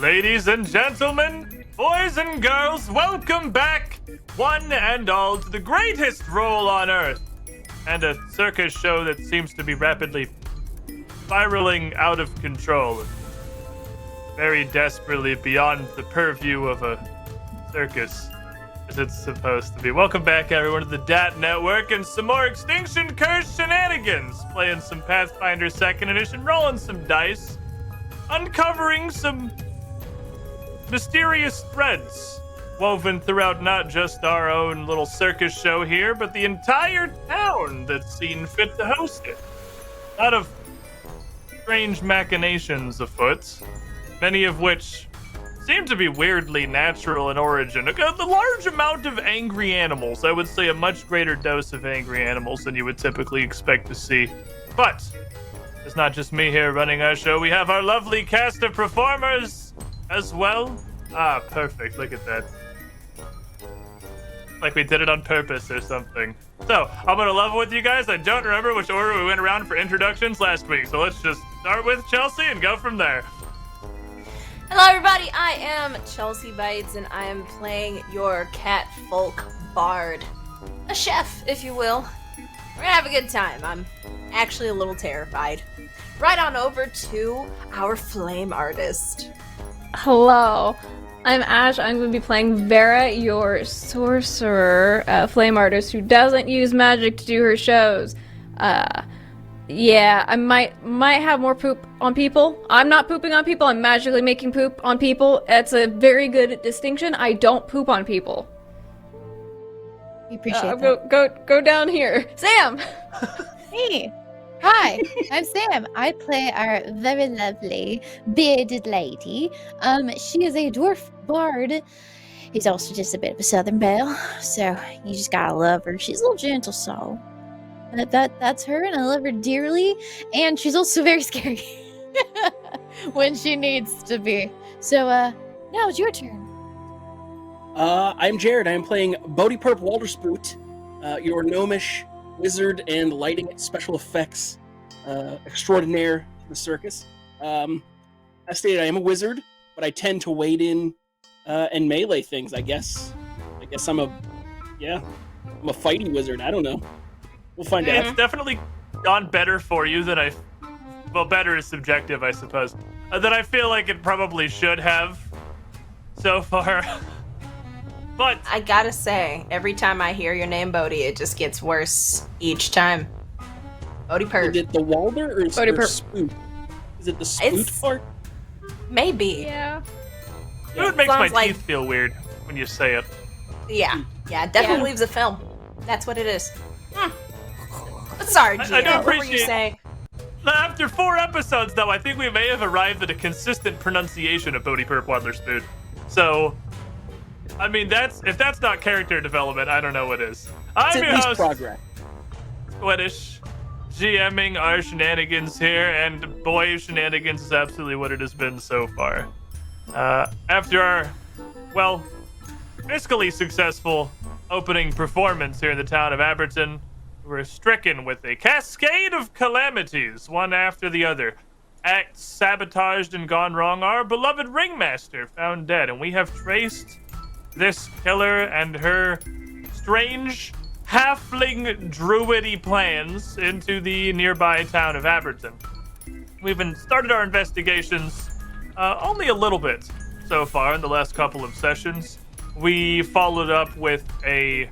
Ladies and gentlemen, boys and girls, welcome back, one and all, to the greatest role on Earth, and a circus show that seems to be rapidly spiraling out of control, very desperately beyond the purview of a circus, as it's supposed to be. Welcome back, everyone, to the DAT Network and some more Extinction Curse shenanigans, playing some Pathfinder 2nd Edition, rolling some dice, uncovering some mysterious threads woven throughout not just our own little circus show here, but the entire town that's seen fit to host it. A lot of strange machinations afoot, many of which seem to be weirdly natural in origin. A large amount of angry animals. I would say a much greater dose of angry animals than you would typically expect to see. But it's not just me here running our show. We have our lovely cast of performers as well. Ah, perfect. Look at that. Like we did it on purpose or something. So, I'm gonna level with you guys. I don't remember which order we went around for introductions last week, so let's just start with Chelsea and go from there. Hello everybody, I am Chelseabytes and I am playing your cat folk bard. A chef, if you will. We're gonna have a good time. I'm actually a little terrified. Right on over to our flame artist. Hello, I'm Ash. I'm going to be playing Vera, your sorcerer, flame artist who doesn't use magic to do her shows. Yeah, I might have more poop on people. I'm not pooping on people. I'm magically making poop on people. It's a very good distinction. I don't poop on people. We appreciate that. Go down here, Sam. Hey, hi, I'm Sam. I play our very lovely bearded lady. She is a dwarf bard. He's also just a bit of a southern belle, so you just gotta love her. She's a little gentle soul. That's her, and I love her dearly. And she's also very scary when she needs to be. So, now it's your turn. I'm Jared. I'm playing Bodhi Perp Walderspoot, your gnomish wizard and lighting special effects extraordinaire for the circus. As stated, I am a wizard, but I tend to wade in and melee things, I guess. I'm a fighting wizard. I don't know. We'll find out. It's definitely gone better for you than better is subjective, I suppose, than I feel like it probably should have so far. But I gotta say, every time I hear your name, Bodhi, it just gets worse each time. Bodhi Perp. Is it the Walder or Bodhi Perp. Spoot? Is it the Spoot part? Maybe. Yeah. it would make my Sounds teeth feel weird when you say it. Yeah, it definitely leaves a film. That's what it is. Sorry, Gina. I do What were you appreciate- saying? After 4 episodes, though, I think we may have arrived at a consistent pronunciation of Bodhi Perp Waddlerspoot. So, I mean, if that's not character development, I don't know what is. I'm your host, Progress. Squiiddish, GMing our shenanigans here, and boy, shenanigans is absolutely what it has been so far. After our, fiscally successful opening performance here in the town of Aberton, we're stricken with a cascade of calamities, one after the other. Acts sabotaged and gone wrong. Our beloved ringmaster found dead, and we have traced this killer and her strange halfling druidy plans into the nearby town of Aberton. We've started our investigations only a little bit so far in the last couple of sessions. We followed up with a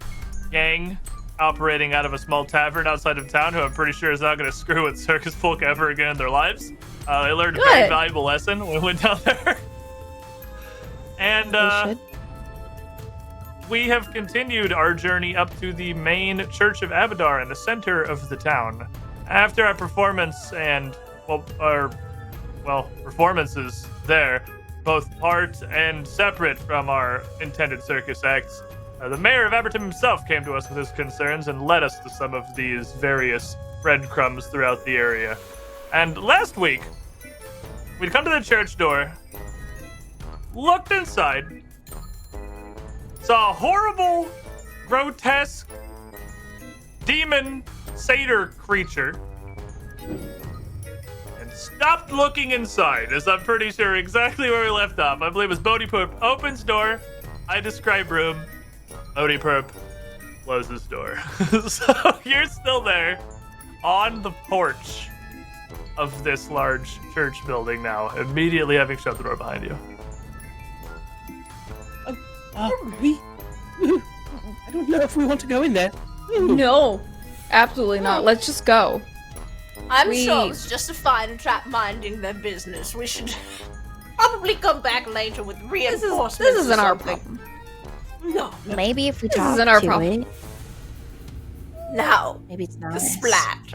gang operating out of a small tavern outside of town who I'm pretty sure is not going to screw with circus folk ever again in their lives. They learned a very valuable lesson when we went down there. And we have continued our journey up to the main Church of Abadar in the center of the town. After our performance and, performances there, both part and separate from our intended circus acts, the mayor of Aberton himself came to us with his concerns and led us to some of these various breadcrumbs throughout the area. And last week, we'd come to the church door, looked inside, saw a horrible, grotesque, demon satyr creature, and stopped looking inside, as I'm pretty sure exactly where we left off. I believe it was Bodhi Perp opens door. I describe room. Bodhi Perp closes door. So you're still there on the porch of this large church building now, immediately having shut the door behind you. I don't know if we want to go in there. No, absolutely not. Let's just go. I'm sure it's just a fine trap minding their business. We should probably come back later with reinforcements. This isn't or our something. problem. No. Maybe if we This talk isn't our to problem. it. No. Maybe it's not. The splat.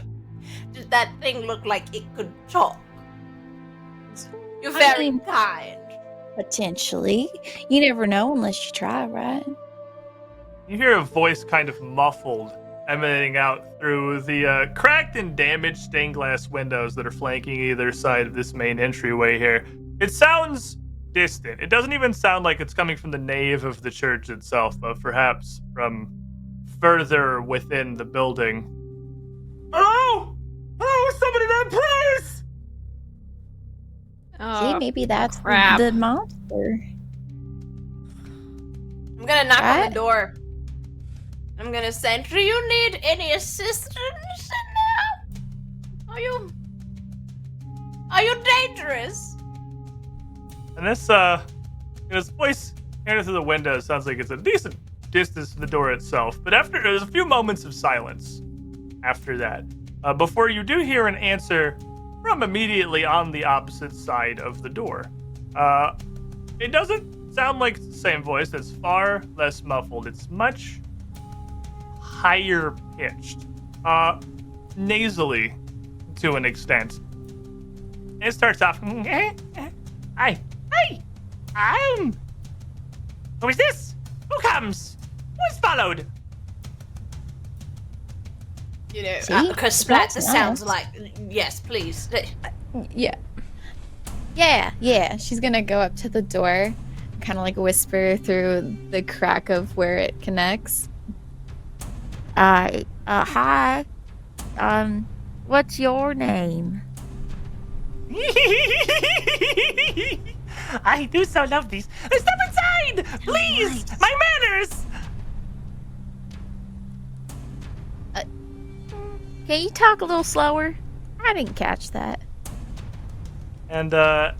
Did that thing look like it could talk? You're I very mean- kind. Potentially. You never know unless you try, right? You hear a voice kind of muffled emanating out through the cracked and damaged stained glass windows that are flanking either side of this main entryway here. It sounds distant. It doesn't even sound like it's coming from the nave of the church itself, but perhaps from further within the building. Hello? Hello, somebody there, please! See, maybe that's crap. the monster. I'm gonna knock on Right? the door. I'm gonna say, do you need any assistance in there? Are you dangerous? And this voice hearing through the window sounds like it's a decent distance from the door itself. But there's a few moments of silence after that, before you do hear an answer from immediately on the opposite side of the door. It doesn't sound like it's the same voice. It's far less muffled. It's much higher pitched, nasally to an extent. It starts off, Hi, who is this? Who comes? Who's followed? You know, See? because splat That's sounds nice. like, yes, please. Yeah. Yeah. She's gonna go up to the door, kind of like whisper through the crack of where it connects. Hi. What's your name? I do so love these. Step inside, please. Nice. My manners. Can you talk a little slower? I didn't catch that. And at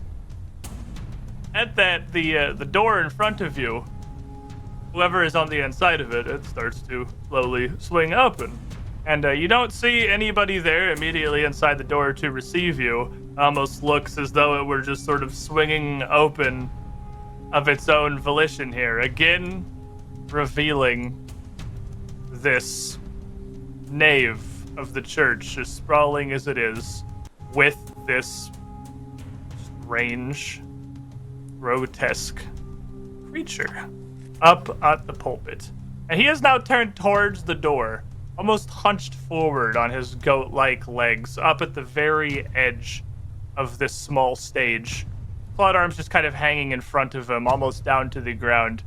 that, the door in front of you, whoever is on the inside of it, it starts to slowly swing open. And you don't see anybody there immediately inside the door to receive you. Almost looks as though it were just sort of swinging open of its own volition here. Again, revealing this nave of the church, as sprawling as it is, with this strange, grotesque creature up at the pulpit. And he is now turned towards the door, almost hunched forward on his goat-like legs, up at the very edge of this small stage. Clawed arms just kind of hanging in front of him, almost down to the ground,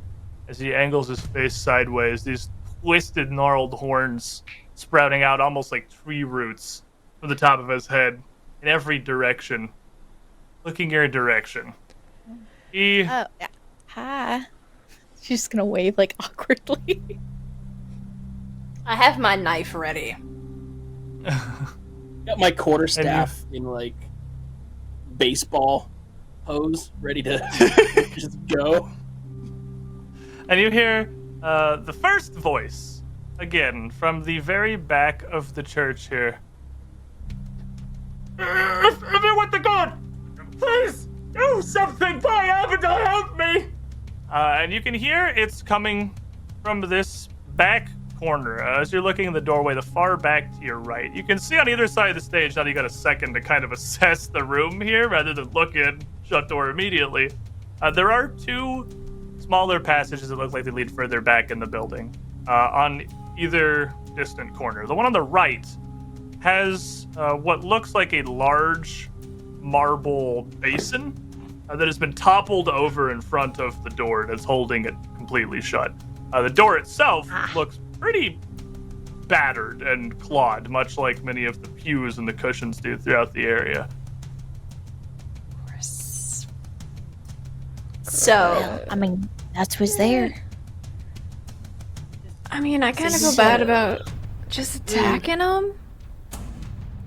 as he angles his face sideways, these twisted, gnarled horns sprouting out almost like tree roots from the top of his head in every direction, looking your direction. He Oh, yeah. Hi. She's just gonna wave like awkwardly. I have my knife ready. Got my quarterstaff in like baseball pose, ready to just go. And you hear the first voice, again, from the very back of the church here. If you want the God, please do something by Abaddon, help me! And you can hear it's coming from this back corner. As you're looking in the doorway, the far back to your right. You can see on either side of the stage, now that you got a second to kind of assess the room here, rather than look in, shut door immediately. There are two smaller passages that look like they lead further back in the building, on either distant corner. The one on the right has what looks like a large marble basin that has been toppled over in front of the door that's holding it completely shut. The door itself looks pretty battered and clawed, much like many of the pews and the cushions do throughout the area. So, Well, I mean, that's what's there. I mean, I kind of feel bad about just attacking him.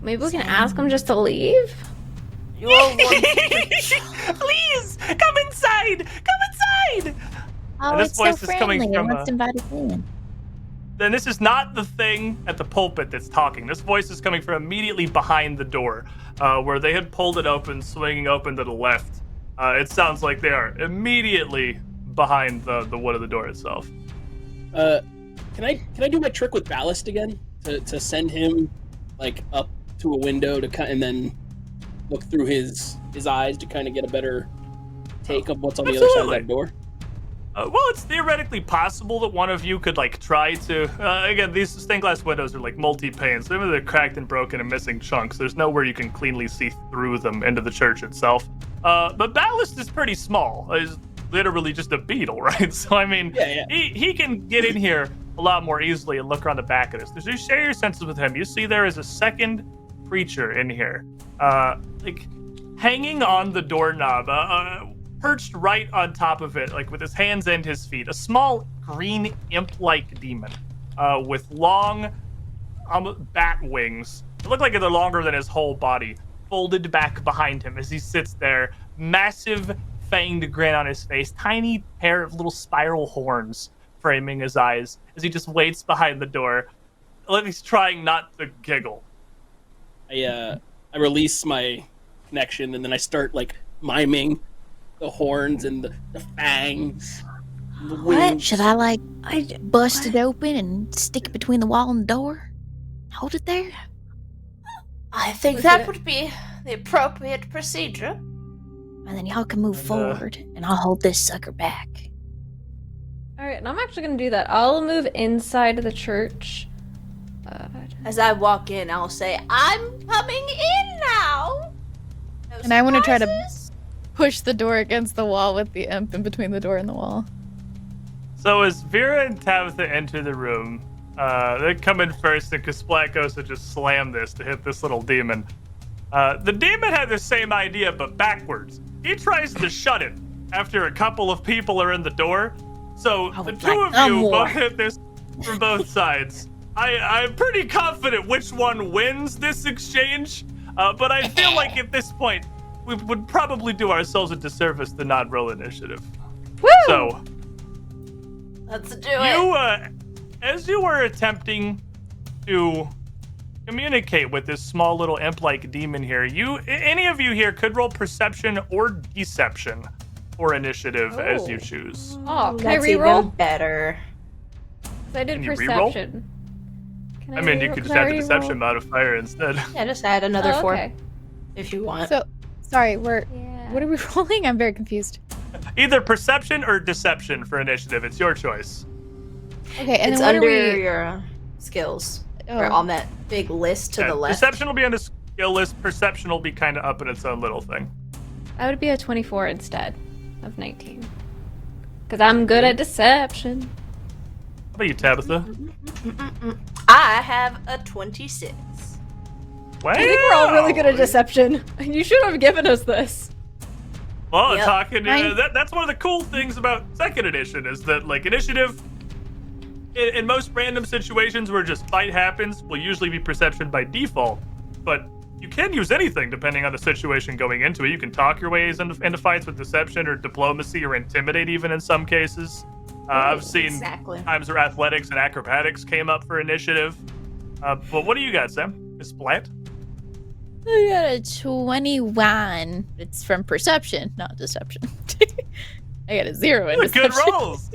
Maybe we can ask him just to leave? you all want Please, come inside! Come inside! Oh, And this it's so voice is coming friendly. It from wants to invite us in. Then this is not the thing at the pulpit that's talking. This voice is coming from immediately behind the door, where they had pulled it open, swinging open to the left. It sounds like they are immediately behind the wood of the door itself. Can I do my trick with ballast again to send him like up to a window to and then look through his eyes to kind of get a better take of what's on the other side of that door? Well, it's theoretically possible that one of you could like try to. Again, these stained glass windows are like multi-pane, so maybe they're cracked and broken and missing chunks. There's nowhere you can cleanly see through them into the church itself. But ballast is pretty small. It's literally just a beetle, right? So I mean, Yeah. he can get in here a lot more easily and look around the back of this. So you share your senses with him. You see there is a second creature in here, like hanging on the doorknob. Perched right on top of it, like with his hands and his feet, a small green imp-like demon with long bat wings. They look like they're longer than his whole body, folded back behind him as he sits there, massive fanged grin on his face, tiny pair of little spiral horns framing his eyes as he just waits behind the door, like he's trying not to giggle. I release my connection and then I start like miming the horns and the fangs. The wings. Should I like bust it open and stick it between the wall and the door? Hold it there? I think that would be the appropriate procedure. And then y'all can move forward and I'll hold this sucker back. Alright, and I'm actually gonna do that. I'll move inside the church. As I walk in, I'll say, I'm coming in now! No And I want to try to surprises? push the door against the wall with the imp in between the door and the wall. So as Vera and Tabitha enter the room, they come in first, and Kasplat goes to just slam this to hit this little demon. The demon had the same idea, but backwards. He tries to shut it after a couple of people are in the door. So the two of you both hit this from both sides. I'm pretty confident which one wins this exchange, but I feel like at this point, we would probably do ourselves a disservice to not roll initiative. Woo! So, Let's do it. As you were attempting to communicate with this small little imp-like demon here, any of you here could roll perception or deception for initiative as you choose. Oh, can I That's reroll? even better. 'Cause I did Can you reroll? perception. Can I mean, you reroll? could just Can I add the deception reroll? modifier instead. Yeah, just add another Oh, 4 okay. if you want. So, sorry, Yeah. what are we rolling? I'm very confused. Either perception or deception for initiative. It's your choice. Okay, and it's then what under are we... your skills. Oh. Or on that big list to Yeah, the left. Deception will be on the skill list. Perception will be kind of up in its own little thing. That would be a 24 instead of 19. Because I'm good at deception. How about you, Tabitha? I have a 26. Wow. I think we're all really good at deception. You should have given us this. Well, Yep. that's one of the cool things about second edition is that like initiative in most random situations where just fight happens will usually be perception by default, but you can use anything depending on the situation going into it. You can talk your ways into fights with deception or diplomacy or intimidate even in some cases. I've seen Exactly. times where athletics and acrobatics came up for initiative. But what do you got, Sam? Is Splat? I got a 21. It's from perception, not deception. I got a 0 in Good deception. rolls.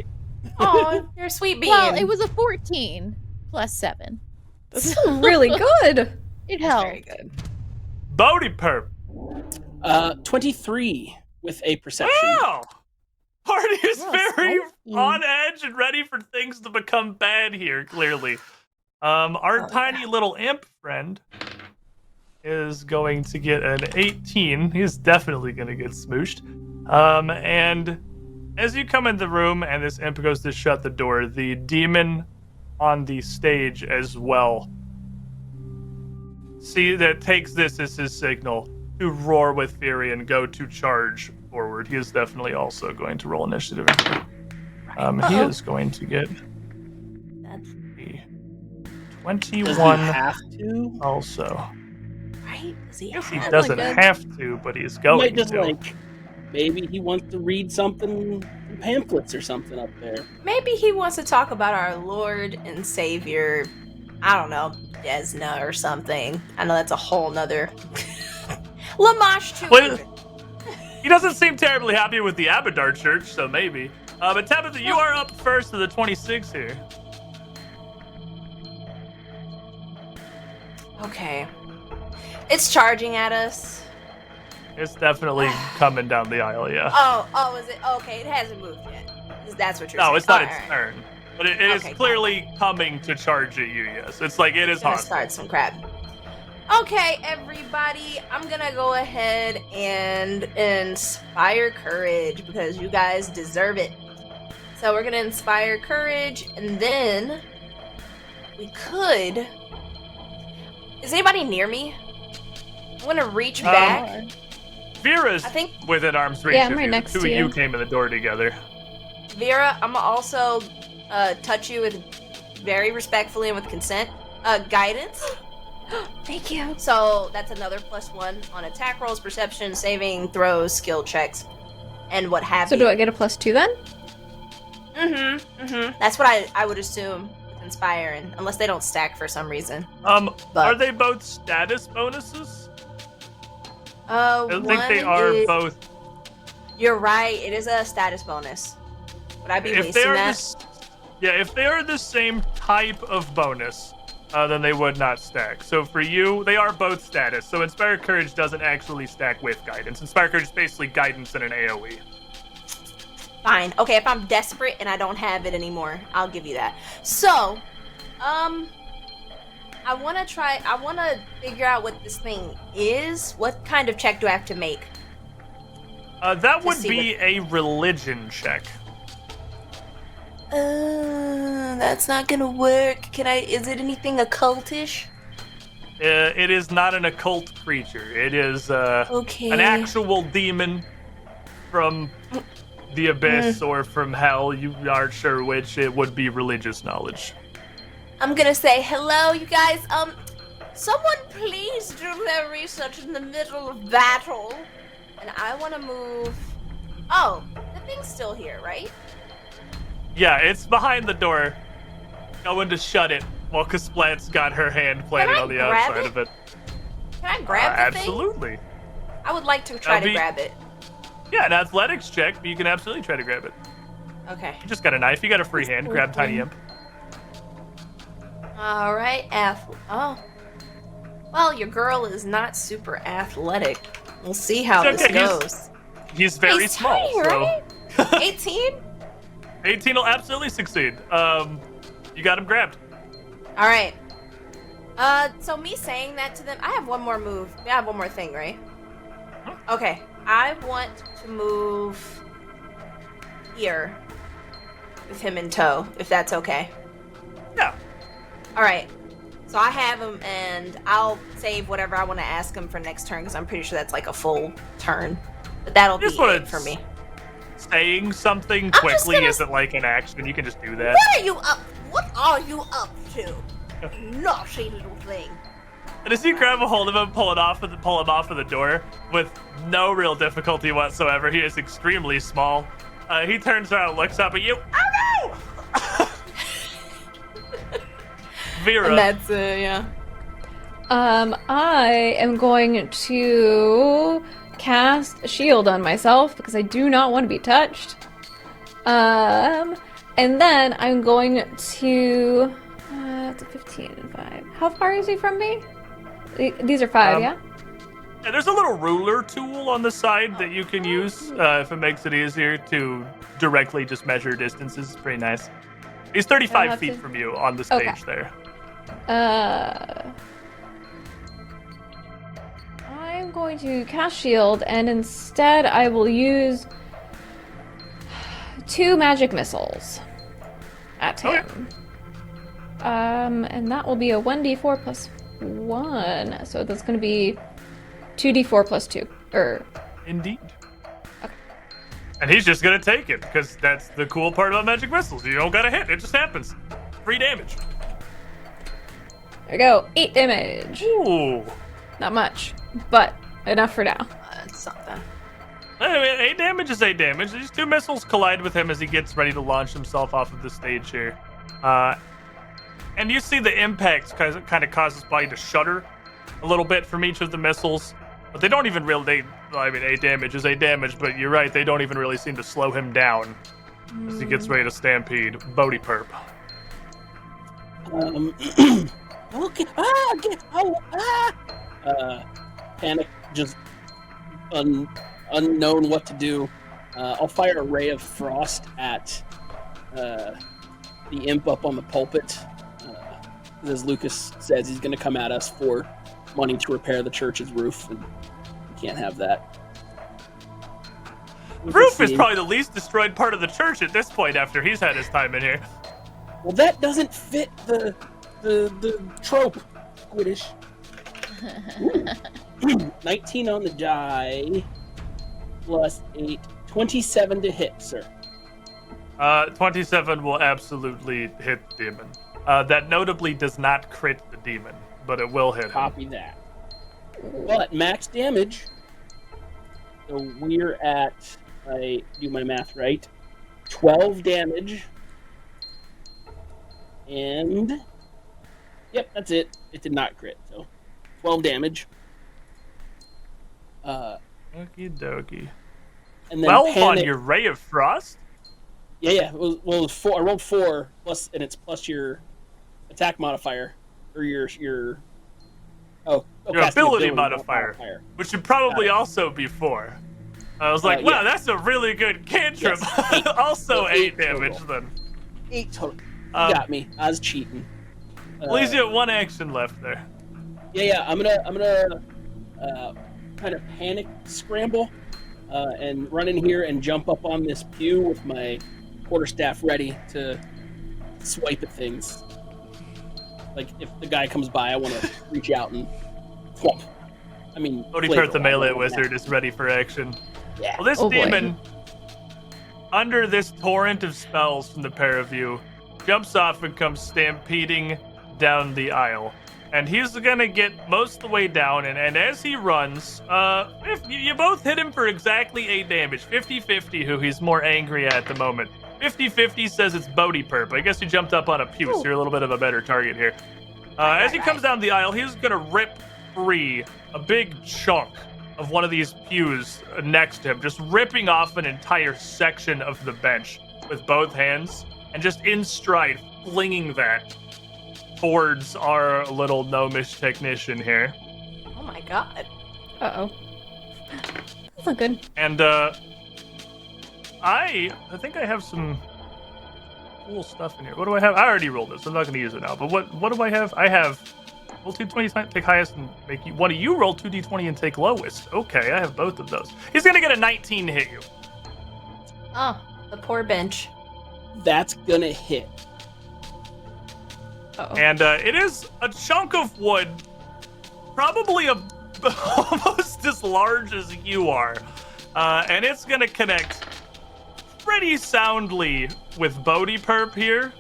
Oh, you're a sweet bean. Well, it was a 14 plus 7. This is really good. It That's helped. very good. Bodhi Perp. 23 with a perception. Wow! Party is Oh, very spicy. on edge and ready for things to become bad here, clearly. Our tiny little imp friend is going to get an 18. He's definitely going to get smooshed. And as you come in the room and this imp goes to shut the door, the demon on the stage as well takes this as his signal to roar with fury and go to charge forward. He is definitely also going to roll initiative. He is going to get That's a Does he 21 have to? also. right. Does he Yes, he have doesn't like a- have to, but he's He going might just to. maybe he wants to read something, some pamphlets or something up there. Maybe he wants to talk about our Lord and Savior. I don't know, Desna or something. I know that's a whole nother. Lamash too. Well, even. he doesn't seem terribly happy with the Abadar Church, so maybe. But Tabitha, you are up first of the 26 here. Okay. It's charging at us. It's definitely coming down the aisle, yeah. Oh, is it? Okay, it hasn't moved yet. That's what you're saying. No, it's not All its right. turn. But it is Okay, clearly coming to charge at you, yes. It's like it is Gonna hostile. start some crap. Okay, everybody, I'm gonna go ahead and inspire courage because you guys deserve it. So we're gonna inspire courage, and then we could. Is anybody near me? I'm gonna reach back. Vera's I think within arm's reach Yeah, I'm of right you. next The two to of you. you came in the door together. Vera, I'm gonna also touch you with very respectfully and with consent. Guidance. Thank you. So that's another +1 on attack rolls, perception, saving throws, skill checks, and what have So you. do I get a +2 then? That's what I would assume with Inspire, and unless they don't stack for some reason. But- Are they both status bonuses? I think they one are is- both. You're right. It is a status bonus. Would I be If they wasting are that? if they are the same type of bonus, then they would not stack. So for you, they are both status. So Inspire Courage doesn't actually stack with Guidance. Inspire Courage is basically Guidance in an AoE. Fine. Okay, if I'm desperate and I don't have it anymore, I'll give you that. So, I want to figure out what this thing is. What kind of check do I have to make? That would see be a religion check. That's not gonna work. Is it anything occultish? It is not an occult creature. It is Okay. an actual demon from the abyss or from hell. You aren't sure which. It would be religious knowledge. I'm gonna say hello, you guys. Someone please do their research in the middle of battle. And I want to move. Oh, the thing's still here, right? Yeah, it's behind the door. Going to shut it while Kasplat's got her hand planted I on the grab outside it? of it. Can I grab the thing? Absolutely. I would like to try That'd to be- grab it. Yeah, an athletics check, but you can absolutely try to grab it. Okay. You just got a knife. You got a free hand. Grab Tiny Imp. All right, Oh. Well, your girl is not super athletic. We'll see how It's this okay, goes. He's very He's small, tiny, so right? 18? 18 will absolutely succeed. You got him grabbed. All right. So me saying that to them, I have one more move. I have one more thing, right? Okay. I want to move here with him in tow, if that's okay. Yeah. All right. So I have him, and I'll save whatever I want to ask him for next turn, because I'm pretty sure that's like a full turn. But that'll be Just wanna it for me. Saying something just quickly gonna- isn't like an action. You can just do that. What are you up to? Naughty little thing. And as you grab a hold of him, pull him off of the door with no real difficulty whatsoever. He is extremely small. He turns around and looks up at you. Oh no! Vera. And that's yeah. I am going to cast a shield on myself because I do not want to be touched. And then I'm going to it's a 15 and 5. How far is he from me? These are 5, yeah? Yeah, there's a little ruler tool on the side that you can use if it makes it easier to directly just measure distances. It's pretty nice. He's 35 have feet to- from you on the stage Okay. there. I'm going to cast shield, and instead I will use 2 magic missiles at him. And that will be a 1d4 plus 1. So that's going to be 2d4 plus 2. Indeed. And he's just gonna take it, because that's the cool part about magic missiles. You don't gotta hit, it just happens. Free damage. There we go. 8 damage. Ooh. Not much, but enough for now. That's something. Anyway, 8 damage is 8 damage. These 2 missiles collide with him as he gets ready to launch himself off of the stage here. And you see the impact kind of cause his body to shudder a little bit from each of the missiles. But they don't even really, 8 damage is 8 damage, but you're right, they don't even really seem to slow him down as he gets ready to stampede. Bodhi Perp. Okay. Panic, just unknown what to do. I'll fire a ray of frost at the imp up on the pulpit. As Lucas says, he's going to come at us for money to repair the church's roof, and we can't have that. The roof is probably the least destroyed part of the church at this point after he's had his time in here. Well, that doesn't fit the trope, Squiiddish. 19 on the die, plus 8. 27 to hit, sir. 27 will absolutely hit the demon. That notably does not crit the demon, but it will hit him. Copy that. But max damage, so we're at, I do my math right, 12 damage. And, yep, that's it. It did not crit, so 12 damage. Okie dokie. And then 12 on panic. your Ray of Frost? Yeah. It was 4. I rolled 4, and it's plus your attack modifier, or your Your casting ability modifier, which should probably also be 4. I was like, wow, yeah. that's a really good cantrip. Yes, 8. Also 8 total. damage then. 8 total. You got me. I was cheating. At least you have 1 action left there. Yeah. I'm gonna kind of panic scramble and run in here and jump up on this pew with my quarterstaff ready to swipe at things. Like if the guy comes by, I want to reach out and thwomp. I mean, Odipert the melee wizard is ready for action. Yeah. Well, this Oh, boy. demon, under this torrent of spells from the pair of you, jumps off and comes stampeding down the aisle. And he's gonna get most of the way down, and as he runs, if you both hit him for exactly 8 damage, 50-50 who he's more angry at the moment. 50-50 says it's Bodhi Perp. I guess you jumped up on a pew, so you're a little bit of a better target here. As he comes down the aisle, he's gonna rip free a big chunk of one of these pews next to him, just ripping off an entire section of the bench with both hands, and just in stride, flinging that towards our little gnomish technician here. Oh my god. Uh-oh. That's not good. And I think I have some cool stuff in here. What do I have? I already rolled this. I'm not going to use it now. But what do I have? I have roll 2d20, take highest, and make you. One of you roll 2d20 and take lowest. Okay, I have both of those. He's going to get a 19 to hit you. Oh, the poor bench. That's gonna hit. Uh-oh. And it is a chunk of wood, probably almost as large as you are. And it's going to connect pretty soundly with Bodhi Perp here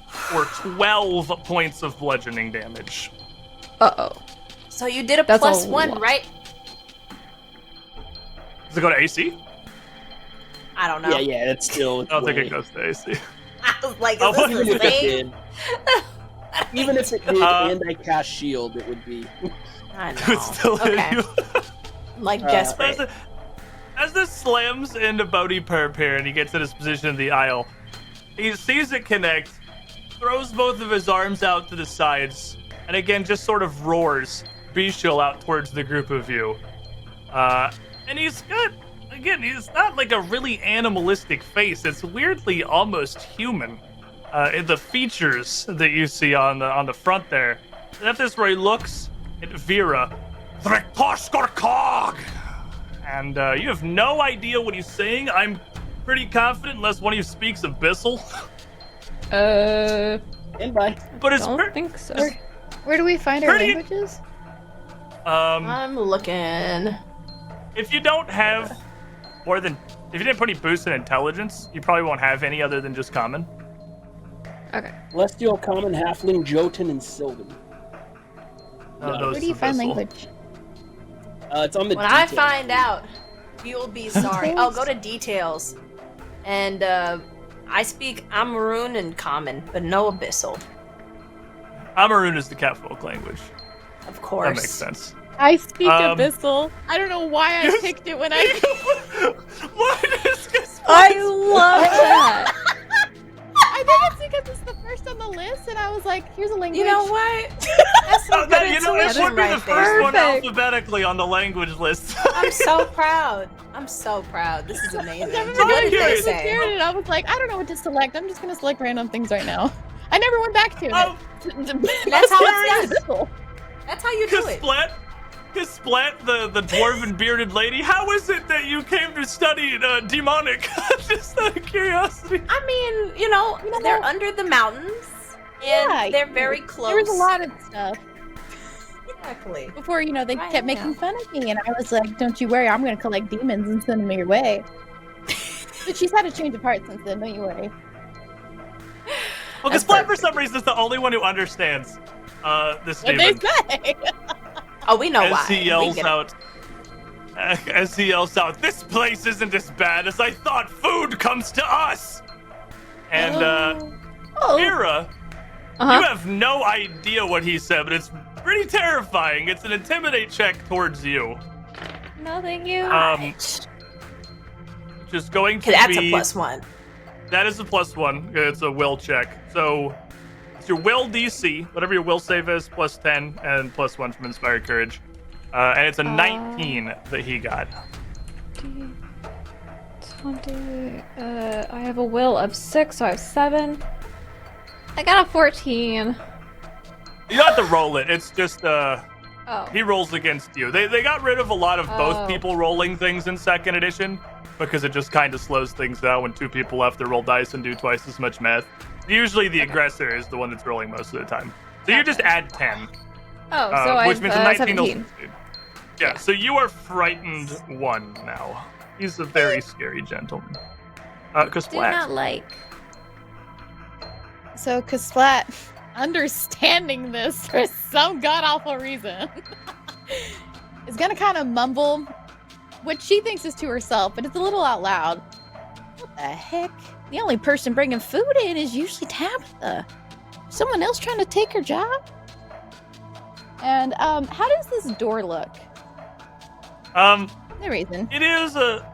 for 12 points of bludgeoning damage. Uh-oh. So you did a That's plus a 1, lot. right? Does it go to AC? I don't know. Yeah, it's still. I don't think it goes to AC. I was like, Oh, is what this Even the if it same? did, even if it did, and I cast shield, it would be. I know. It still hit Okay. you. I'm like desperate. As this slams into Bodhi Perp here and he gets in his position in the aisle, he sees it connect, throws both of his arms out to the sides, and again just sort of roars bestial out towards the group of you. And he's got, again, he's not like a really animalistic face. It's weirdly almost human. In the features that you see on the front there. And after this, where he looks at Vera, and you have no idea what he's saying. I'm pretty confident, unless one of you speaks Abyssal. And bye. But it's Don't think so. Where do we find our Pretty- languages? I'm looking. if you don't have if you didn't put any boosts in intelligence, you probably won't have any other than just common. Okay. Celestial, Common, Halfling, Jotun, and Sylvan. No, those Where do you find abyssal. language? It's on the When I details. find out, you'll be sorry. Oh, go to details. And I speak Amaroon and Common, but no Abyssal. Amaroon is the catfolk language. Of course. That makes sense. I speak Abyssal. I don't know why I picked it when I. What is this? I love that. I think it's because it's the first on the list, and I was like, "Here's a language." You know what? That's Oh, some that, good you know, it intuition would be right the first one Perfect. alphabetically on the language list. I'm so proud. I'm so proud. This is amazing. I've never So been What doing did they curious. this say? period, and I was like, I don't know what to select. I'm just gonna select random things right now. I never went back to it. Oh, That's how it's done. That's how you do it. Kasplat, the dwarven bearded lady, how is it that you came to study demonic? Just out of curiosity. I mean, you know, they're under the mountains, and Yeah, they're very close. There was a lot of stuff Exactly. before, they Right, kept making fun of me, and I was like, "Don't you worry, I'm gonna collect demons and send them your way." But she's had a change of heart since then. Don't you worry. Well, That's Kasplat for perfect. some reason is the only one who understands this What they demon. say. Oh, we know why. As he We yells get it. out, this place isn't as bad as I thought. Food comes to us. And Oh. Mira, Uh-huh. you have no idea what he said, but it's pretty terrifying. It's an intimidate check towards you. No, thank you. Just going to Okay, that's be a +1. That is a +1. It's a will check. So it's your will DC, whatever your will save is, +10 and +1 from Inspired Courage. And it's a 19 that he got. 20. I have a will of 6, so I have 7. I got a 14. You don't have to roll it. It's just Oh. he rolls against you. They got rid of a lot of both Oh. people rolling things in second edition because it just kind of slows things down when two people have to roll dice and do twice as much math. Usually the aggressor is the one that's rolling most of the time. So you just add 10. Oh, so I which have means a 19 will 17. succeed. Yeah, so you are frightened 1 now. He's a very scary gentleman. Do Kasplat. not like. So Kasplat, understanding this for some god awful reason, is gonna kind of mumble what she thinks is to herself, but it's a little out loud. What the heck? The only person bringing food in is usually Tabitha. Someone else trying to take her job? And how does this door look? No reason. It is a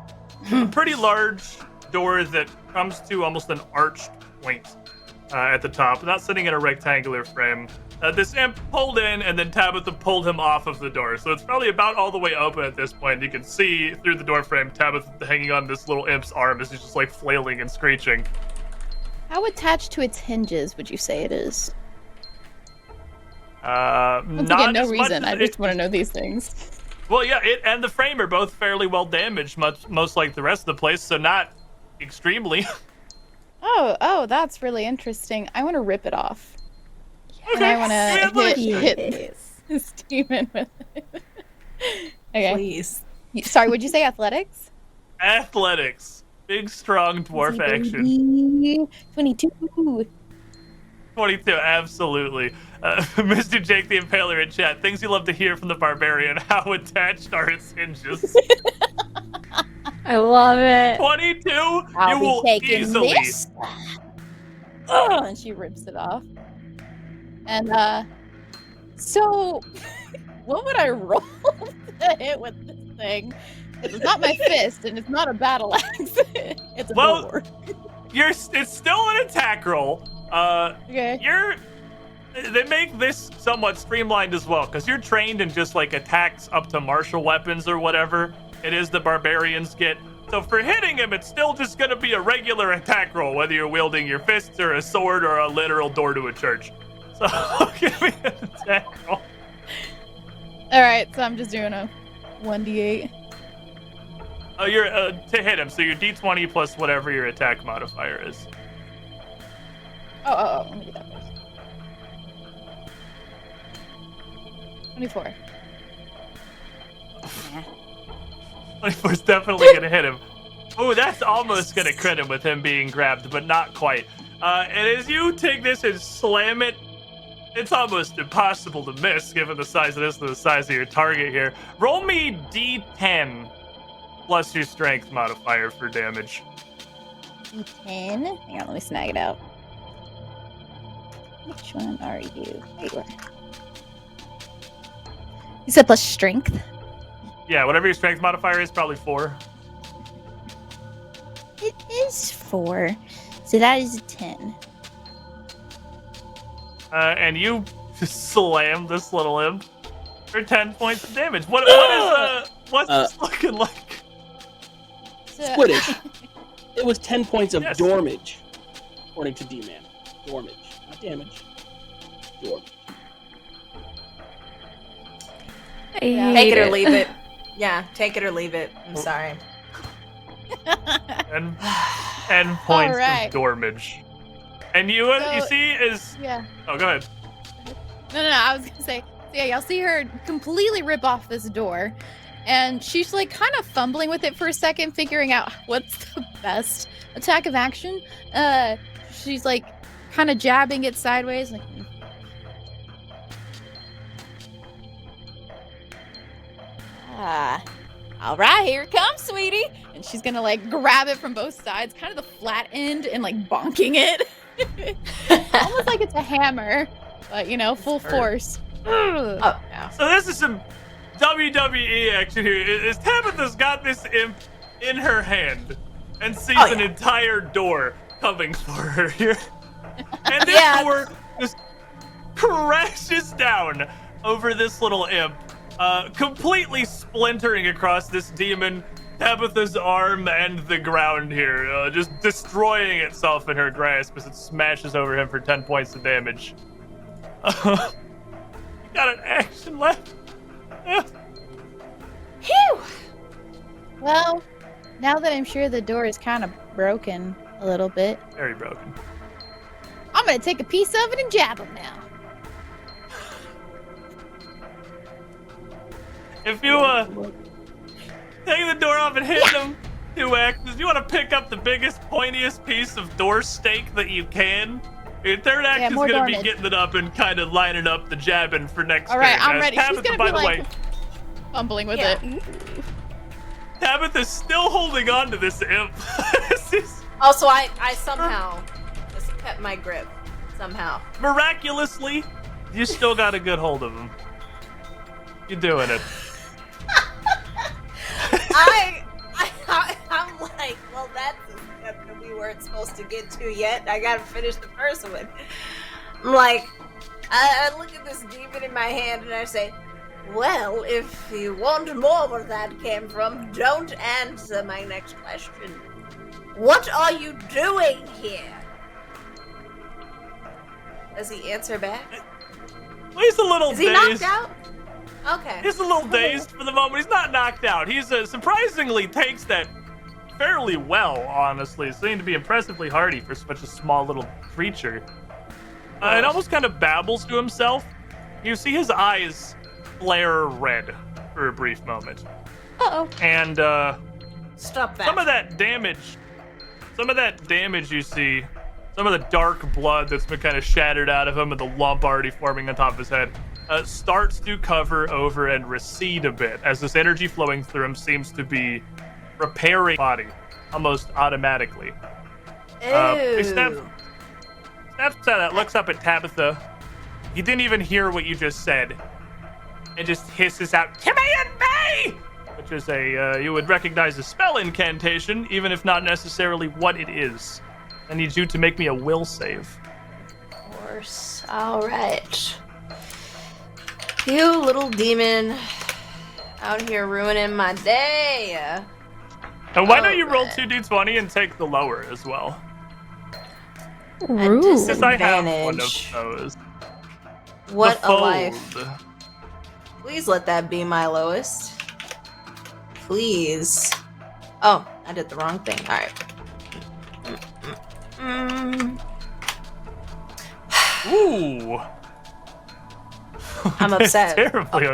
pretty large door that comes to almost an arched point at the top, not sitting in a rectangular frame. This imp pulled in, and then Tabitha pulled him off of the door. So it's probably about all the way open at this point. You can see through the door frame Tabitha hanging on this little imp's arm as he's just like flailing and screeching. How attached to its hinges would you say it is? Once Not again, no as much reason. as I just want to know these things. Well, yeah, it and the frame are both fairly well damaged, most like the rest of the place, so not extremely. Oh, that's really interesting. I want to rip it off. And Okay. I want to hit this demon with it. Okay. Please. Sorry, would you say athletics? Athletics. Big, strong dwarf action. 22. 22, absolutely. Mr. Jake the Impaler in chat. Things you love to hear from the barbarian. How attached are its hinges? I love it. 22? I'll you be will taking easily. this. Oh, and she rips it off. And so what would I roll to hit with this thing? It's not my fist, and it's not a battle axe. It's a Well, door. It's still an attack roll. Okay. They make this somewhat streamlined as well, because you're trained in just like attacks up to martial weapons or whatever it is the barbarians get. So for hitting him, it's still just gonna be a regular attack roll, whether you're wielding your fists or a sword or a literal door to a church. So give me an attack roll. All right, so I'm just doing a 1d8. Oh, you're to hit him, so your d20 plus whatever your attack modifier is. Oh, let me do that first. 24. 24 is definitely gonna hit him. Oh, that's almost gonna crit him with him being grabbed, but not quite. And as you take this and slam it, it's almost impossible to miss given the size of this and the size of your target here. Roll me D10 plus your strength modifier for damage. D10. Hang on, let me snag it out. Which one are you? There you are. You said plus strength? Yeah, whatever your strength modifier is, probably 4. It is 4. So that is a 10. And you slam this little imp for 10 points of damage. What's this looking like? Squiiddish. It was 10 points of Yes. dormage, according to D-Man. Dormage, not damage. Dormage. Take it or leave it. Yeah, take it or leave it. I'm sorry. And 10 points Alright. of dormage. And you So- see is... Yeah. Oh, go ahead. No, I was gonna say, so yeah, y'all see her completely rip off this door, and she's like kind of fumbling with it for a second, figuring out what's the best attack of action. She's like kind of jabbing it sideways, like. All right, here it comes, sweetie. And she's gonna like grab it from both sides, kind of the flat end, and like bonking it, almost like it's a hammer. But, you know, full force. Oh, no. So this is some WWE action here. Is Tabitha's got this imp in her hand and sees an entire door coming for her here. And this door just crashes down over this little imp, completely splintering across this demon, Tabitha's arm and the ground here, just destroying itself in her grasp as it smashes over him for 10 points of damage. You got an action left. Phew! Well, now that I'm sure the door is kind of broken a little bit, Very broken. I'm gonna take a piece of it and jab him now. If you take the door off and hit them, 2 axes, you want to pick up the biggest, pointiest piece of door stake that you can. Your third act is more going to be dormage. getting it up and kind of lining up the jabbing for next All right, turn. I'm As ready. She's Tabitha, gonna by be the like way, fumbling with Yeah. it. Tabitha's still holding on to this imp. This is Also, I somehow just kept my grip. Somehow. miraculously, you still got a good hold of him. You're doing it. I'm like, well, that's a step that we weren't supposed to get to yet. I gotta finish the first one. I'm like, I look at this demon in my hand and I say, well, if you want more where that came from, don't answer my next question. What are you doing here? Does he answer back? Well, he's a little Is he dazed. knocked out? Okay. He's a little dazed for the moment. He's not knocked out. He's surprisingly takes that fairly well, honestly. Seemed to be impressively hardy for such a small little creature. And almost kind of babbles to himself. You see his eyes flare red for a brief moment. Uh-oh. And Stop that. some of that damage you see, some of the dark blood that's been kind of shattered out of him and the lump already forming on top of his head, starts to cover over and recede a bit as this energy flowing through him seems to be repairing his body almost automatically. He snaps at that, looks up at Tabitha. He didn't even hear what you just said and just hisses out, "Command me!" which is you would recognize a spell incantation, even if not necessarily what it is. I need you to make me a will save. Of course. All right. You little demon out here ruining my day. And why don't you roll Alright. 2d20 and take the lower as well? Rude. Because I have one of Advantage. those. What The a life. fold. Please let that be my lowest. Please. Oh, I did the wrong thing. All right. Ooh. I'm upset. Terribly.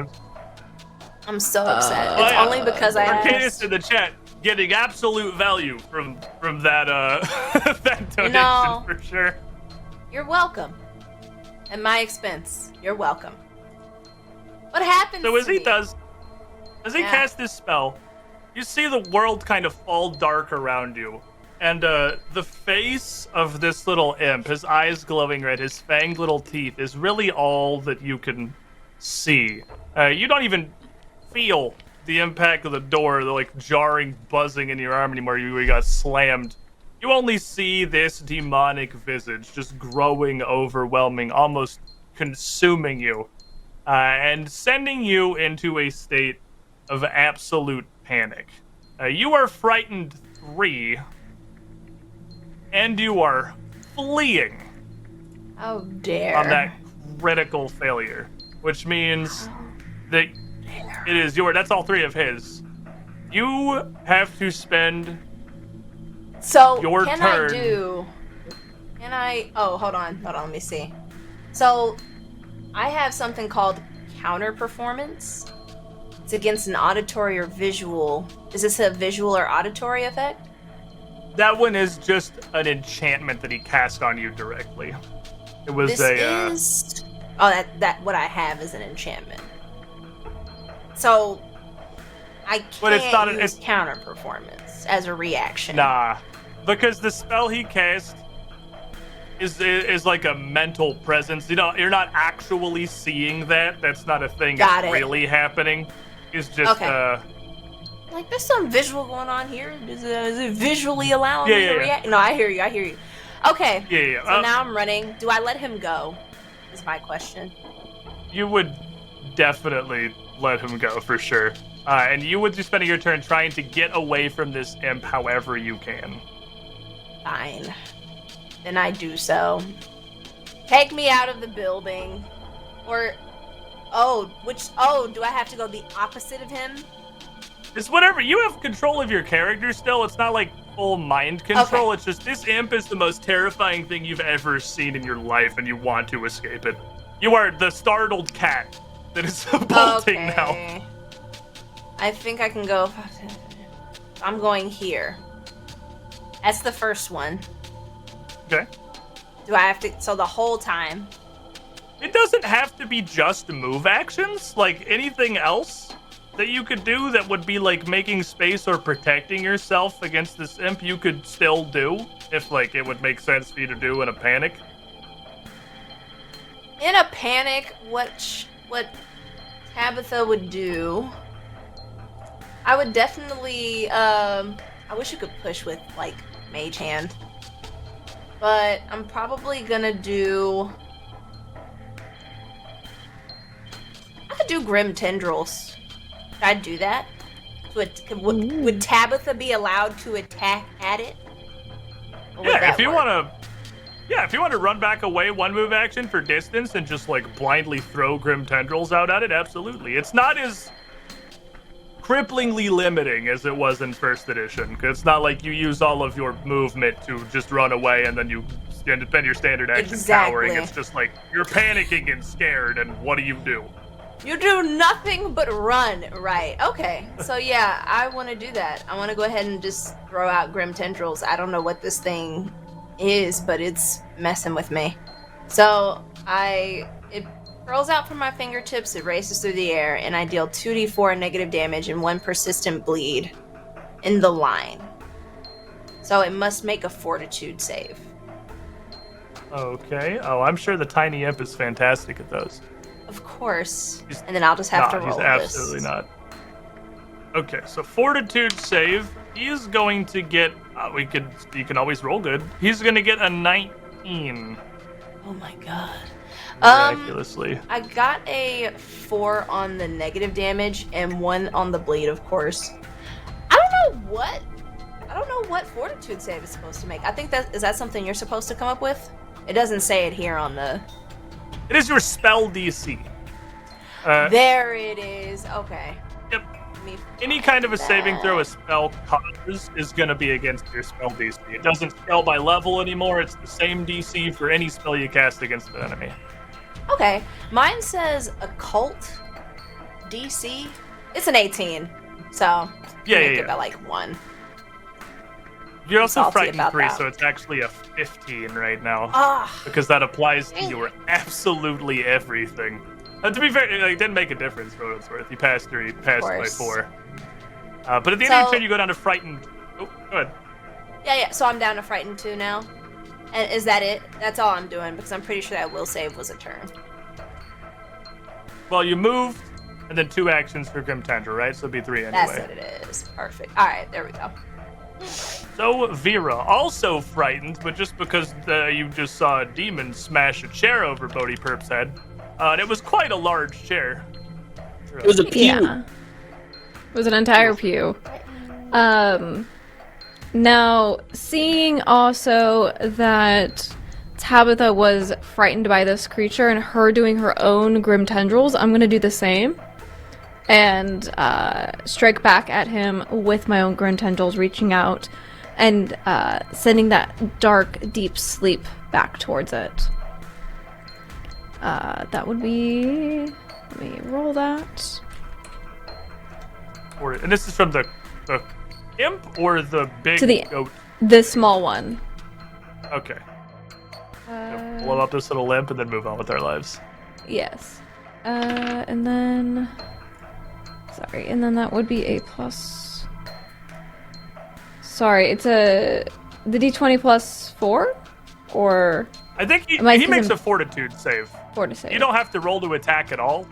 I'm so upset. Oh, It's yeah. only because I Arcadis asked. in the chat. getting absolute value from that that donation know, for sure. You're welcome. At my expense. You're welcome. What happens? So as to he me? does, as he casts this spell, you see the world kind of fall dark around you. And the face of this little imp, his eyes glowing red, his fanged little teeth, is really all that you can see. You don't even feel the impact of the door, the like jarring buzzing in your arm anymore. You got slammed. You only see this demonic visage just growing, overwhelming, almost consuming you, and sending you into a state of absolute panic. You are frightened 3. And you are fleeing Oh dare. on that critical failure, which means that it is yours. That's all 3 of his. You have to spend So your can turn. Oh, hold on, let me see. So I have something called counter performance. It's against an auditory or visual. Is this a visual or auditory effect? That one is just an enchantment that he cast on you directly. It was This is that what I have is an enchantment. So I can't But it's not use counter performance as a reaction. Nah, because the spell he cast is like a mental presence. You know, you're not actually seeing that. That's not a thing Got that's it. really happening. It's just Okay. Like, there's some visual going on here. Is it visually allowing Yeah, me yeah, to yeah. react? No, I hear you. Okay. yeah. So now I'm running. Do I let him go? Is my question. You would definitely let him go for sure. And you would be spending your turn trying to get away from this imp however you can. Fine. Then I do so. Take me out of the building. Or, do I have to go the opposite of him? It's whatever. You have control of your character still. It's not like full mind control. Okay. It's just this imp is the most terrifying thing you've ever seen in your life, and you want to escape it. You are the startled cat that is bolting now. I think I can go. I'm going here. That's the first one. Okay. Do I have to? So the whole time. It doesn't have to be just move actions. Like anything else that you could do that would be like making space or protecting yourself against this imp, you could still do if like it would make sense for you to do in a panic. In a panic, what Tabitha would do, I would definitely, I wish you could push with, like, Mage Hand. But I'm probably gonna do... I could do Grim Tendrils. Should I do that? Would Tabitha be allowed to attack at it? Or would Yeah, that if you work? want to... Yeah, if you want to run back away one move action for distance and just like blindly throw Grim Tendrils out at it, absolutely. It's not as cripplingly limiting as it was in first edition. 'Cause it's not like you use all of your movement to just run away and then you spend your standard action cowering. It's just like you're panicking and scared, and what do? You do nothing but run, right? Okay, so yeah, I want to do that. I want to go ahead and just throw out Grim Tendrils. I don't know what this thing is, but it's messing with me. So it curls out from my fingertips, it races through the air, and I deal 2d4 negative damage and 1 persistent bleed in the line. So it must make a fortitude save. Okay. Oh, I'm sure the tiny imp is fantastic at those. Of course. And then I'll just have to roll he's absolutely this. not. Okay, so fortitude save. He's going to get. You can always roll good. He's going to get a 19. Oh my god. Miraculously. I got a 4 on the negative damage and 1 on the bleed, of course. I don't know what fortitude save is supposed to make. I think is that something you're supposed to come up with? It doesn't say it here on the... It is your spell DC. There it is. Okay. Yep. Any kind of a saving throw a spell causes is going to be against your spell DC. It doesn't scale by level anymore. It's the same DC for any spell you cast against an enemy. Okay. Mine says occult DC. It's an 18. So, Yeah, make yeah. it by like 1. You're also salty frightened about 3, that. so it's actually a 15 right now. Ah, Because that applies to your absolutely everything. To be fair, it didn't make a difference for what it's worth. You passed 3, you passed by course. 4. But at the end of your So- turn, you go down to frightened. Oh, go ahead. yeah. So I'm down to frightened 2 now. And is that it? That's all I'm doing because I'm pretty sure that will save was a turn. Well, you moved, and then 2 actions for Grim Tendril, right? So it'd be 3 anyway. That's what it is. Perfect. All right, there we go. So Vera, also frightened, but just because you just saw a demon smash a chair over Bodhi Perp's head, and it was quite a large chair. It was a pew. Yeah. It was an entire pew. Now, seeing also that Tabitha was frightened by this creature and her doing her own grim tendrils, I'm gonna do the same and strike back at him with my own grim tendrils, reaching out and sending that dark, deep sleep back towards it. That would be... Let me roll that. And this is from the imp or the big To the- goat? The small one. Okay. Blow up this little limp and then move on with our lives. Yes. And then... Sorry, and then that would be a plus... Sorry, it's the d20 plus 4? Or I think he Am I makes using- a fortitude save. 4 to save? You don't have to roll to attack at all.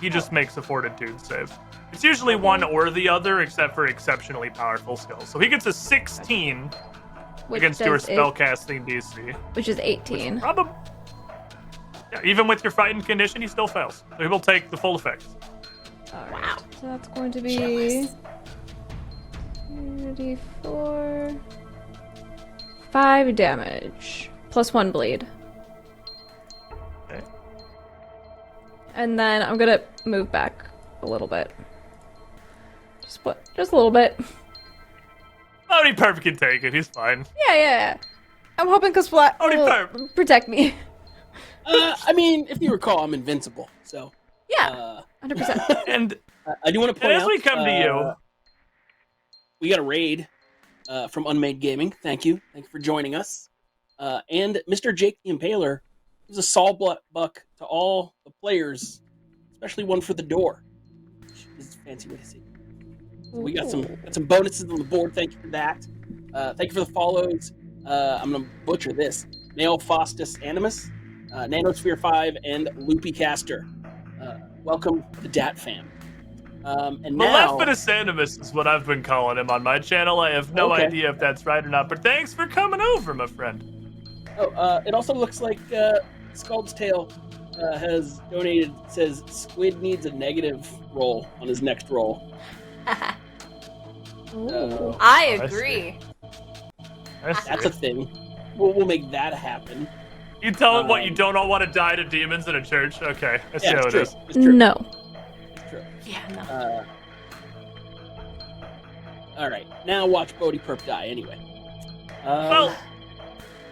He just makes a fortitude save. It's usually one or the other, except for exceptionally powerful skills. So he gets a 16 Which against your does spellcasting DC. which is 18. Probably. Yeah, even with your frightened condition, he still fails. So he will take the full effect. Wow. So that's going to be... 2d4... 5 damage. Plus 1 bleed. Okay. And then I'm gonna move back a little bit. Just a little bit. Only Perp can take it. He's fine. Yeah. I'm hoping because Flat Only will Perp. protect me. I mean, if you recall, I'm invincible. So, Yeah, 100%. And I do want to point as out, we come to you, we got a raid from Unmade Gaming. Thank you for joining us. And Mr. Jake the Impaler gives a Saul buck to all the players, especially one for the door. This is a fancy way to say it. So we got some bonuses on the board. Thank you for that. Thank you for the follows. I'm gonna butcher this. Nail Faustus Animus, Nanosphere 5, and Loopy Caster. Welcome to Dat Fam. And now, Maleficus Animus is what I've been calling him on my channel. I have no Okay. idea if that's right or not, but thanks for coming over, my friend. it also looks like Scald's Tale has donated. Says Squid needs a negative roll on his next roll. Ooh. I I agree. That's a thing. We'll make that happen. You tell him what you don't all want to die to demons in a church. Okay, I see Yeah, how it's it true. is. It's true. No. It's true. Yeah, no. All right, now watch Bodhi Perp die. Anyway. Well,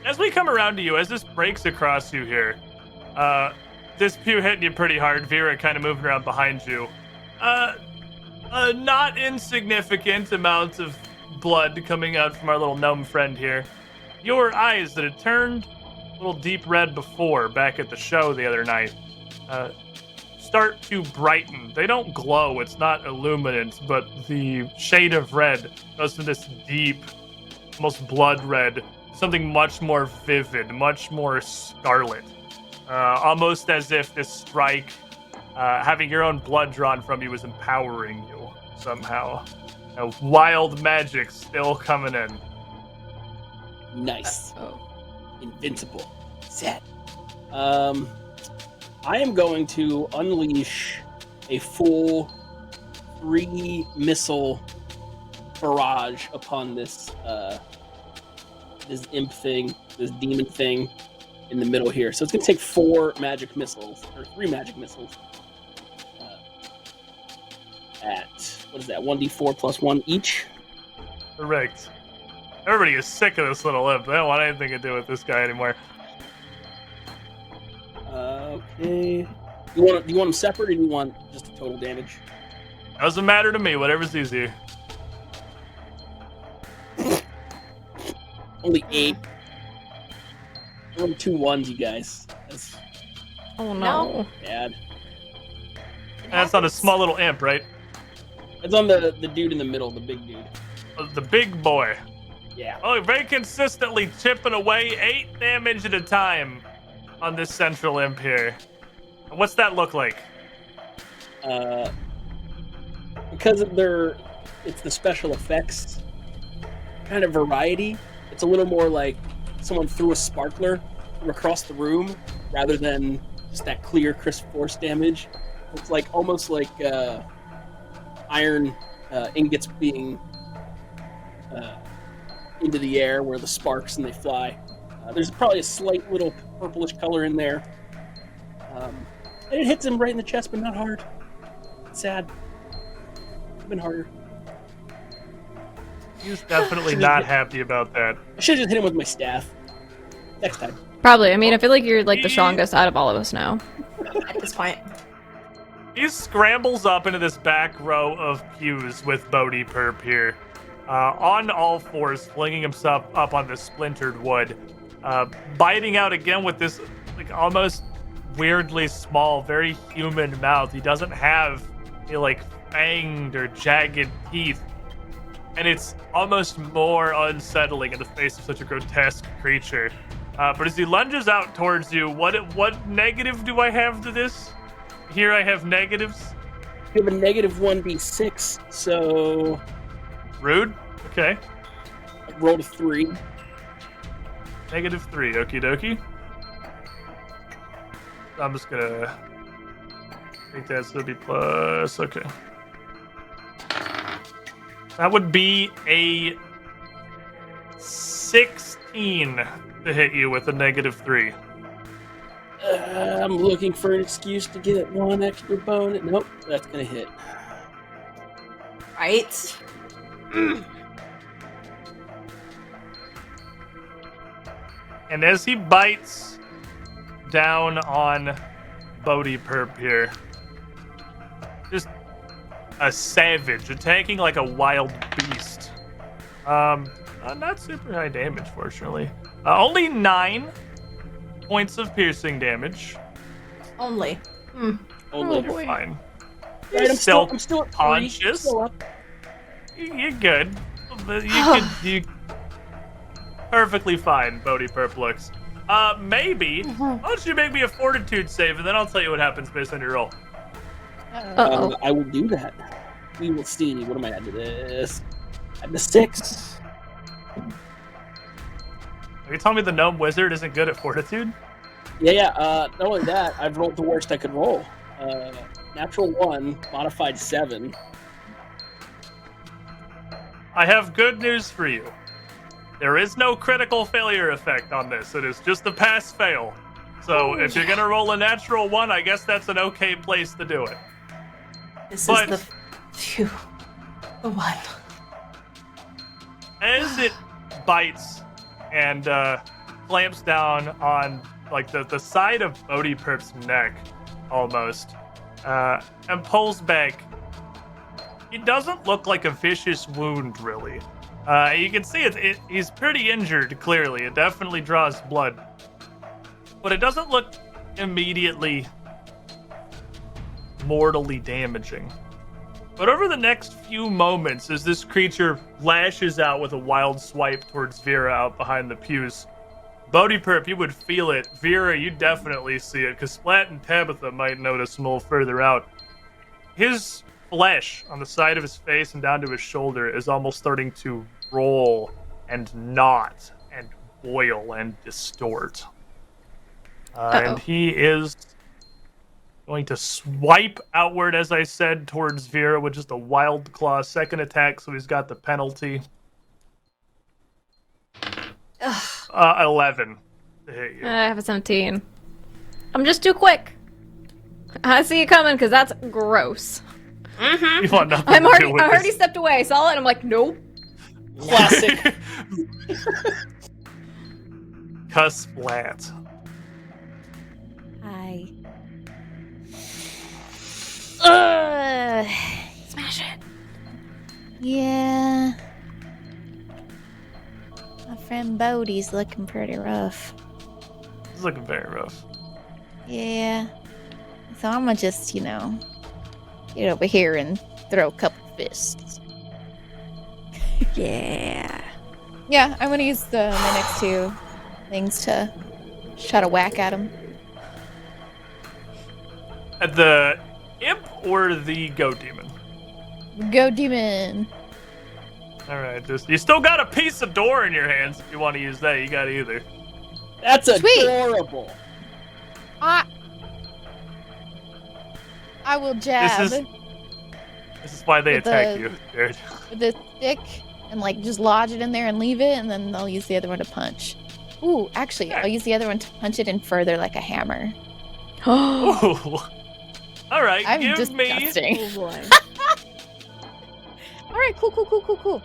as we come around to you, as this breaks across you here, this pew hitting you pretty hard, Vera kind of moving around behind you. A not insignificant amount of blood coming out from our little gnome friend here. Your eyes that had turned a little deep red before back at the show the other night start to brighten. They don't glow, it's not illuminant, but the shade of red goes to this deep, almost blood red, something much more vivid, much more scarlet. Almost as if this strike, having your own blood drawn from you, is empowering you somehow. Wild magic still coming in. Nice. Oh. Invincible. Set. I am going to unleash a full 3 missile barrage upon this this imp thing, this demon thing in the middle here. So it's going to take 4 magic missiles, or 3 magic missiles. At, what is that, 1d4 plus 1 each? Correct. Everybody is sick of this little imp. They don't want anything to do with this guy anymore. Okay. Do you want them separate, or do you want just the total damage? Doesn't matter to me, whatever's easier. Only 8. Only 2 1s, you guys. That's Oh no. bad. That's on a small little imp, right? It's on the dude in the middle, the big dude. The big boy. Yeah. Oh, very consistently chipping away 8 damage at a time on this central imp here. What's that look like? Because it's the special effects kind of variety. It's a little more like someone threw a sparkler from across the room rather than just that clear, crisp force damage. It's like almost like iron ingots being into the air where the sparks and they fly. There's probably a slight little purplish color in there. And it hits him right in the chest, but not hard. It's sad. It's been harder. He's definitely not happy about that. I should have just hit him with my staff. Next time. Probably. I mean, I feel like you're like the strongest out of all of us now. At this point. He scrambles up into this back row of pews with Bodhi Perp here. On all fours, flinging himself up on the splintered wood. Biting out again with this like almost weirdly small, very human mouth. He doesn't have any like fanged or jagged teeth. And it's almost more unsettling in the face of such a grotesque creature. But as he lunges out towards you, what negative do I have to this? Here I have negatives. You have a negative 1d6, so Rude. Okay. I rolled a 3. -3. Okie dokie. I'm just gonna think that's gonna be plus. Okay. That would be a 16 to hit you with a -3. I'm looking for an excuse to get 1 extra bone. Nope, that's gonna hit. Right? And as he bites down on Bodhi Perp here, just a savage, attacking like a wild beast. Not super high damage, fortunately. Only 9 points of piercing damage. Only. Only. Oh, boy. Fine. Right, I'm still at 3. conscious. Still up. You're good. You perfectly fine, Bodhi Perp looks. Maybe. Why don't you make me a fortitude save, and then I'll tell you what happens based on your roll. Uh-oh. I will do that. We will see. What am I adding to this? Add the 6. Are you telling me the gnome wizard isn't good at fortitude? Yeah. Not only that, I've rolled the worst I could roll. Natural 1, modified 7. I have good news for you. There is no critical failure effect on this. It is just a pass-fail. So if you're gonna roll a natural 1, I guess that's an okay place to do it. This But- is the one. As it bites and clamps down on like the side of Bodhi Perp's neck, almost, and pulls back, it doesn't look like a vicious wound, really. You can see he's pretty injured, clearly. It definitely draws blood. But it doesn't look immediately mortally damaging. But over the next few moments, as this creature lashes out with a wild swipe towards Vera out behind the pews, Bodhi Perp, you would feel it. Vera, you definitely see it, because Splat and Tabitha might notice a little further out. His flesh on the side of his face and down to his shoulder is almost starting to roll and knot and boil and distort. And he is going to swipe outward, as I said, towards Vera with just a wild claw second attack, so he's got the penalty. 11 to hit you. I have a 17. I'm just too quick. I see you coming because that's gross. You want nothing I to do with already this. stepped away. Saw it. And I'm like, nope. Classic. Cuss flat. Hi. Smash it. Yeah. friend Bodhi's looking pretty rough. It's looking very rough. Yeah. So I'm gonna just, get over here and throw a couple fists. Yeah. Yeah, I'm gonna use my next two things to try to whack at him. At the imp or the goat demon? Go demon. All right, you still got a piece of door in your hands. If you want to use that, you got either. That's Sweet. adorable. I will jab This is why they With attack the- you, Jared. with this stick and just lodge it in there and leave it, and then I'll use the other one to punch. Ooh, actually, I'll use the other one to punch it in further like a hammer. Ooh. All right, I'm give disgusting. Oh boy. All right, cool.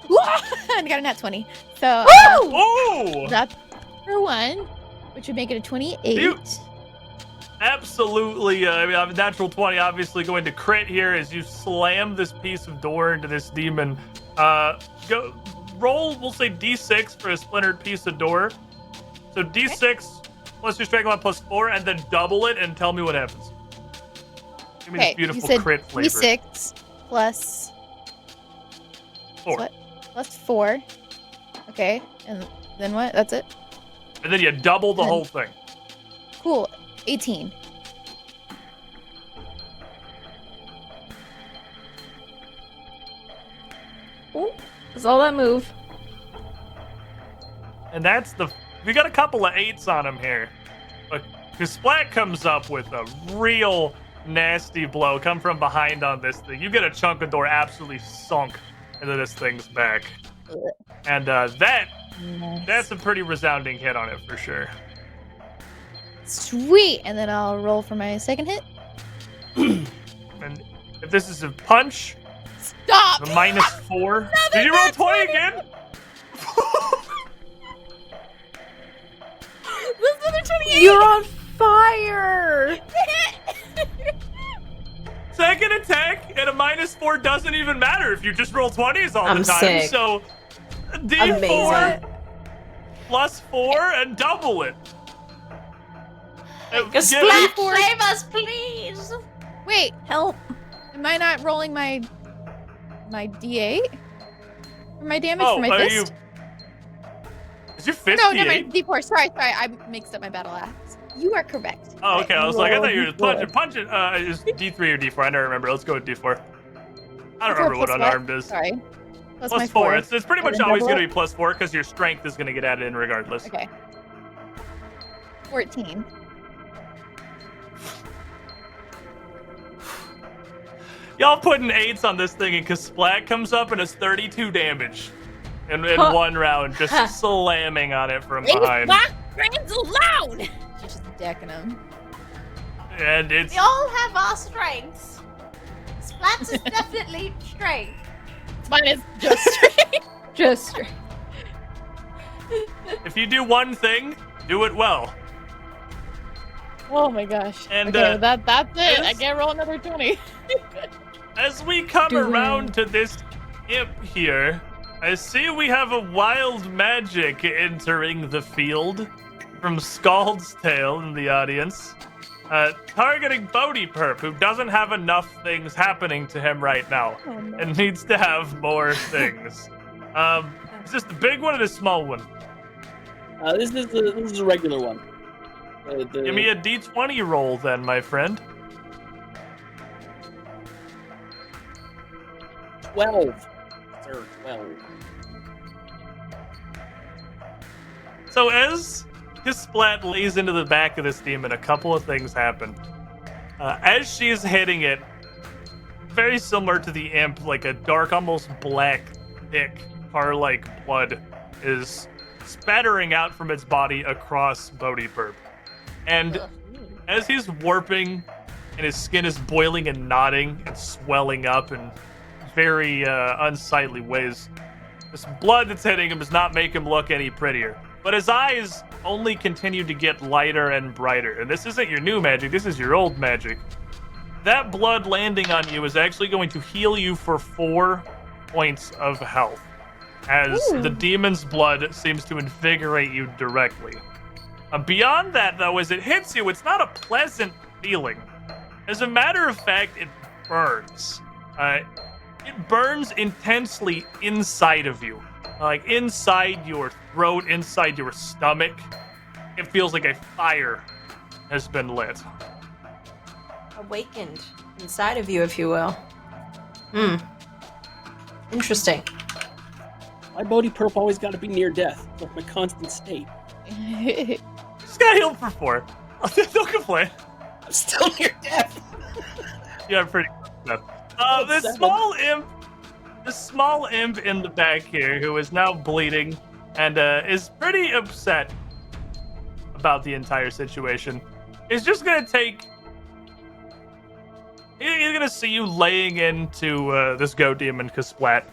I got a nat 20. So Ooh! that's for one, which would make it a 28. You- Absolutely. I mean, natural 20 obviously going to crit here as you slam this piece of door into this demon. Go roll, we'll say D6 for a splintered piece of door. So D6 plus your strength mod plus 4, and then double it and tell me what happens. Give me this Okay, beautiful you said crit flavor. D6 plus 4. what? Plus 4. Okay, and then what? That's it? And then you double the Then- whole thing. Cool. 18. Ooh, that's all that move. And that's we got a couple of 8s on him here. But Splat comes up with a real nasty blow. Come from behind on this thing. You get a chunk of door absolutely sunk into this thing's back. And that's a pretty resounding hit on it for sure. Sweet! And then I'll roll for my second hit. And if this is a punch, Stop! the -4. Did you roll 20 again? This is another 28! You're on fire! Second attack and a -4 doesn't even matter if you just roll 20s all I'm the time. sick. So D4 Amazing. plus 4 and double it. Splat, save us, please. Wait, Help. am I not rolling my D8? For my damage Oh, for my are fist? you? Is your fist No, D8? never mind. D4. Sorry. I mixed up my battle axe. You are correct. Oh, okay. I was like, I thought you were just Roll punching. Is D3 or D4? I never remember. Let's go with D4. I don't D4 remember what plus unarmed is. Sorry. Plus Plus my 4. 4. It's pretty much And then always double going to be plus 4 because your strength is going to get added in regardless. Okay. 14. Y'all putting 8s on this thing, and Splat comes up and it's 32 damage in Huh. one round, just slamming on it from behind. Friends aloud! She's just decking him. And it's We all have our strengths. Splats is definitely strength. Mine is just straight. Just straight. if you do one thing, do it well. Oh my gosh. And, okay, that's it. I as- can't roll another 20. As we come Do around to this imp here, I see we have a wild magic entering the field from Scald's Tale in the audience, targeting Bodhi Perp, who doesn't have enough things happening to him right now Oh, no. and needs to have more things. Is this the big one or the small one? This is a regular one. Give me a d20 roll then, my friend. 12. Sir, 12. So as Splat lays into the back of this demon, a couple of things happen. As she's hitting it, very similar to the imp, like a dark, almost black, thick, tar-like blood is spattering out from its body across Bodhi Perp. And as he's warping and his skin is boiling and knotting and swelling up in very unsightly ways, this blood that's hitting him does not make him look any prettier. But his eyes only continue to get lighter and brighter. And this isn't your new magic, this is your old magic. That blood landing on you is actually going to heal you for 4 points of health. as the demon's blood seems to invigorate you directly. Beyond that, though, as it hits you, it's not a pleasant feeling. As a matter of fact, it burns. It burns intensely inside of you. Like inside your throat, inside your stomach. It feels like a fire has been lit. Awakened inside of you, if you will. Interesting. My Bodhi Perp always got to be near death. It's like my constant state. Just got healed for 4. Don't complain. I'm still near death. Yeah, I'm pretty close enough. This small imp in the back here who is now bleeding and is pretty upset about the entire situation is just gonna take. He's gonna see you laying into this goat demon Kasplat,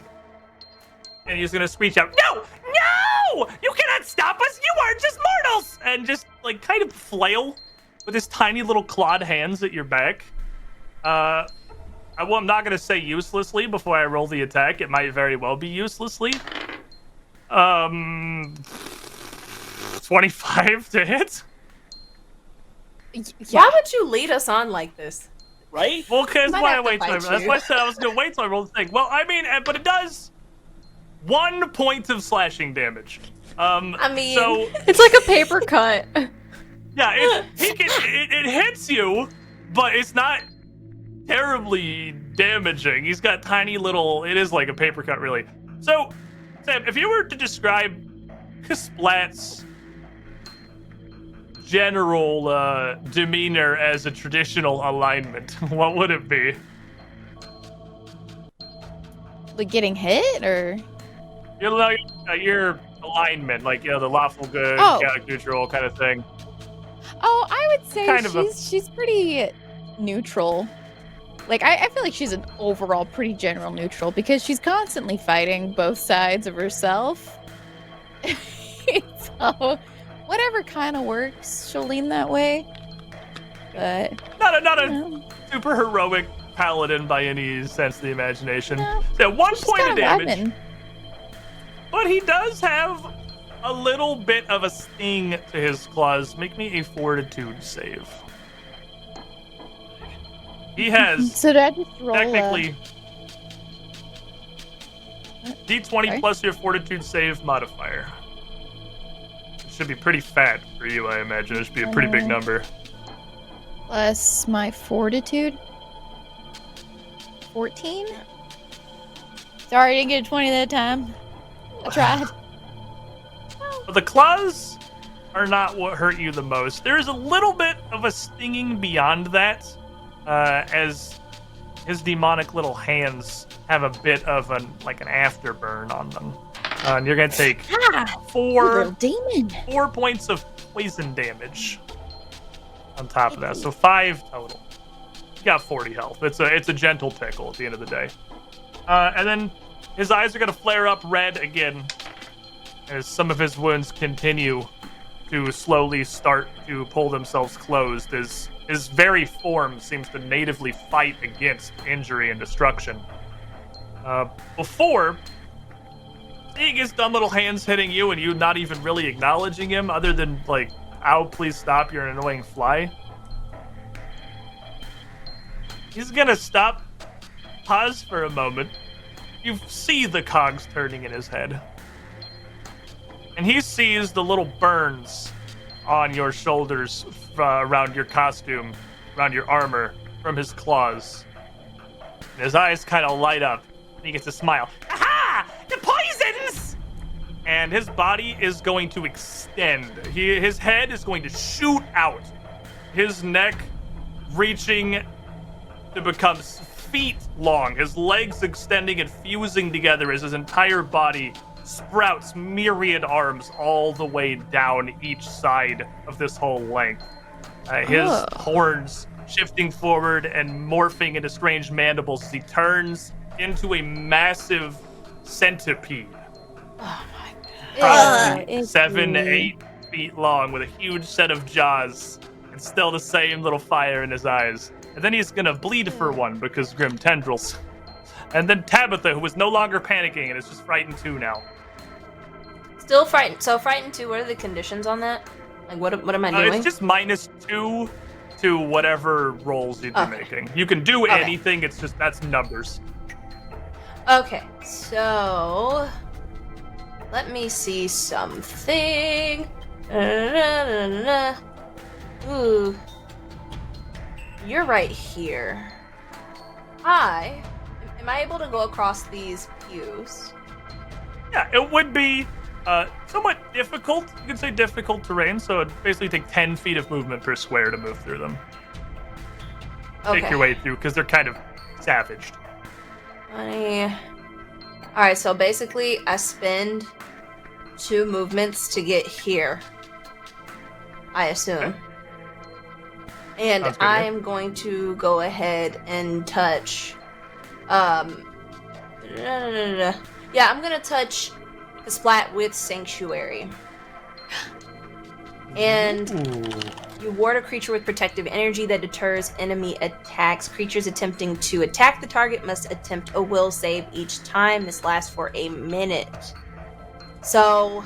and he's gonna screech out, "No! No! You cannot stop us! You are just mortals!" And just like kind of flail with his tiny little clawed hands at your back. I'm not gonna say uselessly before I roll the attack. It might very well be uselessly. 25 to hit. Why would you lead us on like this? Right? Well, because Might why I have to wait till fight that's you. why I said I was gonna wait till I roll the thing. Well, I mean, but it does 1 point of slashing damage. I mean, so It's like a paper cut. yeah, it hits you, but it's not terribly damaging. He's got tiny little. It is like a paper cut, really. So, Sam, if you were to describe Kasplat's general demeanor as a traditional alignment, what would it be? Like getting hit, or Your alignment, like the lawful good, Oh. chaotic neutral kind of thing. oh, I would say Kind of she's pretty neutral. Like I feel like she's an overall pretty general neutral because she's constantly fighting both sides of herself. So whatever kind of works, she'll lean that way. But Not a no, super heroic paladin by any sense of the imagination. No. So 1 she's point of kinda damage, vibing. but he does have a little bit of a sting to his claws. Make me a fortitude save. He has So did I just roll? technically D20 Sorry? plus your fortitude save modifier. It should be pretty fat for you, I imagine. It should be a pretty big number. Plus my fortitude. 14. Sorry, I didn't get a 20 that time. I tried. But the claws are not what hurt you the most. There's a little bit of a stinging beyond that, as his demonic little hands have a bit of an afterburn on them. And you're gonna take Little demon. 4 points of poison damage on top of that, so 5 total. You got 40 health. It's a gentle tickle at the end of the day. And then his eyes are gonna flare up red again as some of his wounds continue to slowly start to pull themselves closed as his very form seems to natively fight against injury and destruction. Before, seeing his dumb little hands hitting you and you not even really acknowledging him other than like, ow, please stop, you're an annoying fly. He's gonna stop, pause for a moment. You see the cogs turning in his head. And he sees the little burns on your shoulders, around your costume, around your armor, from his claws. And his eyes kind of light up, and he gets a smile. Aha! The poisons! And his body is going to extend. His head is going to shoot out. His neck reaching to become feet long. His legs extending and fusing together as his entire body sprouts myriad arms all the way down each side of this whole length. His horns shifting forward and morphing into strange mandibles as he turns into a massive centipede. oh my god. Probably it's 7 to me. 8 feet long with a huge set of jaws and still the same little fire in his eyes. And then he's gonna bleed for one because grim tendrils. And then Tabitha, who is no longer panicking and is just frightened too now. Still frightened. So frightened 2, what are the conditions on that? Like, what am I doing? It's just -2 to whatever rolls you'd be Okay. making. You can do Okay. anything, it's just, that's numbers. Okay, so let me see something. Ooh, you're right here. Am I able to go across these pews? Yeah, it would be somewhat difficult. You could say difficult terrain, so it'd basically take 10 feet of movement per square to move through them. Okay. Take your way through, because they're kind of savaged. Alright, so basically I spend 2 movements to get here. I assume. Okay. And Sounds good, I yeah. am going to go ahead and touch yeah, I'm gonna touch the splat with Sanctuary. And Ooh. you ward a creature with protective energy that deters enemy attacks. Creatures attempting to attack the target must attempt a will save each time. This lasts for a minute. So,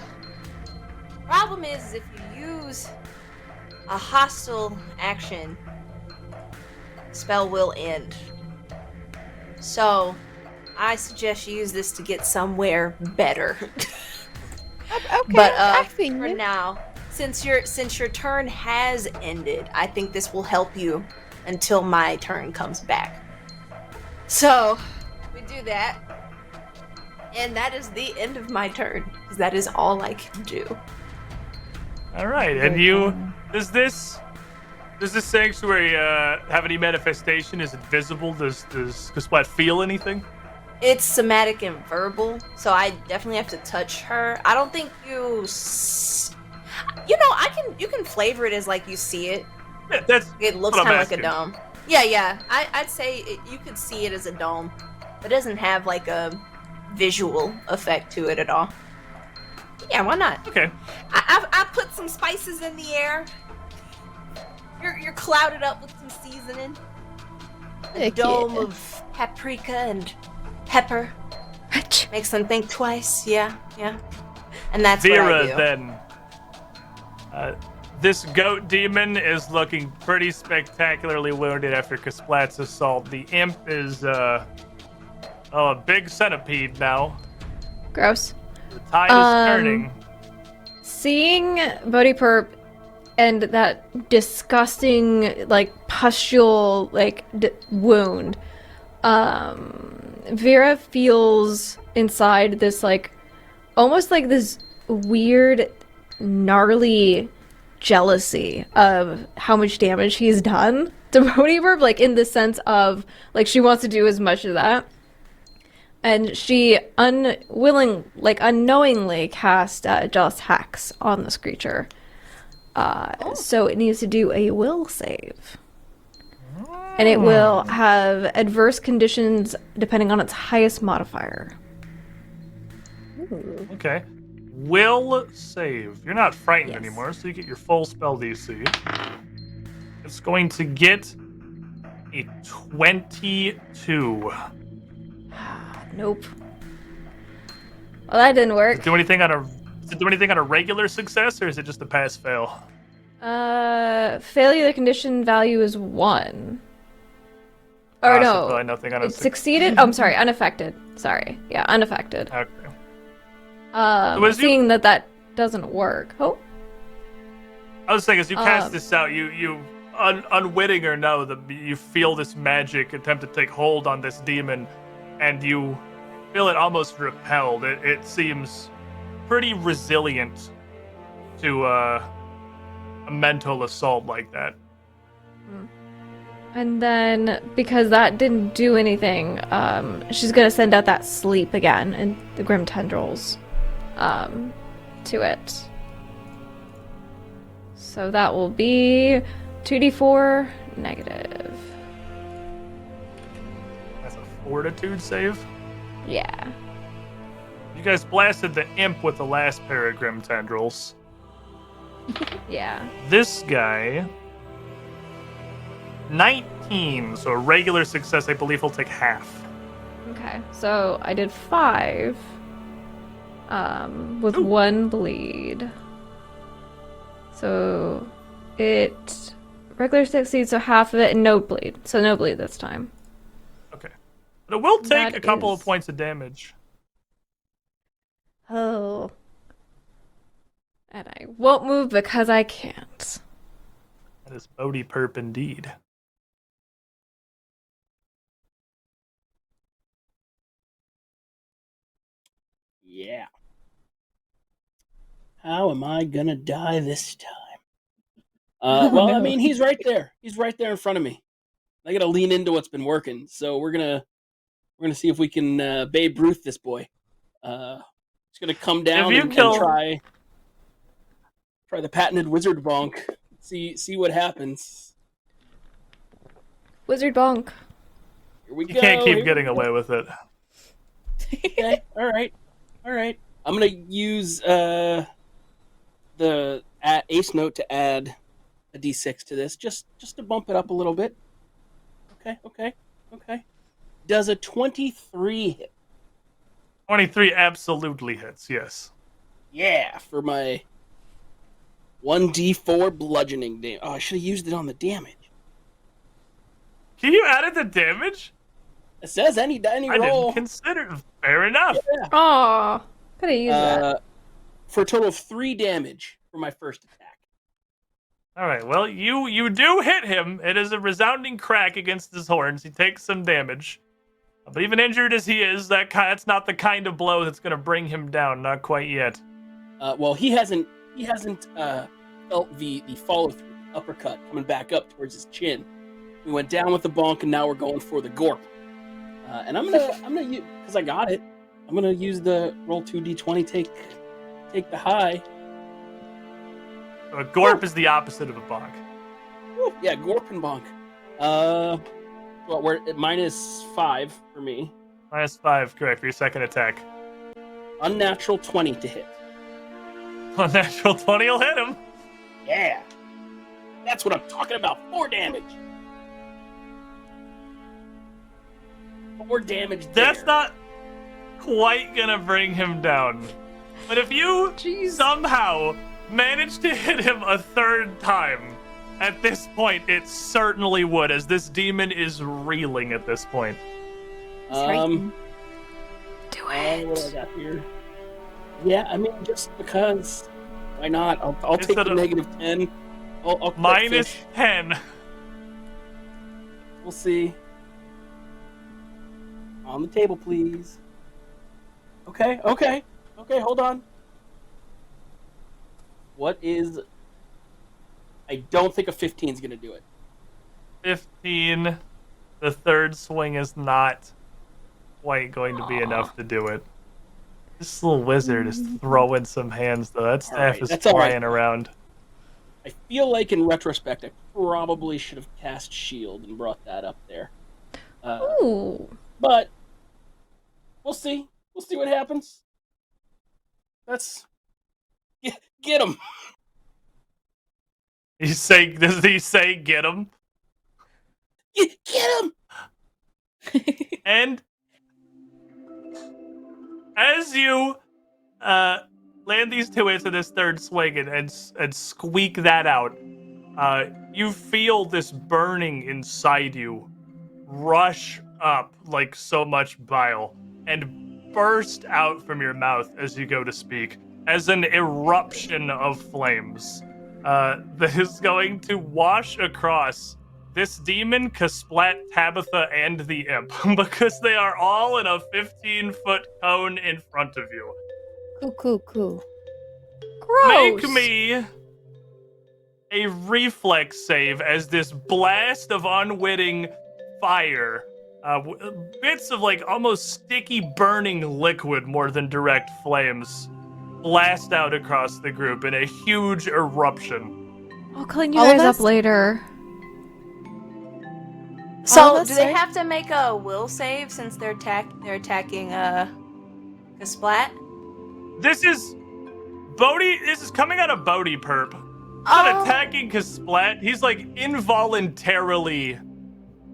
problem is if you use a hostile action, spell will end. So, I suggest you use this to get somewhere better. Okay, But I see for you. now, since your turn has ended, I think this will help you until my turn comes back. So, we do that. And that is the end of my turn, because that is all I can do. All right, and you, does this sanctuary have any manifestation? Is it visible? Does Splat feel anything? It's somatic and verbal, so I definitely have to touch her. I don't think you can flavor it as like you see it. Yeah, that's It looks what I'm kind of like a asking. dome. Yeah. I'd say you could see it as a dome, but it doesn't have like a visual effect to it at all. Yeah, why not? Okay. I put some spices in the air. You're clouded up with some seasoning. A Heck dome yeah. of paprika and pepper. Makes them think twice. Yeah. And that's what I Vera, do. then. This goat demon is looking pretty spectacularly wounded after Kasplat's assault. The imp is a big centipede now. Gross. The tide is turning. Seeing Bodhi Perp and that disgusting, like, pustule, like, wound, Vera feels inside this, like, almost like this weird, gnarly jealousy of how much damage he's done to Bodhi Perp, like, in the sense of, like, she wants to do as much of that. And she unknowingly cast Jealous Hex on this creature. So it needs to do a will save. And it will have adverse conditions depending on its highest modifier. Okay. Will save. You're not frightened Yes. anymore, so you get your full spell DC. It's going to get a 22. Nope. Well, that didn't work. Does it do anything on a regular success, or is it just a pass fail? Failure, the condition value is 1. Or So no, probably nothing on a it succeeded? Oh, I'm sorry, unaffected. Sorry. Yeah, unaffected. Okay. as you- Seeing that doesn't work. Oh, I was saying, as you cast this out, you unwitting or no, you feel this magic attempt to take hold on this demon, and you feel it almost repelled. It seems pretty resilient to a mental assault like that. and then because that didn't do anything, she's gonna send out that sleep again and the grim tendrils to it. So that will be 2d4 negative. That's a fortitude save. Yeah. You guys blasted the imp with the last pair of grim tendrils. Yeah. This guy, 19, so a regular success, I believe, will take half. Okay. So I did 5. with Ooh. 1 bleed. So it regular succeed, so half of it, and no bleed. So no bleed this time. Okay. But it will take That a couple is- of points of damage. Oh. And I won't move because I can't. That is Bodhi Perp indeed. Yeah. How am I gonna die this time? Well, I mean, he's right there. He's right there in front of me. I gotta lean into what's been working. So we're gonna see if we can Babe Ruth this boy. He's gonna come down you and kill- try the patented wizard bonk. See what happens. Wizard bonk. Here we You go. can't here keep we getting go. away with it. Okay. All right. I'm gonna use the ace note to add a d6 to this, just to bump it up a little bit. Okay. Does a 23 hit? 23 absolutely hits, yes. Yeah, for my 1d4 bludgeoning damage. Oh, I should have used it on the damage. Can you add it to damage? It says any I roll. didn't consider. Fair enough. Yeah. Aw. Could have used that. For a total of 3 damage for my first attack. All right. Well, you do hit him. It is a resounding crack against his horns. He takes some damage. But even injured as he is, that's not the kind of blow that's going to bring him down. Not quite yet. Well, he hasn't felt the follow through, uppercut coming back up towards his chin. We went down with the bonk, and now we're going for the gorp. And I'm gonna use, because I got it. I'm gonna use the roll 2d20, take the high. A gorp is the opposite of a bonk. Woo, yeah, gorp and bonk. Well, we're at -5 for me. -5, correct, for your second attack. Unnatural 20 to hit. Unnatural 20 will hit him. Yeah, that's what I'm talking about. 4 damage. 4 damage. That's there. not quite gonna bring him down. But if you somehow manage to hit him a 3rd time, at this point, it certainly would, as this demon is reeling at this point. Do What do I got here? Yeah, I mean, just because. Why not? I'll take the -10. I'll quit fish. -10. We'll see. On the table, please. Okay, hold on. What is... I don't think a 15 is going to do it. 15. The 3rd swing is not quite going to be enough to do it. This little wizard is throwing some hands, though. That staff is that's all right. flying around. I feel like, in retrospect, I probably should have cast Shield and brought that up there. Ooh. But we'll see. We'll see what happens. Let's get him. Does he say get him? Get him. And as you land these 2 hits of this 3rd swing and squeak that out, you feel this burning inside you rush up like so much bile and burst out from your mouth as you go to speak as an eruption of flames that is going to wash across this demon, Kasplat, Tabitha, and the imp, because they are all in a 15-foot cone in front of you. Cool. Gross. Make me a reflex save as this blast of unwitting fire, bits of like almost sticky burning liquid more than direct flames, blast out across the group in a huge eruption. I'll clean you All of guys up us? later. So, us, do they sir? have to make a will save since they're attacking Kasplat? This is coming out of Bodhi Perp. Not attacking Kasplat. He's like involuntarily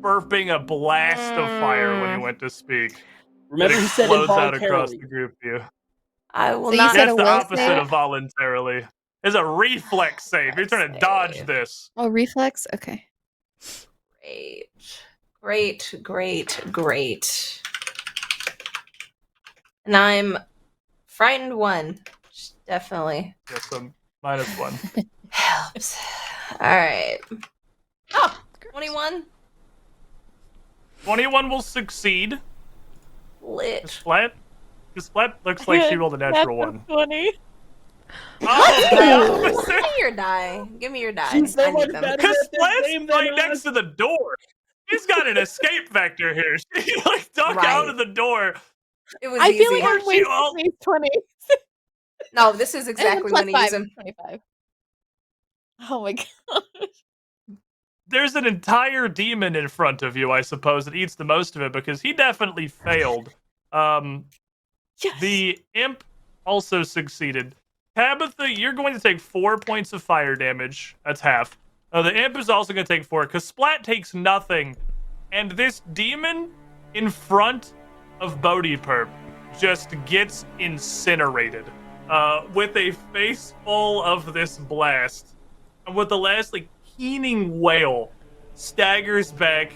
burping a blast of fire when he went to speak. Remember, It he said explodes out across involuntarily. the group view. I will So you not. said That's a the will opposite save? of voluntarily. It's a reflex save. You're trying to dodge this. Oh, reflex? Okay. Great. And I'm frightened 1. Definitely Yes, I'm -1. helps. Alright. Oh, 21. 21 will succeed. Lit. Splat looks like she rolled a natural 1. 20. Oh, Give the me your die. Give me your die. She's so I much need them. better. Because at this Splat's game than right us. next to the door. He's got an escape vector here. She like ducked out Right. of the door. It was I easy. feel like I'm She wasting all- these 20. No, this is And exactly plus when to use 5 them. is 25. Oh my god. There's an entire demon in front of you, I suppose, that eats the most of it because he definitely failed. Yes. The imp also succeeded. Tabitha, you're going to take 4 points of fire damage. That's half. The imp is also going to take 4 because Splat takes nothing. And this demon in front of Bodhi Perp just gets incinerated with a face full of this blast. And with the last like keening wail, staggers back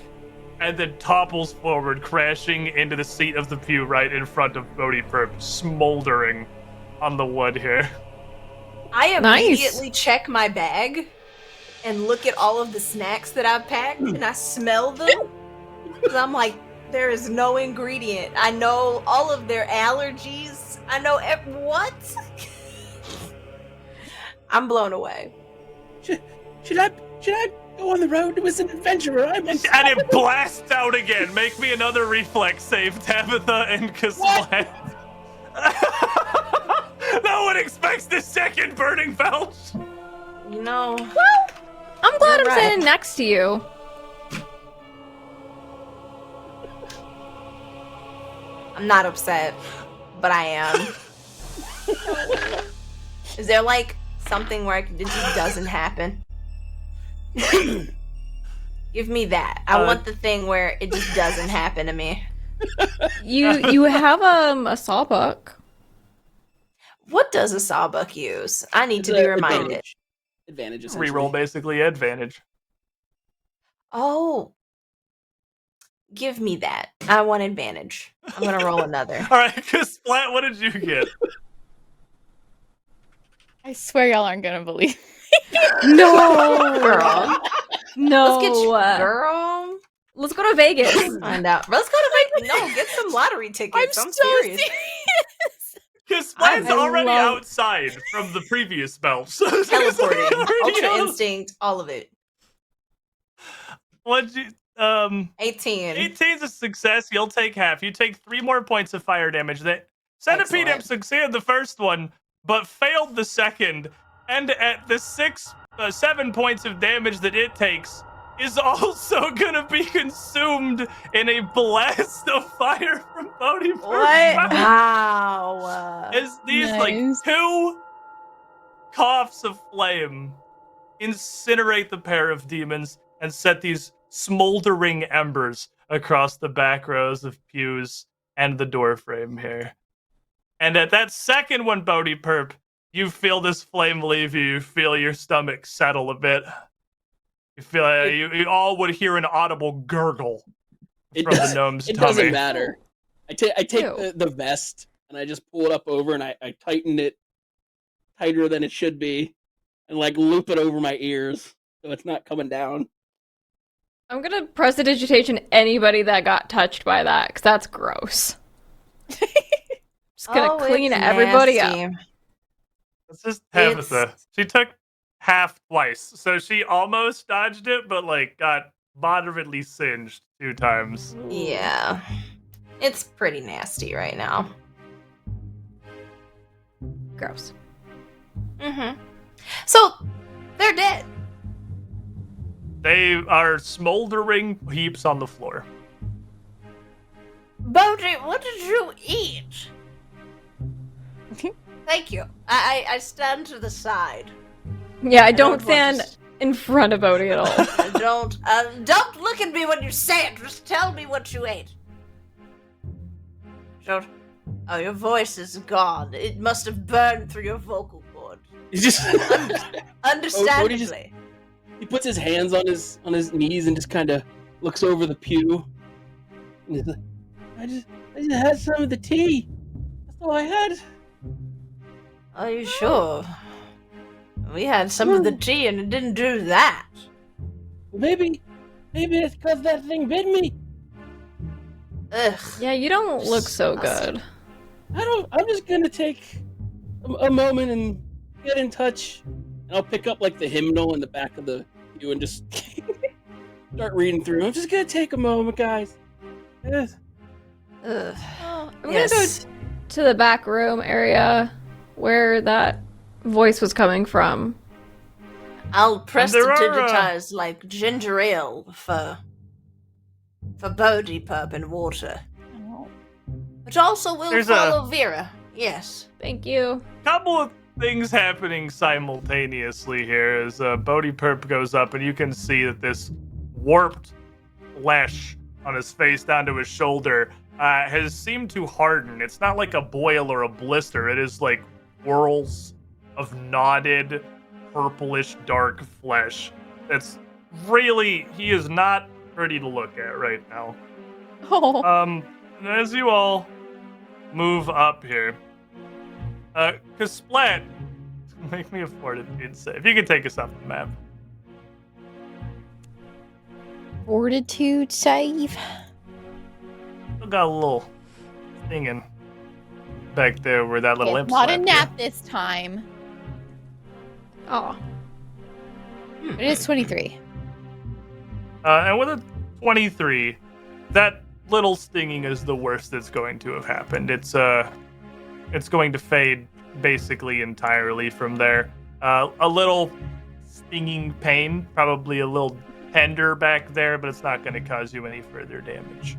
and then topples forward, crashing into the seat of the pew right in front of Bodhi Perp, smoldering on the wood here. I Nice. immediately check my bag and look at all of the snacks that I've packed and I smell them. 'Cause I'm like, there is no ingredient. I know all of their allergies. I know what? I'm blown away. Should I go on the road as an adventurer? I'm And it blasts out again. Make me another reflex save, Tabitha and Kaslat. No one expects the second burning belch. You know, I'm glad I'm You're standing right. next to you. I'm not upset, but I am. Is there like something where it just doesn't happen? Give me that. I want the thing where it just doesn't happen to me. You have a sawbuck. What does a sawbuck use? I need to be reminded. Advantage, essentially. Reroll basically advantage. Oh, give me that. I want advantage. I'm gonna roll another. All right, Kaslat, what did you get? I swear y'all aren't gonna believe. No, Girl, no. let's get you, girl. Let's go to Vegas. Find out. Let's go to Vegas. No, get some lottery tickets. I'm so serious. Kasplat's I already love- outside from the previous belch. Teleporting, Already ultra out. instinct, all of it. What'd you 18. 18's a success. You'll take half. You take 3 more points of fire damage. That Centipede Imp Excellent. succeeded the first one, but failed the second. And at the 7 points of damage that it takes, is also gonna be consumed in a blast of fire from Bodhi. What? Wow. As these Nice. like 2 coughs of flame incinerate the pair of demons and set these smoldering embers across the back rows of pews and the door frame here. And at that second one, Bodhi Perp, you feel this flame leave you. You feel your stomach settle a bit. You feel you all would hear an audible gurgle It from the does- gnome's It tummy. doesn't matter. I take Ew. the vest and I just pull it up over and I tighten it tighter than it should be and like loop it over my ears so it's not coming down. I'm gonna prestidigitation anybody that got touched by that, because that's gross. Just gonna clean it's everybody up. nasty. It's just Tabitha. She took half twice, so she almost dodged it, but like got moderately singed 2 times. Yeah. It's pretty nasty right now. Gross. Mm-hmm. So, they're dead. They are smoldering heaps on the floor. Bodhi, what did you eat? Thank you. I stand to the side. Yeah, I don't don't want stand to in front of Odie at all. Don't look at me when you say it. Just tell me what you ate. Don't. Oh, your voice is gone. It must have burned through your vocal cord. He's just Understandably. he puts his hands on his knees and just kind of looks over the pew. And he's like, I just had some of the tea. That's all I had. Are you sure? We had some of the tea and it didn't do that. Maybe it's because that thing bit me. Ugh. Yeah, you don't look so good. I'm just gonna take a moment and get in touch. And I'll pick up like the hymnal in the back of the pew and just start reading through. I'm just gonna take a moment, guys. Yes. Ugh. I'm Yes. gonna go to the back room area where that voice was coming from. I'll there are, prestidigitize like ginger ale for Bodhi Pub and water. Which also will There's follow Vera. Yes. Thank you. Couple of things happening simultaneously here as Bodhi Perp goes up, and you can see that this warped flesh on his face down to his shoulder has seemed to harden. It's not like a boil or a blister. It is like whirls of knotted, purplish, dark flesh. It's really, he is not pretty to look at right now. Oh. And as you all move up here, cause Splat, make me a fortitude save. If you can take us off the map. Fortitude save. Still got a little stinging back there where that little imp Not a slapped nap this time. Oh. It is 23. you. And with a 23, that little stinging is the worst that's going to have happened. It's going to fade basically entirely from there. A little stinging pain, probably a little tender back there, but it's not going to cause you any further damage.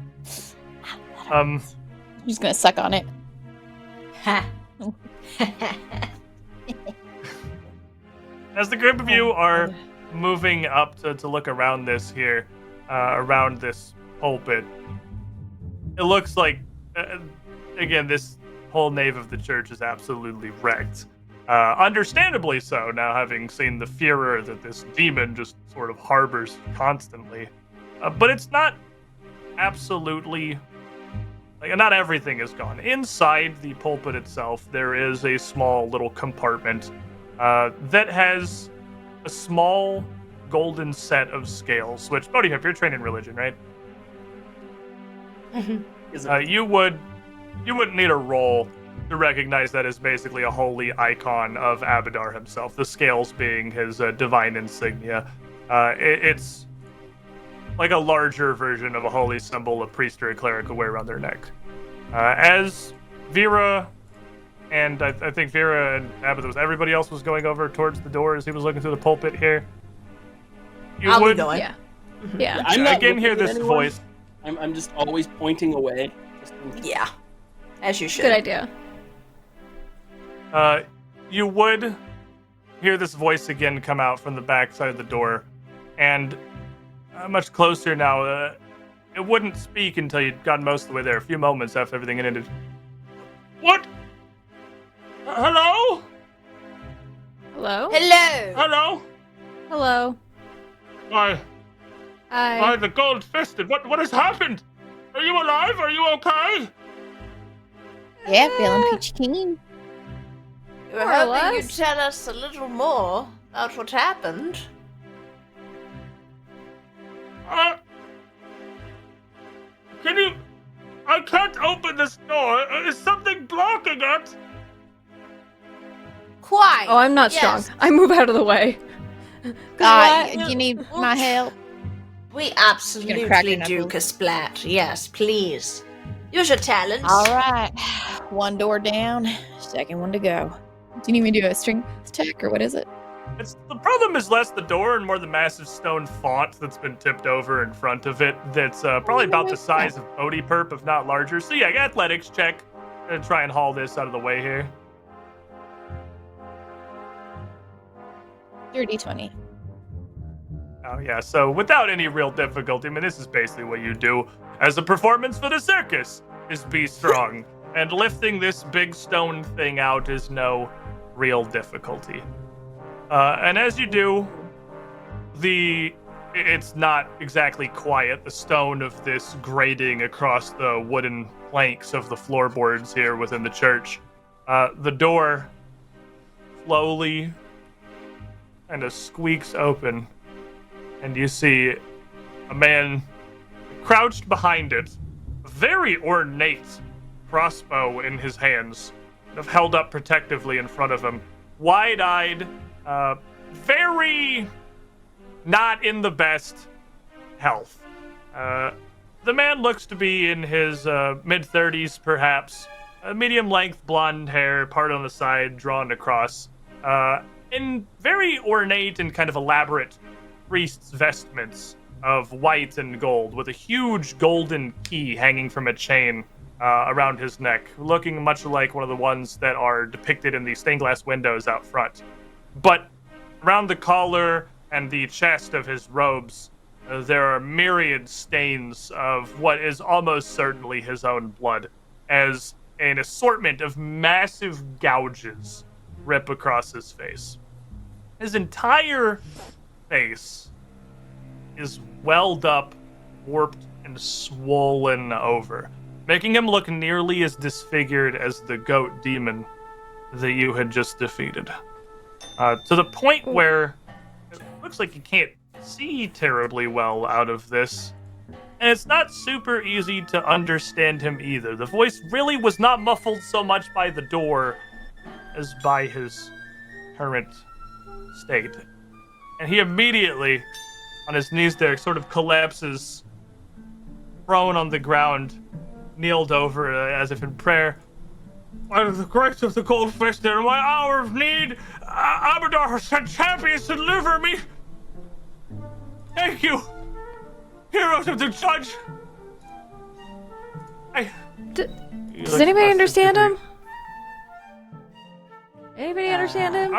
I'm just gonna suck on it. Ha. As the group of you are moving up to look around this here, around this pulpit, it looks like, again, this whole nave of the church is absolutely wrecked. Understandably so, now having seen the furor that this demon just sort of harbors constantly. But it's not absolutely... Like, not everything is gone. Inside the pulpit itself, there is a small little compartment that has a small golden set of scales, which, Bodhi, if you're trained in religion, right? You wouldn't need a roll to recognize that as basically a holy icon of Abadar himself, the scales being his divine insignia. It's like a larger version of a holy symbol a priest or a cleric would wear around their neck. As Vera and I think Vera and Abathar, everybody else was going over towards the door as he was looking through the pulpit here. You I'll be would going. Yeah. Yeah. I'm not again hear looking at this anyone. voice. I'm just always pointing away. Yeah. As you should. Good idea. You would hear this voice again come out from the back side of the door, and much closer now. It wouldn't speak until you'd gotten most of the way there, a few moments after everything had ended. What? Hello? Hello? Hello. Hello? Hello. Why, Hi. the gold-fisted. What has happened? Are you alive? Are you okay? Yeah, feeling peachy keen. We were More or hoping you'd less. tell us a little more about what happened. Can you... I can't open this door. Is something blocking it? Quite. Oh, I'm not Yes. strong. I move out of the way. 'Cause what? You need my help? We Gonna crack absolutely your do, knuckles. Kasplat. Yes, please. Use your talents. All right. One door down, second one to go. Do you need me to do a strength check or what is it? The problem is less the door and more the massive stone font that's been tipped over in front of it. That's probably about the size of Bodhi Perp, if not larger. So yeah, athletics check and try and haul this out of the way here. Dirty 20. Oh yeah, so without any real difficulty, I mean, this is basically what you do as a performance for the circus, is be strong. and lifting this big stone thing out is no real difficulty. And as you do, it's not exactly quiet. The stone of this grating across the wooden planks of the floorboards here within the church. The door slowly kind of squeaks open, and you see a man crouched behind it, a very ornate crossbow in his hands, kind of held up protectively in front of him, wide-eyed, very not in the best health. The man looks to be in his mid-30s, perhaps. Medium-length blonde hair, part on the side, drawn across. In very ornate and kind of elaborate priest's vestments of white and gold, with a huge golden key hanging from a chain around his neck, looking much like one of the ones that are depicted in the stained glass windows out front. But around the collar and the chest of his robes, there are myriad stains of what is almost certainly his own blood, as an assortment of massive gouges rip across his face. His entire face is welled up, warped, and swollen over, making him look nearly as disfigured as the goat demon that you had just defeated. To the point where it looks like you can't see terribly well out of this, and it's not super easy to understand him either. The voice really was not muffled so much by the door as by his current state. And he immediately, on his knees there, sort of collapses, prone on the ground, kneeled over as if in prayer. By the grace of the Gold Fist, in my hour of need, Abadar has sent champions to deliver me. Thank you, heroes of the Judge. Does anybody understand him? Anybody understand him?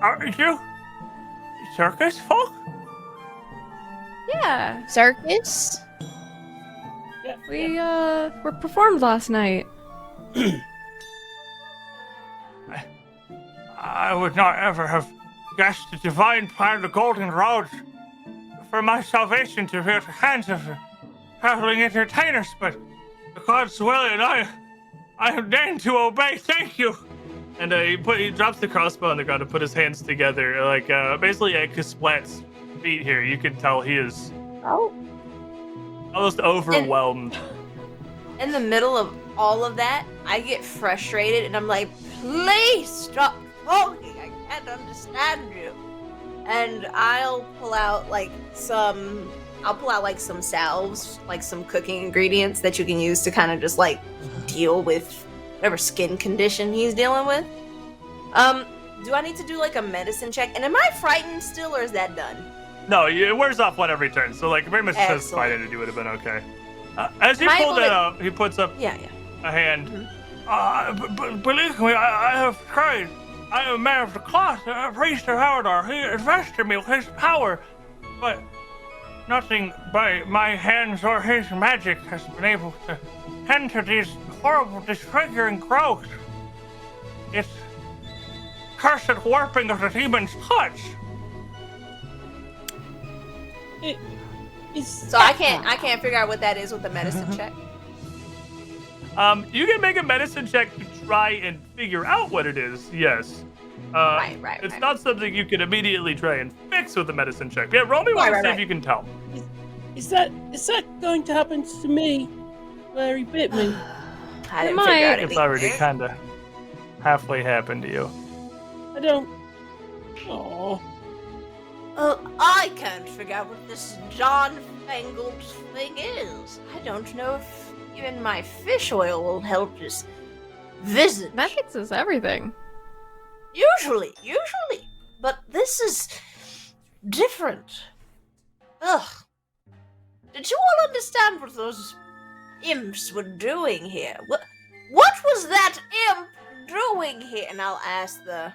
Are you circus folk? Yeah, Circus? we were performed last night. I would not ever have guessed the divine plan of the Golden Road for my salvation to be at the hands of traveling entertainers, but the God's will, and I am deigned to obey. Thank you. And he drops the crossbow on the ground and put his hands together, like basically at Kasplat's feet here. You can tell he is almost overwhelmed. In the middle of all of that, I get frustrated and I'm like, please stop talking. I can't understand you. And I'll pull out some salves, like some cooking ingredients that you can use to kind of just like deal with whatever skin condition he's dealing with. Do I need to do like a medicine check? And am I frightened still, or is that done? No, it wears off one every turn, so like pretty much says fine energy would have been okay. As he pulled that out, he puts up a hand. Mm-hmm. Believe me, I have tried. I am a man of the cloth, a priest of Haradar. He invested me with his power, but nothing by my hands or his magic has been able to enter these horrible, disfiguring growths. It's cursed warping of the demon's touch. So I can't figure out what that is with the medicine check. You can make a medicine check to try and figure out what it is. Yes. Right. It's not something you can immediately try and fix with a medicine check. Yeah, roll me one to see if you can tell. Is that going to happen to me? Where he bit me? I didn't figure out it's already kind of halfway happened to you. I don't. Aww. I can't figure out what this John Fangled thing is. I don't know if even my fish oil will help this visit. That fixes everything. Usually. But this is different. Ugh. Did you all understand what those imps were doing here? What was that imp doing here? And I'll ask the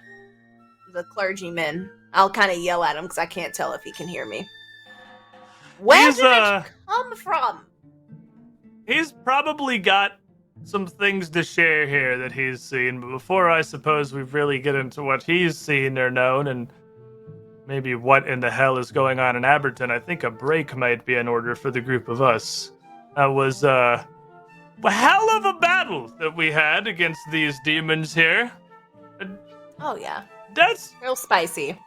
clergyman. I'll kind of yell at him because I can't tell if he can hear me. Where did it come from? he's probably got some things to share here that he's seen. But before I suppose we really get into what he's seen or known and maybe what in the hell is going on in Abberton, I think a break might be in order for the group of us. That was a hell of a battle that we had against these demons here. Oh yeah, That's real spicy.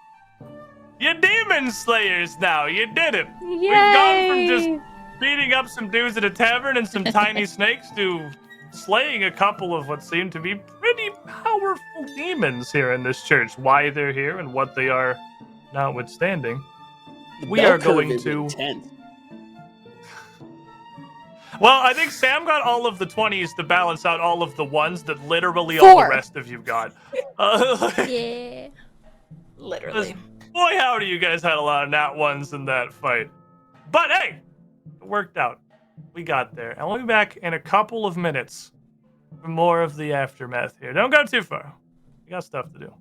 you demon slayers now. You did it. Yay! We've gone from just beating up some dudes at a tavern and some tiny snakes to slaying a couple of what seem to be pretty powerful demons here in this church. Why they're here and what they are notwithstanding. The We bell are going curve is to- intense. Well, I think Sam got all of the 20s to balance out all of the ones that literally 4. all the rest of you got. Yeah. Literally. Boy, howdy, you guys had a lot of nat ones in that fight. But hey, it worked out. We got there. And we'll be back in a couple of minutes for more of the aftermath here. Don't go too far. We got stuff to do.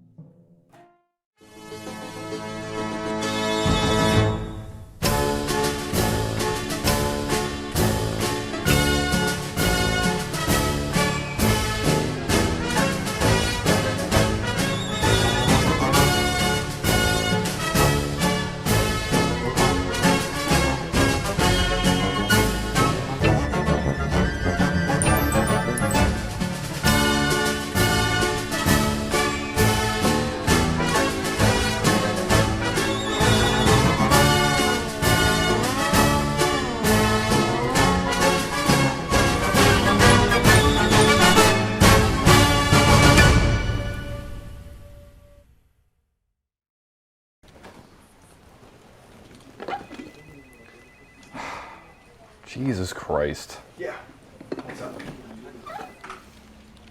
Jesus Christ. Yeah.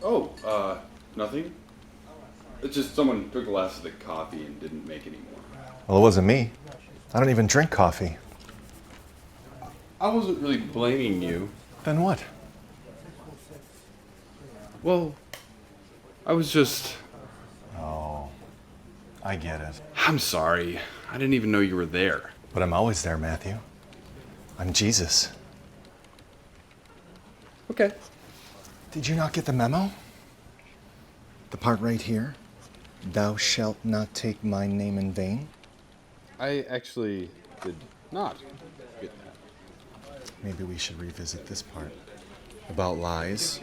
Oh, nothing? It's just someone took the last of the coffee and didn't make any more. Well, it wasn't me. I don't even drink coffee. I wasn't really blaming you. Then what? Well, I was just... Oh, I get it. I'm sorry. I didn't even know you were there. But I'm always there, Matthew. I'm Jesus. Okay. Did you not get the memo? The part right here? Thou shalt not take my name in vain? I actually did not get that. Maybe we should revisit this part. About lies.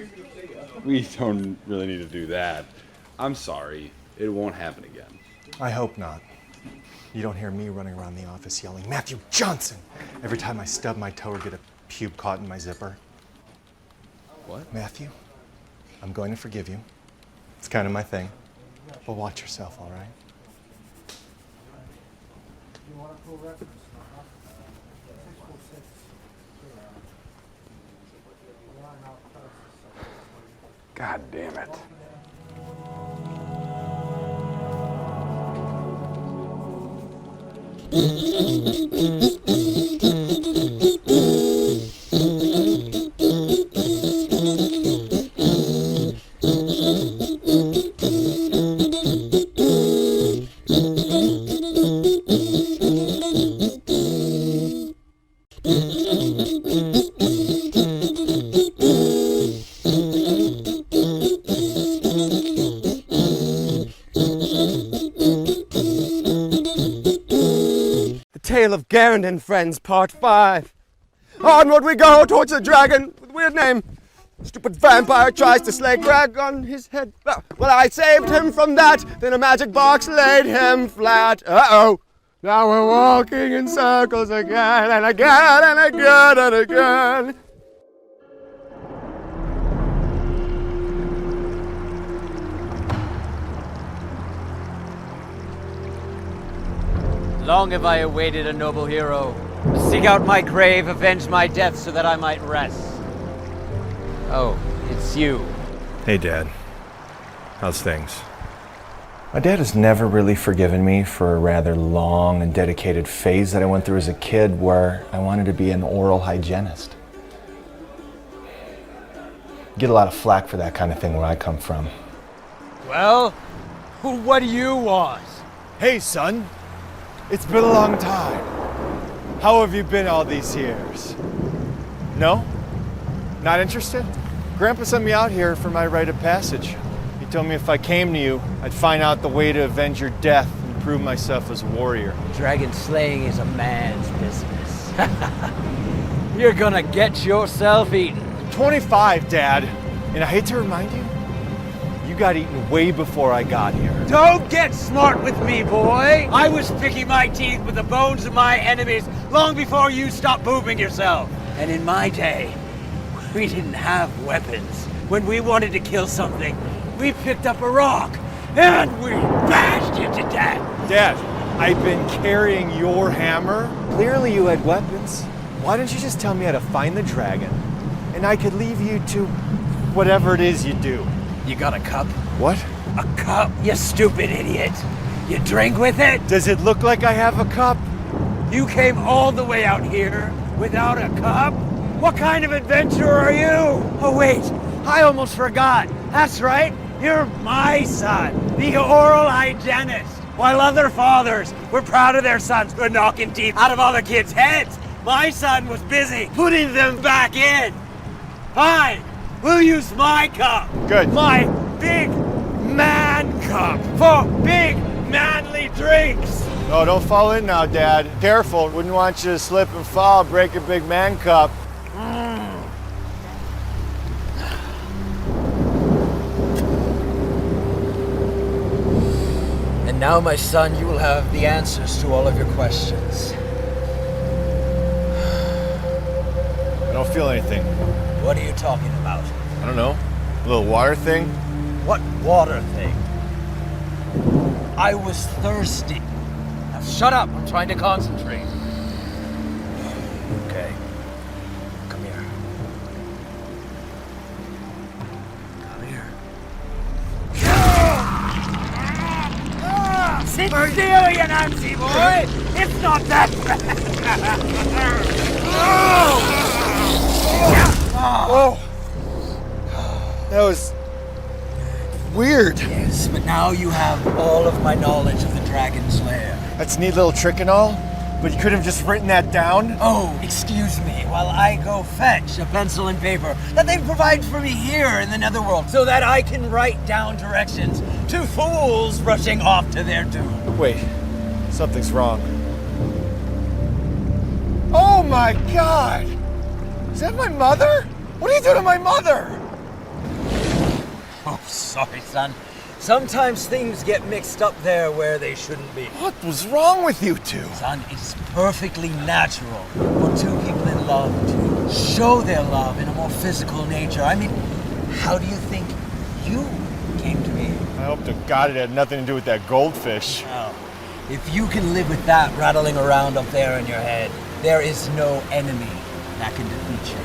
We don't really need to do that. I'm sorry. It won't happen again. I hope not. You don't hear me running around the office yelling, Matthew Johnson! Every time I stub my toe or get a pube caught in my zipper. What? Matthew, I'm going to forgive you. It's kind of my thing. But watch yourself, all right? God damn it. Tale of Garen and Friends, Part 5. Onward we go towards a dragon with weird name. Stupid vampire tries to slay Greg on his head. Well, I saved him from that, then a magic box laid him flat. Uh-oh. Now we're walking in circles again and again and again and again. Long have I awaited a noble hero. Seek out my grave, avenge my death so that I might rest. Oh, it's you. Hey, Dad. How's things? My dad has never really forgiven me for a rather long and dedicated phase that I went through as a kid where I wanted to be an oral hygienist. Get a lot of flack for that kind of thing where I come from. Well, what do you want? Hey, son. It's been a long time. How have you been all these years? No? Not interested? Grandpa sent me out here for my rite of passage. He told me if I came to you, I'd find out the way to avenge your death and prove myself as a warrior. Dragon slaying is a man's business. You're gonna get yourself eaten. 25, Dad. And I hate to remind you, you got eaten way before I got here. Don't get smart with me, boy! I was picking my teeth with the bones of my enemies long before you stopped moving yourself. And in my day, we didn't have weapons. When we wanted to kill something, we picked up a rock and we bashed it to death. Dad, I've been carrying your hammer. Clearly you had weapons. Why didn't you just tell me how to find the dragon, and I could leave you to whatever it is you do? You got a cup? What? A cup, you stupid idiot. You drink with it? Does it look like I have a cup? You came all the way out here without a cup? What kind of adventurer are you? Oh wait, I almost forgot. That's right, you're my son, the oral hygienist. While other fathers were proud of their sons for knocking teeth out of other kids' heads, my son was busy putting them back in. Fine, we'll use my cup. Good. My big man cup for big manly drinks. Oh, don't fall in now, Dad. Careful, wouldn't want you to slip and fall, break your big man cup. And now, my son, you will have the answers to all of your questions. I don't feel anything. What are you talking about? I don't know. A little water thing? What water thing? I was thirsty. Now shut up, I'm trying to concentrate. Okay. Come here. Come here. Sit still, you Nancy boy! It's not that bad! Oh! That was weird. Yes, but now you have all of my knowledge of the Dragon's Lair. That's a neat little trick and all, but you could have just written that down? Oh, excuse me, while I go fetch a pencil and paper that they provide for me here in the Netherworld so that I can write down directions to fools rushing off to their doom. Wait, something's wrong. Oh my God! Is that my mother? What are you doing to my mother? Oh, sorry, son. Sometimes things get mixed up there where they shouldn't be. What was wrong with you two? Son, it's perfectly natural for two people in love to show their love in a more physical nature. I mean, how do you think you came to be? I hope to God it had nothing to do with that goldfish. Well, if you can live with that rattling around up there in your head, there is no enemy that can defeat you.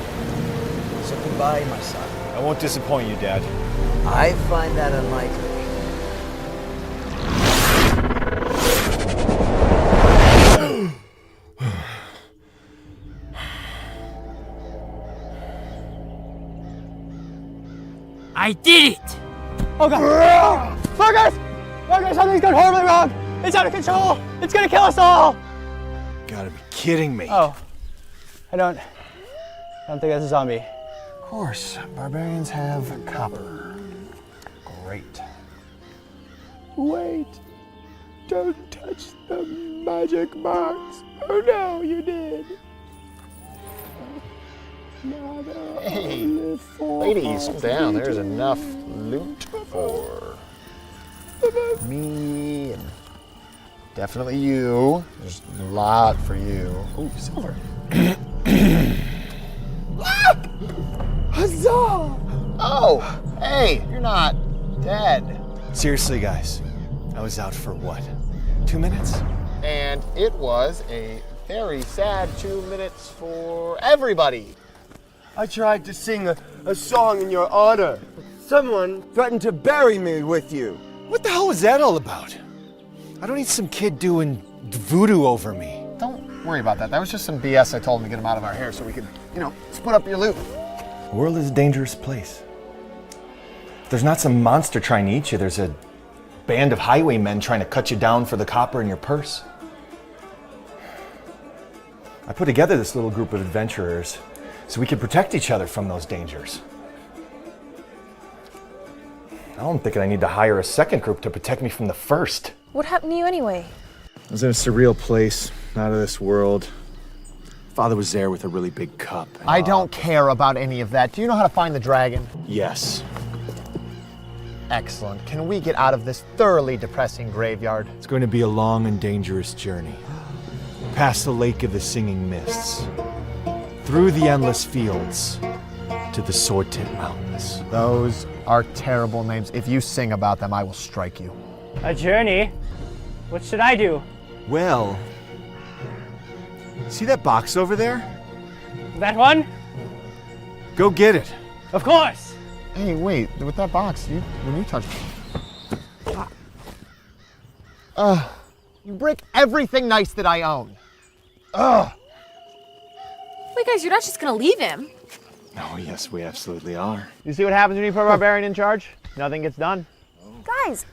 So goodbye, my son. I won't disappoint you, Dad. I find that unlikely. I did it! Oh God! Marcus! Marcus, something's gone horribly wrong! It's out of control! It's gonna kill us all! Gotta be kidding me. Oh. I don't think that's a zombie. Of course, barbarians have copper. Great. Wait. Don't touch the magic marks. Oh no, you did. Hey, ladies, calm down. There's enough loot for me and definitely you. There's a lot for you. Ooh, silver. Huzzah! Oh, hey, you're not dead. Seriously, guys, I was out for what? 2 minutes? And it was a very sad 2 minutes for everybody. I tried to sing a song in your honor. Someone threatened to bury me with you. What the hell was that all about? I don't need some kid doing voodoo over me. Don't worry about that. That was just some BS I told him to get him out of our hair so we could, split up your loot. The world is a dangerous place. There's not some monster trying to eat you. There's a band of highwaymen trying to cut you down for the copper in your purse. I put together this little group of adventurers so we could protect each other from those dangers. I don't think I need to hire a second group to protect me from the first. What happened to you anyway? I was in a surreal place, out of this world. Father was there with a really big cup. I don't care about any of that. Do you know how to find the dragon? Yes. Excellent. Can we get out of this thoroughly depressing graveyard? It's going to be a long and dangerous journey. Past the Lake of the Singing Mists. Through the endless fields. To the Sword-Tip Mountains. Those are terrible names. If you sing about them, I will strike you. A journey? What should I do? Well, see that box over there? That one? Go get it. Of course! Hey, wait, with that box, when you touch you break everything nice that I own. Wait, guys, you're not just gonna leave him. Oh, yes, we absolutely are. You see what happens when you put a barbarian in charge? Nothing gets done. Guys!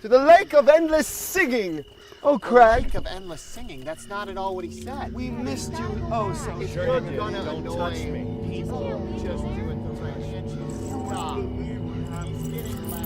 To the Lake of Endless Singing! Oh, Craig. Lake of Endless Singing, that's not at all what he said. We missed you oh so If sure you're you gonna don't annoy touch me. people, just do it the right way. Stop. He's getting left.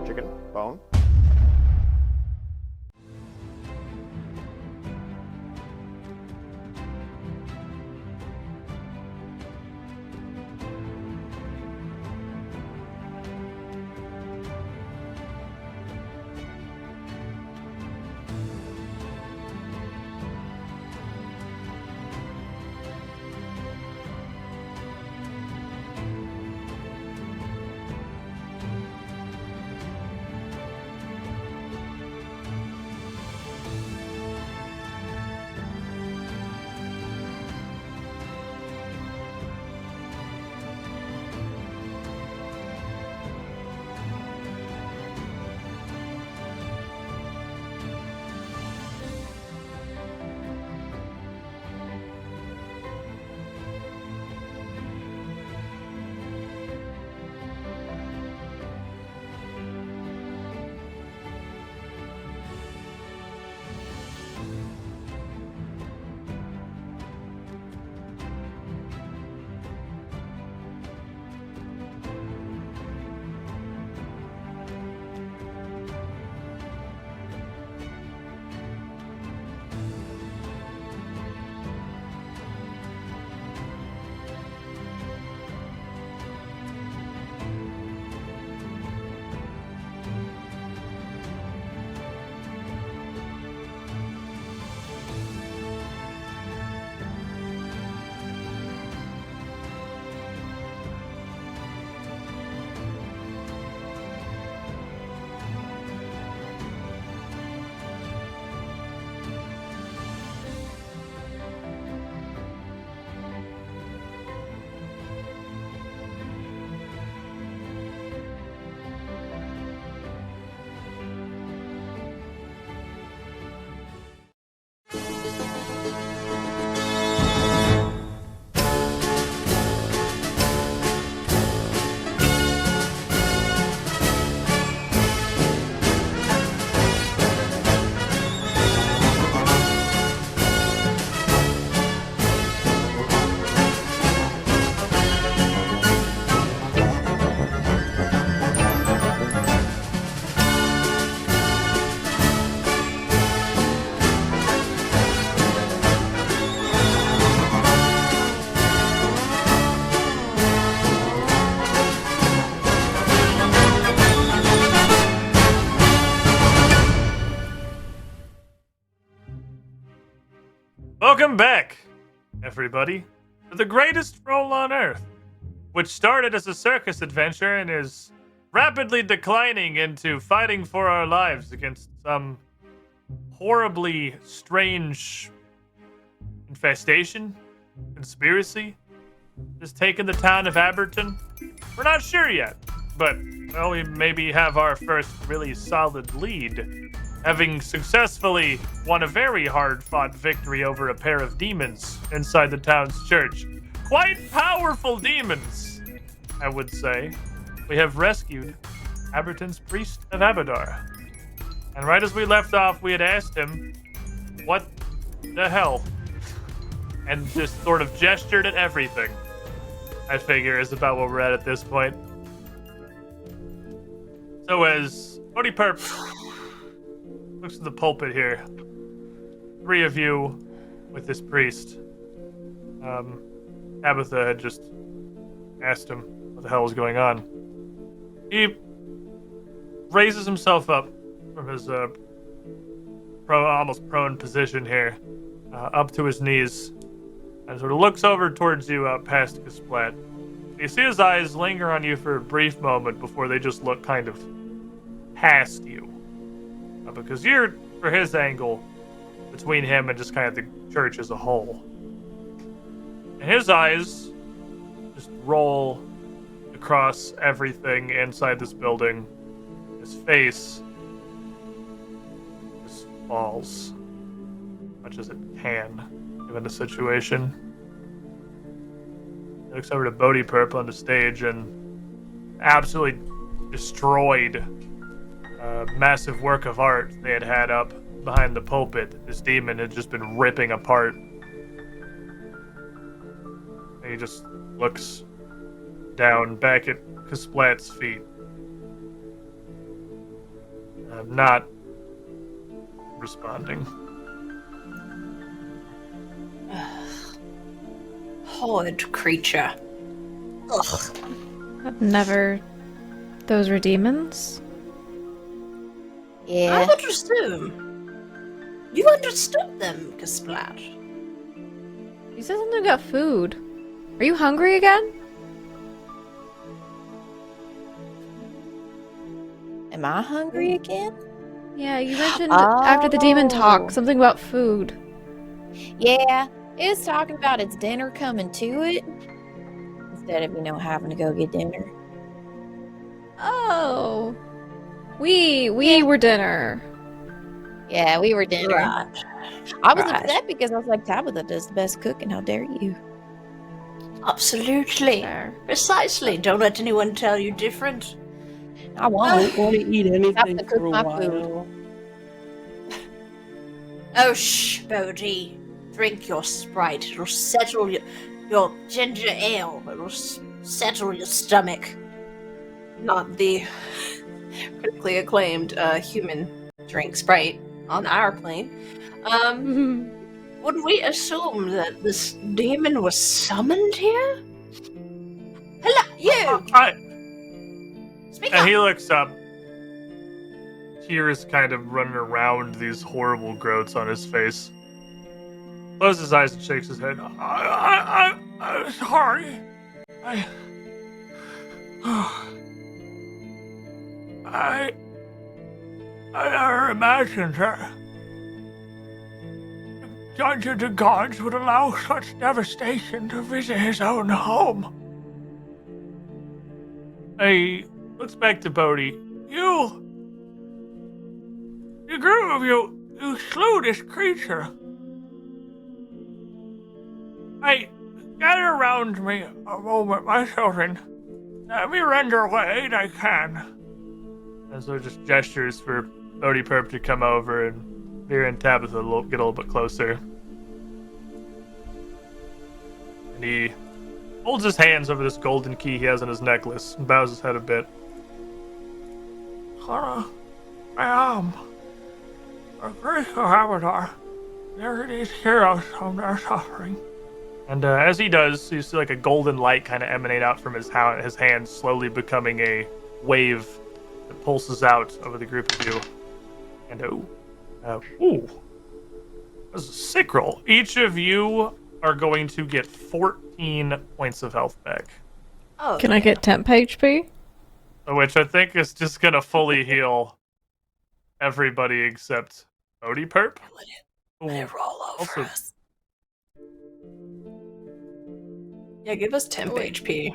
Chicken, bone. Welcome back, everybody, to the greatest role on Earth, which started as a circus adventure and is rapidly declining into fighting for our lives against some horribly strange infestation, conspiracy, just taking the town of Abberton. We're not sure yet, but, well, we maybe have our first really solid lead, having successfully won a very hard-fought victory over a pair of demons inside the town's church. Quite powerful demons, I would say. We have rescued Abberton's priest of Abadar. And right as we left off, we had asked him, what the hell? And just sort of gestured at everything. I figure is about where we're at this point. So as Bodhi Perp looks at the pulpit here, 3 of you with this priest. Tabitha had just asked him what the hell was going on. He raises himself up from his almost prone position here, up to his knees, and sort of looks over towards you out past Kasplat. You see his eyes linger on you for a brief moment before they just look kind of past you. Because you're, for his angle, between him and just kind of the church as a whole. And his eyes just roll across everything inside this building. His face just falls, much as it can, given the situation. He looks over to Bodhi Perp on the stage and absolutely destroyed a massive work of art they had up behind the pulpit. This demon had just been ripping apart. And he just looks down back at Kasplat's feet. Not responding. Horrid creature. Ugh. I've never... Those were demons? Yeah. I would assume. You understood them, Kasplat. You said something about food. Are you hungry again? Am I hungry again? Yeah, you mentioned after the demon talk something about food. Yeah, it's talking about its dinner coming to it instead of, having to go get dinner. Oh. We were dinner. Yeah, we were dinner. Right. I was upset because I was like, Tabitha does the best cooking. How dare you? Absolutely. Fair. Precisely. Don't let anyone tell you different. I won't. Want to eat anything to for cook a my while. Oh, shh, Bodhi. Drink your Sprite. It'll settle your ginger ale. It'll settle your stomach. Not the critically acclaimed human drink Sprite on our plane. Would we assume that this demon was summoned here? Hello, you! Speak And up! he looks up. Tears kind of running around these horrible growths on his face. Closes his eyes and shakes his head. I'm sorry. I never imagined that the Dungeons and Gods would allow such devastation to visit his own home. He looks back to Bodhi. You group of you slew this creature. Hey, gather around me a moment, my children. Let me render what aid I can. And so just gestures for Bodhi Perp to come over, and Vera and Tabitha get a little bit closer. And he holds his hands over this golden key he has on his necklace and bows his head a bit. I am a great Abadar. There these heroes from their suffering. And as he does, you see like a golden light kind of emanate out from his hand, slowly becoming a wave that pulses out over the group of you. And This is a sick roll. Each of you are going to get 14 points of health back. Oh, Can I get temp HP? Which I think is just gonna fully heal everybody except Odie Perp. Let it roll over Also, us. Yeah, give us temp HP. You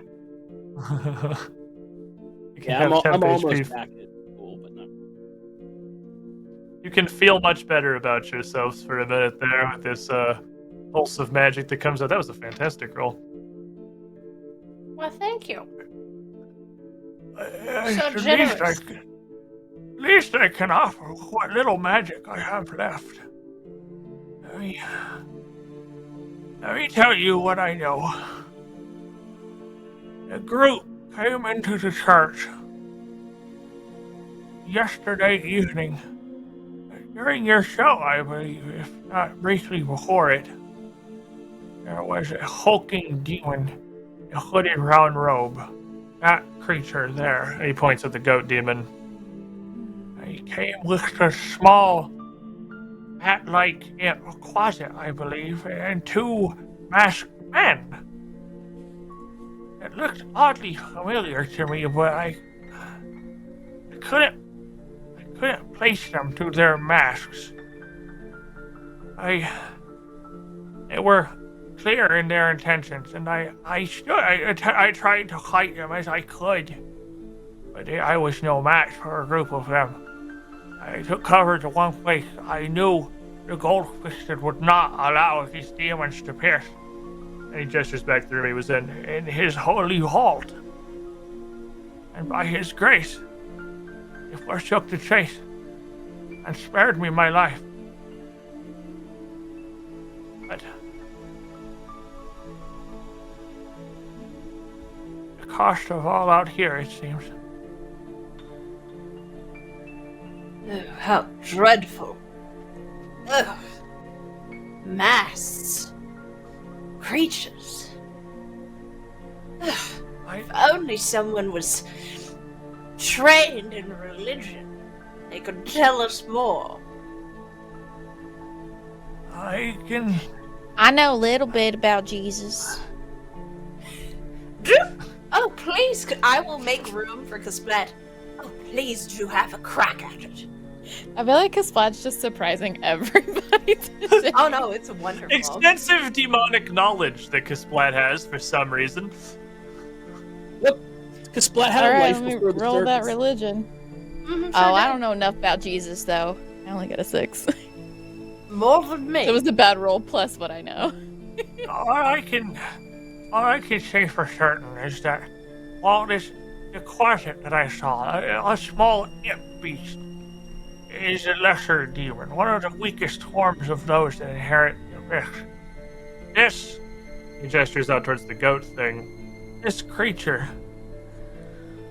can Yeah, have I'm temp almost HP. back at full, but not. You can feel much better about yourselves for a minute there with this pulse of magic that comes out. That was a fantastic roll. Well, thank you. At generous. least I can offer what little magic I have left. Let me tell you what I know. A group came into the church yesterday evening. During your show, I believe, if not briefly before it, there was a hulking demon in a hooded round robe. That creature there. And he points at the goat demon. He came with a small bat-like closet, I believe, and two masked men. It looked oddly familiar to me, but I couldn't place them to their masks. They were clear in their intentions, and I tried to fight them as I could, but I was no match for a group of them. I took cover to one place I knew the gold-fisted would not allow these demons to pierce. And he gestures back through me. He was in his holy vault. And by his grace, he forsook the chase and spared me my life. But the cost of all out here, it seems. Oh, how dreadful. Ugh. Masks. Creatures. Ugh. If only someone was trained in religion, they could tell us more. I know a little bit about Jesus. Oh, please, I will make room for Kasplat. Oh, please do have a crack at it. I feel like Kasplat's just surprising everybody today. Oh no, it's wonderful. Extensive demonic knowledge that Kasplat has for some reason. Yep. Kasplat had All a right, life let me before the roll circus. that religion. I don't know enough about Jesus though. I only got a 6. More than me. It was a bad roll plus what I know. All I can say for certain is that the closet that I saw, a small imp beast, is a lesser demon, one of the weakest forms of those that inherit the abyss. This, he gestures out towards the goat thing, this creature,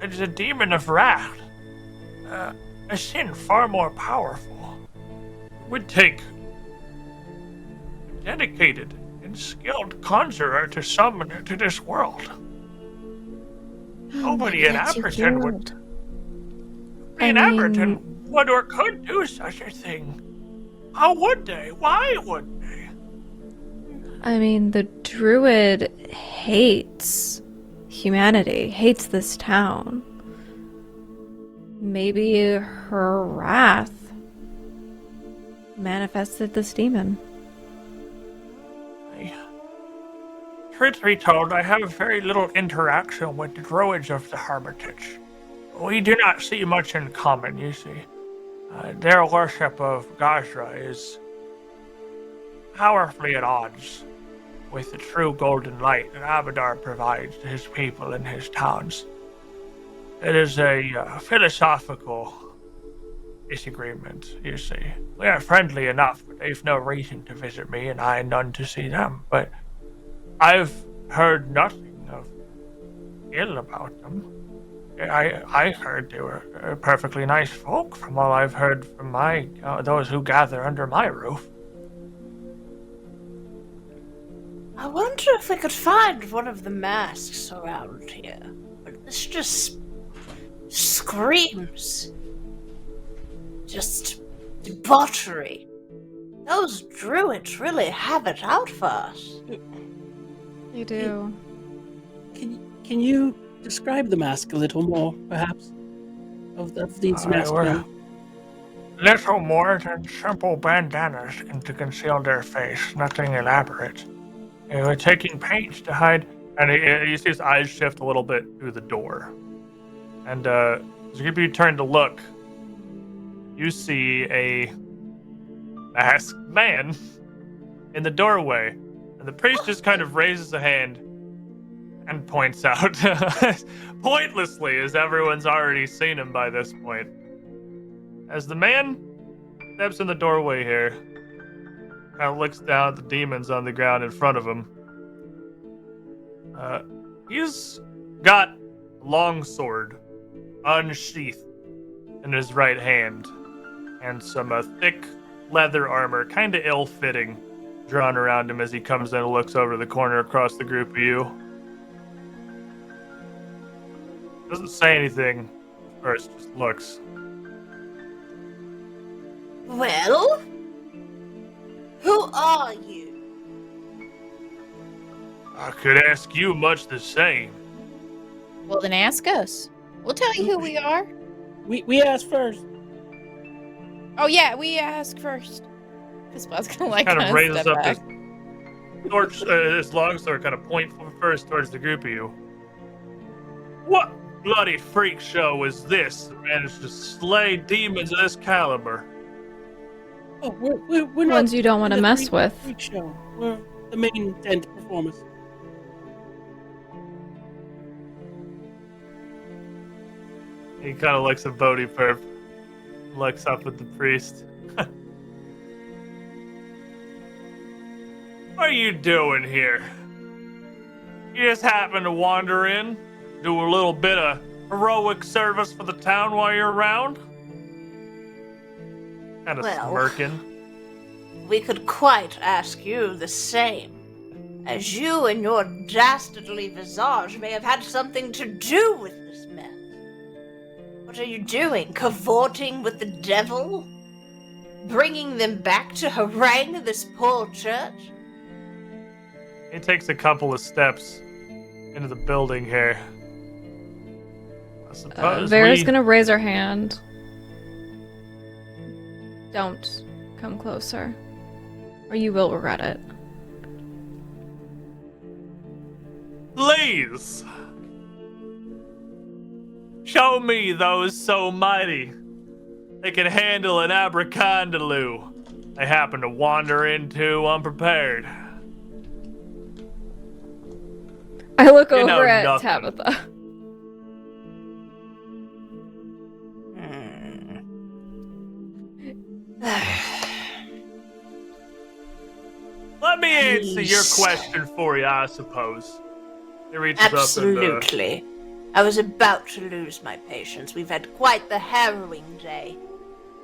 it is a demon of wrath, a sin far more powerful. It would take a dedicated and skilled conjurer to summon it to this world. Nobody in Abberton would. Abberton would or could do such a thing. How would they? Why would they? I mean, the Druid hates humanity, hates this town. Maybe her wrath manifested this demon. Truth be told, I have very little interaction with the Druids of the Hermitage. We do not see much in common, you see. Their worship of Gazra is powerfully at odds with the true golden light that Abadar provides to his people and his towns. It is a philosophical disagreement, you see. We are friendly enough, but they've no reason to visit me, and I none to see them. But I've heard nothing of ill about them. I heard they were perfectly nice folk from all I've heard from those who gather under my roof. I wonder if we could find one of the masks around here. But this just screams. Just debauchery. Those druids really have it out for us. They do. Can you describe the mask a little more, perhaps? Of these masked men? Little more than simple bandanas to conceal their face, nothing elaborate. They were taking pains to hide, and you see his eyes shift a little bit through the door. And as you turn to look, you see a masked man in the doorway. And the priest just kind of raises a hand and points out, pointlessly, as everyone's already seen him by this point. As the man steps in the doorway here, kind of looks down at the demons on the ground in front of him. He's got a long sword unsheathed in his right hand, and some thick leather armor, kind of ill-fitting, drawn around him as he comes in and looks over the corner across the group of you. Doesn't say anything first, just looks. Well? Who are you? I could ask you much the same. Well, then ask us. We'll tell you who we are. We asked first. Oh yeah, we ask first. This was gonna like kind of raises step up back. his long sword, kind of point first towards the group of you. What bloody freak show is this that managed to slay demons of this caliber? Oh, we're not Ones you don't want to the mess with. freak show. We're the main tent performers. He kind of looks at Bodhi Perp, looks up at the priest. What are you doing here? You just happen to wander in, do a little bit of heroic service for the town while you're around? Kind of smirking. We could quite ask you the same, as you and your dastardly visage may have had something to do with this mess. What are you doing? Cavorting with the devil? Bringing them back to harangue this poor church? He takes a couple of steps into the building here. I suppose Vera's gonna raise her hand. Don't come closer, or you will regret it. Please! Show me those so mighty. They can handle an abracandaloo I happen to wander into unprepared. I look You know over at nothing. Tabitha. Let me answer your question for you, I suppose. He reaches up and, Absolutely. I was about to lose my patience. We've had quite the harrowing day.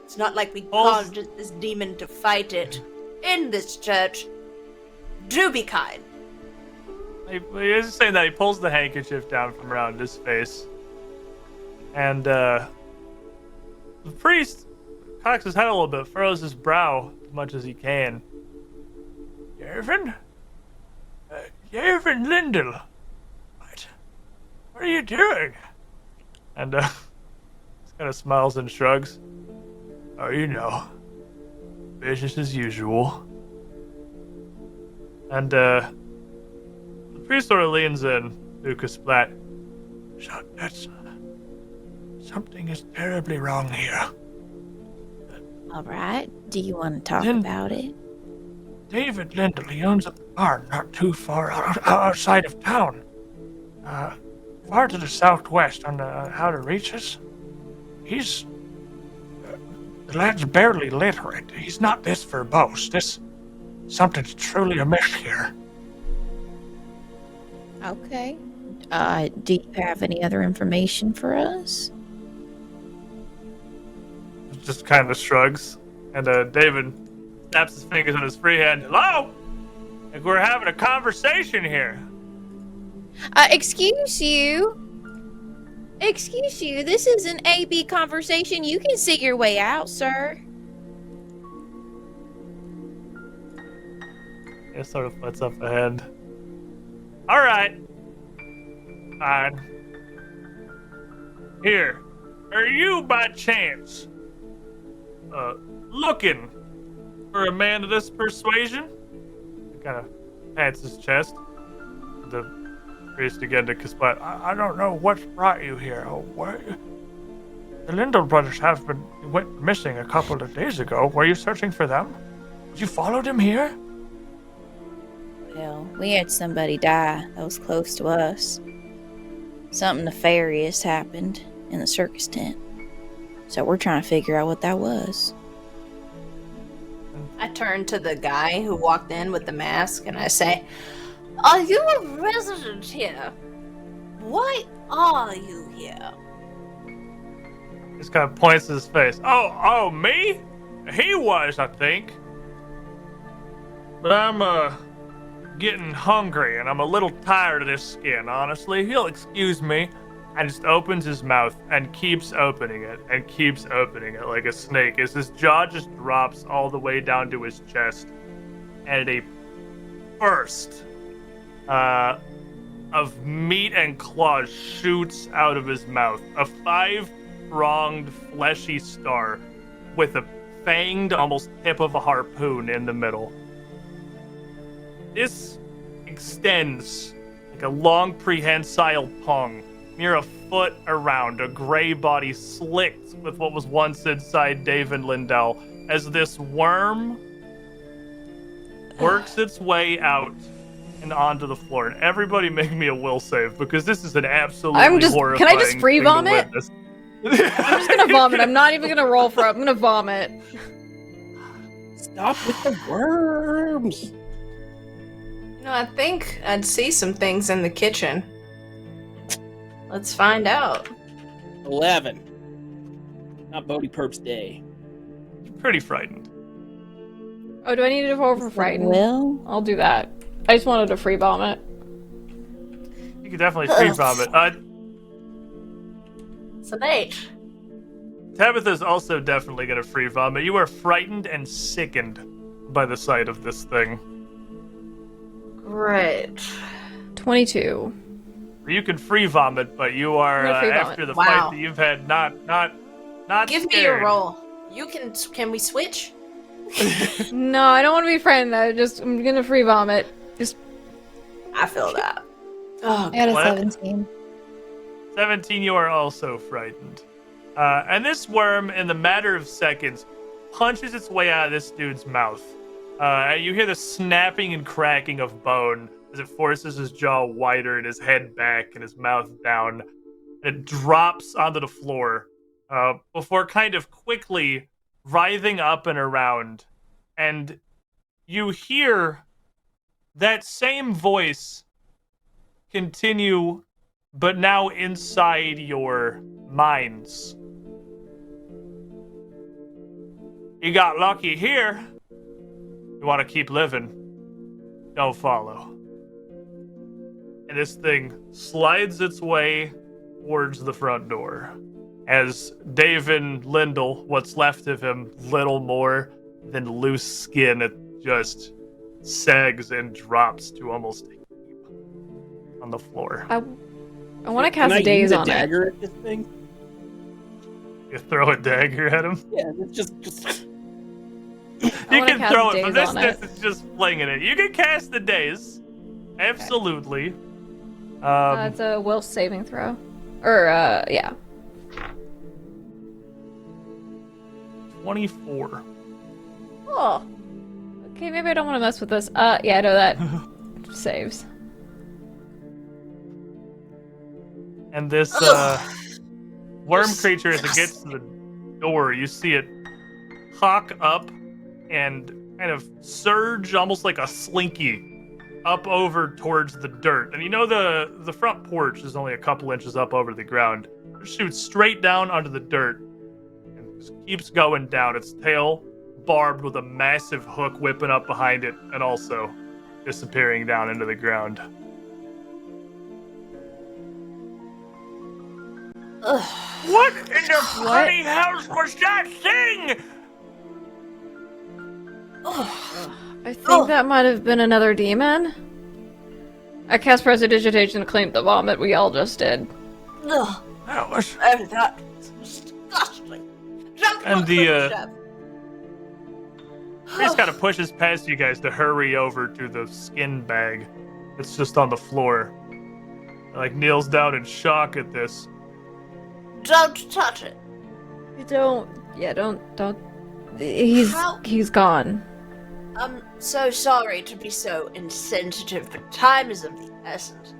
It's not like we conjured this demon to fight it in this church. Do be kind. He is saying that he pulls the handkerchief down from around his face. And the priest cocks his head a little bit, furrows his brow as much as he can. Yervin? Yervin Lindell. What are you doing? And he kind of smiles and shrugs. Oh, you know, business as usual. And the priest sort of leans in, Lucas Splat. So that's something is terribly wrong here. All right. Do you want to talk about it? David Lindell, he owns a barn not too far outside of town. Far to the southwest on how to reach us. He's... the lad's barely literate. He's not this verbose. Something's truly amiss here. Okay. Do you have any other information for us? Just kind of shrugs. And David snaps his fingers on his free hand. Hello? Like we're having a conversation here. Excuse you. Excuse you. This is an AB conversation. You can see your way out, sir. It sort of puts up a hand. All right. Fine. Here. Are you by chance looking for a man of this persuasion? He kind of pats his chest. The priest again to Chelseabytes. I don't know what's brought you here. Oh, what? The Lindell brothers went missing a couple of days ago. Were you searching for them? You followed him here? Well, we had somebody die that was close to us. Something nefarious happened in the circus tent. So we're trying to figure out what that was. I turn to the guy who walked in with the mask and I say, "Are you a resident here? Why are you here?" He just kind of points to his face. Oh, me? He was, I think. But I'm, getting hungry and I'm a little tired of this skin, honestly. He'll excuse me. And just opens his mouth and keeps opening it and keeps opening it like a snake as his jaw just drops all the way down to his chest. And a burst of meat and claws shoots out of his mouth. A 5-pronged fleshy star with a fanged, almost tip of a harpoon in the middle. This extends like a long prehensile tongue, near a foot around, a gray body slicked with what was once inside David Lindell, as this worm works its way out and onto the floor. And everybody make me a will save, because this is an absolutely horrifying Can I just free thing to vomit? witness. I'm just gonna vomit. I'm not even gonna roll for it. I'm gonna vomit. Stop with the worms. No, I think I'd see some things in the kitchen. Let's find out. 11. Not Bodhi Perp's day. You're pretty frightened. Oh, do I need to roll for frightened? Will? I'll do that. I just wanted to free vomit. You can definitely free vomit. It's an 8. Tabitha's also definitely going to free vomit. You are frightened and sickened by the sight of this thing. Great. 22. You can free vomit, but you are I'm gonna free after vomit. the fight that you've had not Give me scared. your roll. You can we switch? No, I don't want to be frightened. I'm gonna free vomit. Just. I feel that. Oh, I got a What? 17. 17, you are also frightened. And this worm, in the matter of seconds, punches its way out of this dude's mouth. You hear the snapping and cracking of bone as it forces his jaw wider and his head back and his mouth down. And it drops onto the floor before kind of quickly writhing up and around. And you hear that same voice continue, but now inside your minds. You got lucky here. You want to keep living, don't follow. And this thing slides its way towards the front door. As David Lindell, what's left of him, little more than loose skin, it just sags and drops to almost a heap on the floor. I want to Can cast I a daze use a on dagger it. at this thing? You throw a dagger at him? Yeah, it's just... You wanna can cast throw it daze from this on it. distance, just flinging it. You can cast the daze. Absolutely. It's a will saving throw. Or, yeah. 24. Oh. Okay, maybe I don't want to mess with this. Yeah, no, that saves. And this worm creature, as it gets to the door, you see it hawk up and kind of surge almost like a slinky up over towards the dirt. And you know the front porch is only a couple inches up over the ground. It shoots straight down onto the dirt and just keeps going down. Its tail barbed with a massive hook whipping up behind it and also disappearing down into the ground. What in the bloody house was that thing? I think that might have been another demon. I cast Prestidigitation to clean the vomit we all just did. Ugh. That was... That was disgusting. Don't And look the, for chef. Priest kind of pushes past you guys to hurry over to the skin bag that's just on the floor. Like, kneels down in shock at this. Don't touch it. You don't. Yeah, don't. He's gone. I'm so sorry to be so insensitive, but time is of the essence.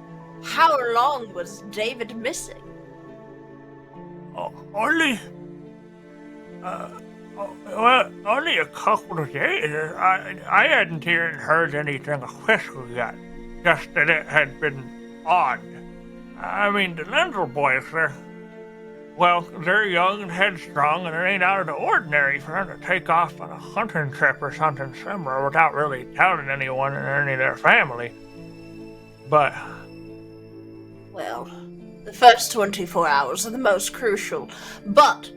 How long was David missing? Only a couple of days. I hadn't even heard anything official yet. Just that it had been odd. I mean, the Lindell boys, they're young and headstrong, and it ain't out of the ordinary for them to take off on a hunting trip or something similar without really telling anyone in any of their family. But... Well, the first 24 hours are the most crucial, but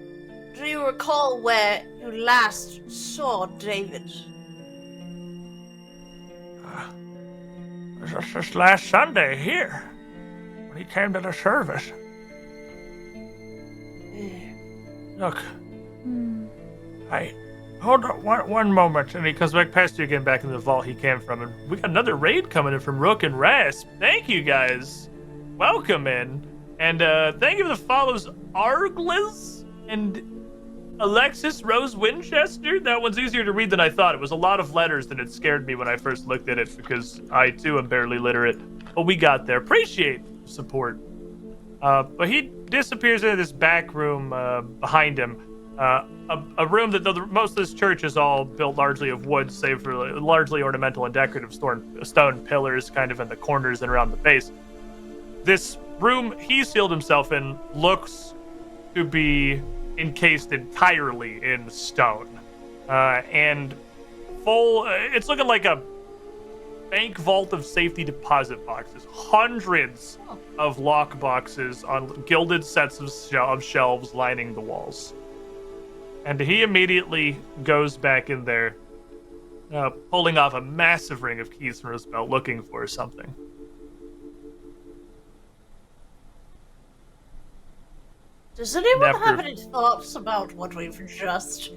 do you recall where you last saw David? It was just last Sunday here, when he came to the service. Look, hold on one moment, and he comes back past you again, back in the vault he came from, and we got another raid coming in from Rook and Rasp. Thank you guys, welcome in, and thank you for the follows, Arglis and Alexis Rose Winchester. That one's easier to read than I thought. It was a lot of letters, and it scared me when I first looked at it because I too am barely literate. But we got there. Appreciate the support. But he disappears into this back room behind him. A room that most of this church is all built largely of wood, save for largely ornamental and decorative stone pillars kind of in the corners and around the base. This room he sealed himself in looks to be encased entirely in stone. And full, it's looking like a bank vault of safety deposit boxes. Hundreds of lock boxes on gilded sets of shelves lining the walls. And he immediately goes back in there, pulling off a massive ring of keys from his belt, looking for something. Does anyone have any thoughts about what we've just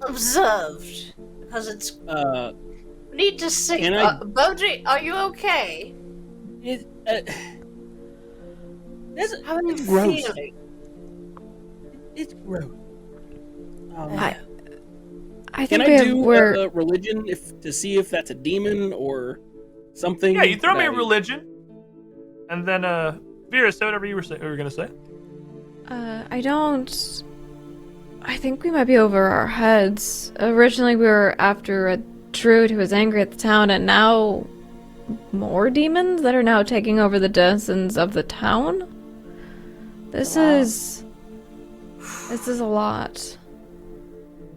observed? Because it's... we need to see. Bodhi, are you okay? How are you feeling? It's gross. I Can think I do a religion to see if that's a demon or something? Yeah, you throw me a religion, and then Vera, say whatever you were going to say. I think we might be over our heads. Originally, we were after a druid who was angry at the town, and now more demons that are now taking over the denizens of the town. This is a lot.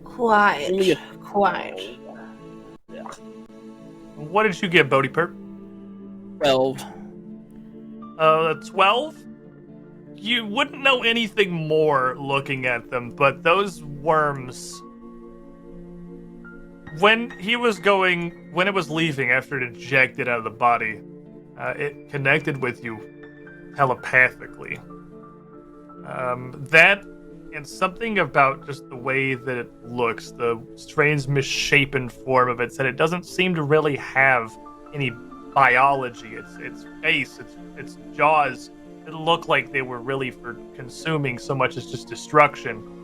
Quiet. What did you get, Bodhi Perp? 12. 12? You wouldn't know anything more looking at them, but those worms... When it was leaving after it ejected out of the body, it connected with you telepathically. That, and something about just the way that it looks, the strange misshapen form of it, said it doesn't seem to really have any biology. Its face, its jaws, it looked like they were really for consuming so much as just destruction.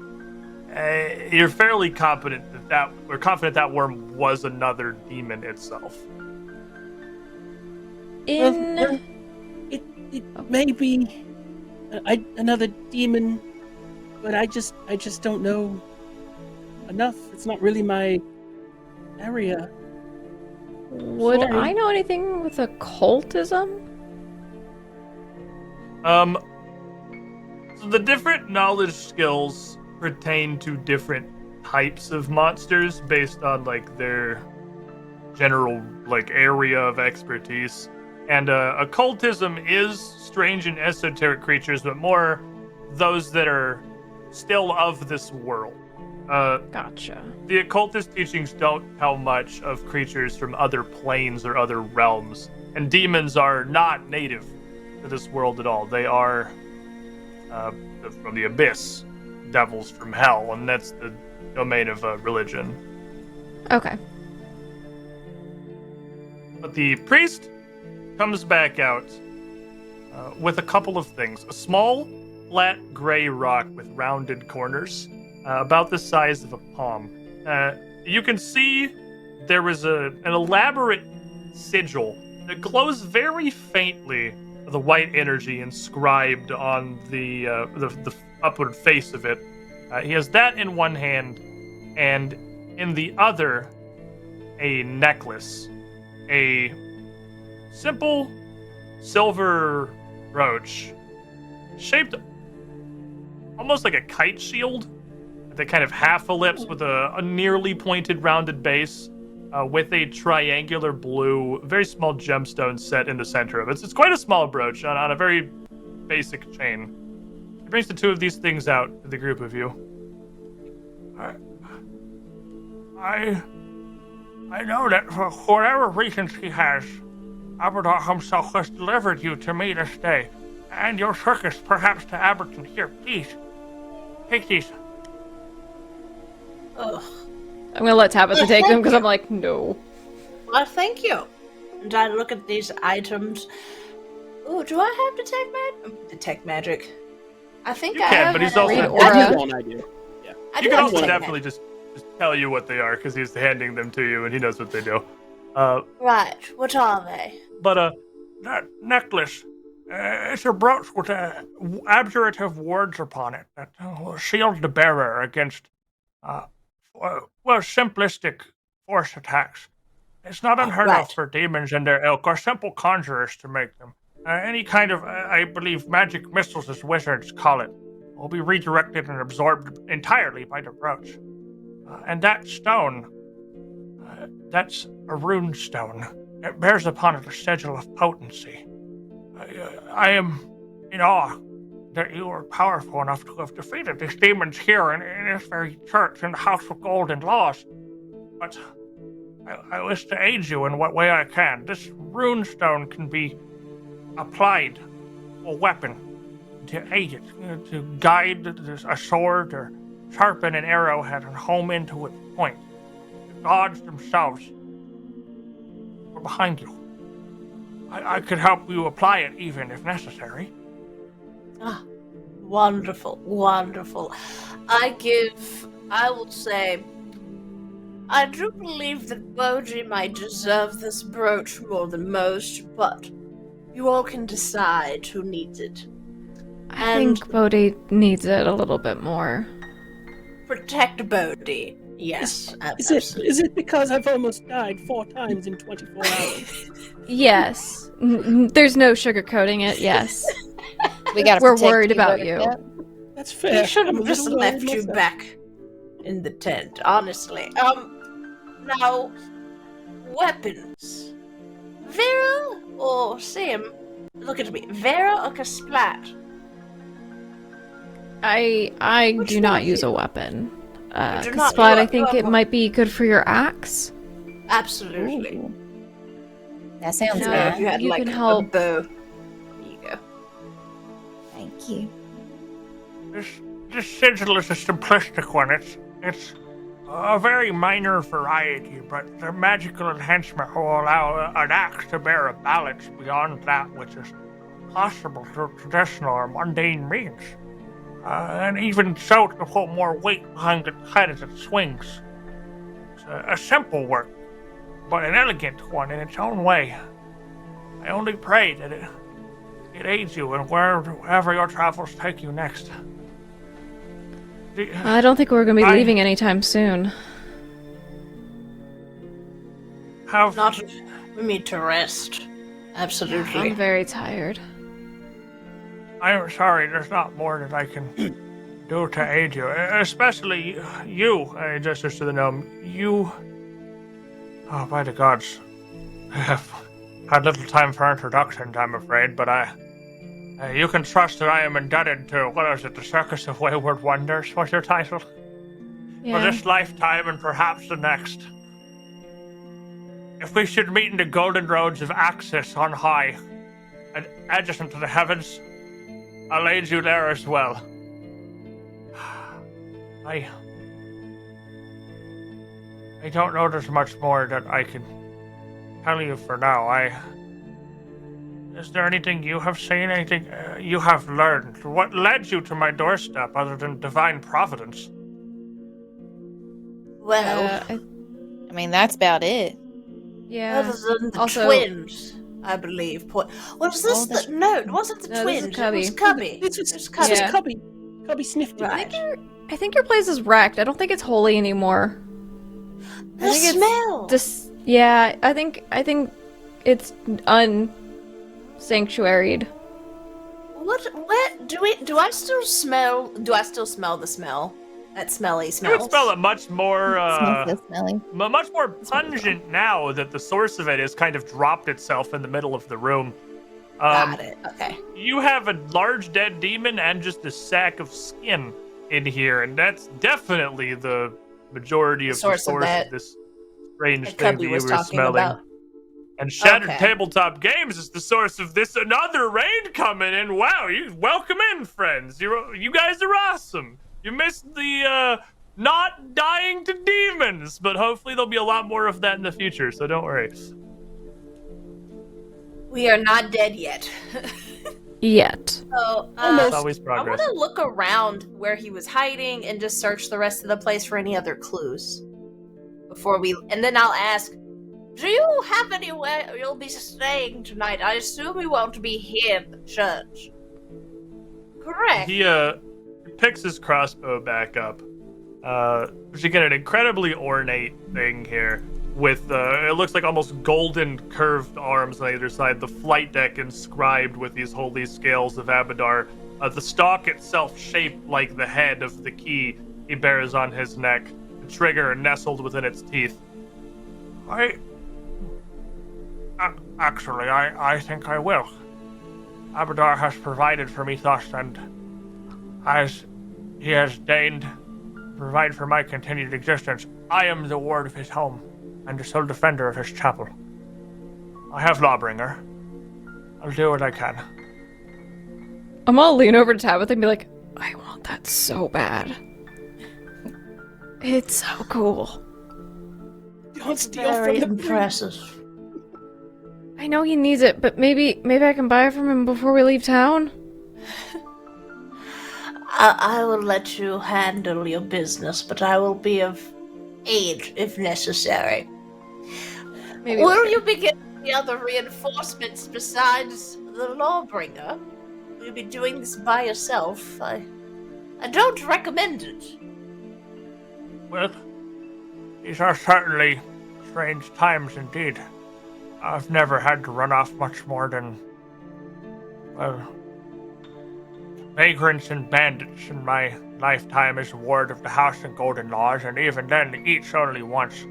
You're fairly confident that worm was another demon itself. It may be another demon, but I just don't know enough. It's not really my area. Would I know anything with occultism? So the different knowledge skills pertain to different types of monsters based on their general area of expertise. And occultism is strange and esoteric creatures, but more those that are still of this world. Gotcha. The occultist teachings don't tell much of creatures from other planes or other realms, and demons are not native to this world at all. They are from the abyss, devils from hell, and that's the domain of religion. Okay. But the priest comes back out with a couple of things. A small, flat gray rock with rounded corners, about the size of a palm. You can see there is an elaborate sigil that glows very faintly with a white energy inscribed on the upward face of it. He has that in one hand, and in the other, a necklace. A simple silver brooch shaped almost like a kite shield that kind of half ellipse with a nearly pointed rounded base with a triangular blue, very small gemstone set in the center of it. It's quite a small brooch on a very basic chain. He brings the two of these things out to the group of you. I know that for whatever reasons he has, Aberdor himself has delivered you to me this day, and your circus perhaps to Aberton. Here, please, take these. Ugh. I'm gonna let Tabitha take them because I'm like, no. Well, thank you. And I look at these items. Ooh, do I have detect magic? I think You I can, have but he's an also aura. I do. Yeah. I You do can have also detect definitely just tell you what they are because he's handing them to you and he knows what they do. Right, what are they? But that necklace, it's a brooch with abjurative words upon it that shields the bearer against, simplistic force attacks. It's not unheard of for demons and their ilk or simple conjurers to make them. Any kind of, I believe, magic missiles, as wizards call it, will be redirected and absorbed entirely by the brooch. And that stone, that's a rune stone. It bears upon it a sigil of potency. I am in awe that you are powerful enough to have defeated these demons here in this very church in the House of Gold and Laws. But I wish to aid you in what way I can. This rune stone can be applied, a weapon, to aid it, to guide a sword or sharpen an arrowhead and home into its point. The gods themselves are behind you. I could help you apply it even if necessary. Ah, wonderful, wonderful. I will say, I do believe that Bodhi might deserve this brooch more than most, but you all can decide who needs it. I think Bodhi needs it a little bit more. Protect Bodhi. Yes, Is it because I've almost died 4 times in 24 hours? Yes. There's no sugarcoating it, yes. We're worried about you. That's fair. We should I'm a have just little left worried you myself. back in the tent, honestly. Now, weapons. Vera or Seum? Look at me. Vera or Kasplat? I Which do one not is use it? a weapon. do not- Splat, you I are- think you it are- might be good for your axe. Absolutely. Ooh. That sounds No, Yeah, good. you had you like can a help. bow. There you go. Thank you. This sigil is a simplistic one. It's a very minor variety, but the magical enhancement will allow an axe to bear a balance beyond that which is possible through traditional or mundane means. And even so, to put more weight behind its head as it swings. It's a simple work, but an elegant one in its own way. I only pray that it aids you in wherever your travels take you next. I don't think we're going to be I- leaving anytime soon. Not. We need to rest. Absolutely. I'm very tired. I'm sorry, there's not more that I can do to aid you. Especially you, Justice to the Gnome. You... Oh, by the gods. I have had little time for introductions, I'm afraid, but You can trust that I am indebted to, what is it, the Circus of Wayward Wonders was your title? For this lifetime and perhaps the next. If we should meet in the golden roads of Axis on high, and adjacent to the heavens, I'll aid you there as well. I don't know there's much more that I can tell you for now. Is there anything you have seen, anything you have learned? What led you to my doorstep other than divine providence? Well, I mean, that's about it. Yeah. other than the Also- twins, I believe. Was this no, it wasn't the No, this is twins. It Cubby. was Cubby. This It was was Cubby. Yeah. Cubby. Cubby sniffed it. Right. I think your place is wrecked. I don't think it's holy anymore. The smell. Yeah, I think it's unsanctuaried. What do I still smell the smell? That smelly You smell. would smell it much more, Smells so smelly. much more pungent now that the source of it has kind of dropped itself in the middle of the room. Got it. Okay. You have a large dead demon and just a sack of skin in here, and that's definitely the majority of the Source of source that of this strange that thing Cubby that you was were talking smelling. about. And Shattered Okay. Tabletop Games is the source of this another raid coming in. Wow, you welcome in, friends. You guys are awesome. You missed the not dying to demons, but hopefully there'll be a lot more of that in the future, so don't worry. We are not dead yet. Yet. So, It's always I progress. want to look around where he was hiding and just search the rest of the place for any other clues before we. And then I'll ask, do you have anywhere you'll be staying tonight? I assume you won't be here at the church. Correct. He picks his crossbow back up. Which again, an incredibly ornate thing here with it looks like almost golden curved arms on either side. The flight deck inscribed with these holy scales of Abadar. The stalk itself shaped like the head of the key he bears on his neck. The trigger nestled within its teeth. Actually, I think I will. Abadar has provided for me thus, and as he has deigned to provide for my continued existence, I am the ward of his home and the sole defender of his chapel. I have Lawbringer. I'll do what I can. I'm gonna lean over to Tabitha and be like, I want that so bad. It's so cool. Don't steal Very from the impressive. I know he needs it, but maybe I can buy it from him before we leave town. I will let you handle your business, but I will be of aid if necessary. Maybe Will later. you be getting the other reinforcements besides the Lawbringer? Will you be doing this by yourself? I don't recommend it. Well, these are certainly strange times indeed. I've never had to run off much more than, well, vagrants and bandits in my lifetime as a ward of the House and Golden Laws, and even then, each only once.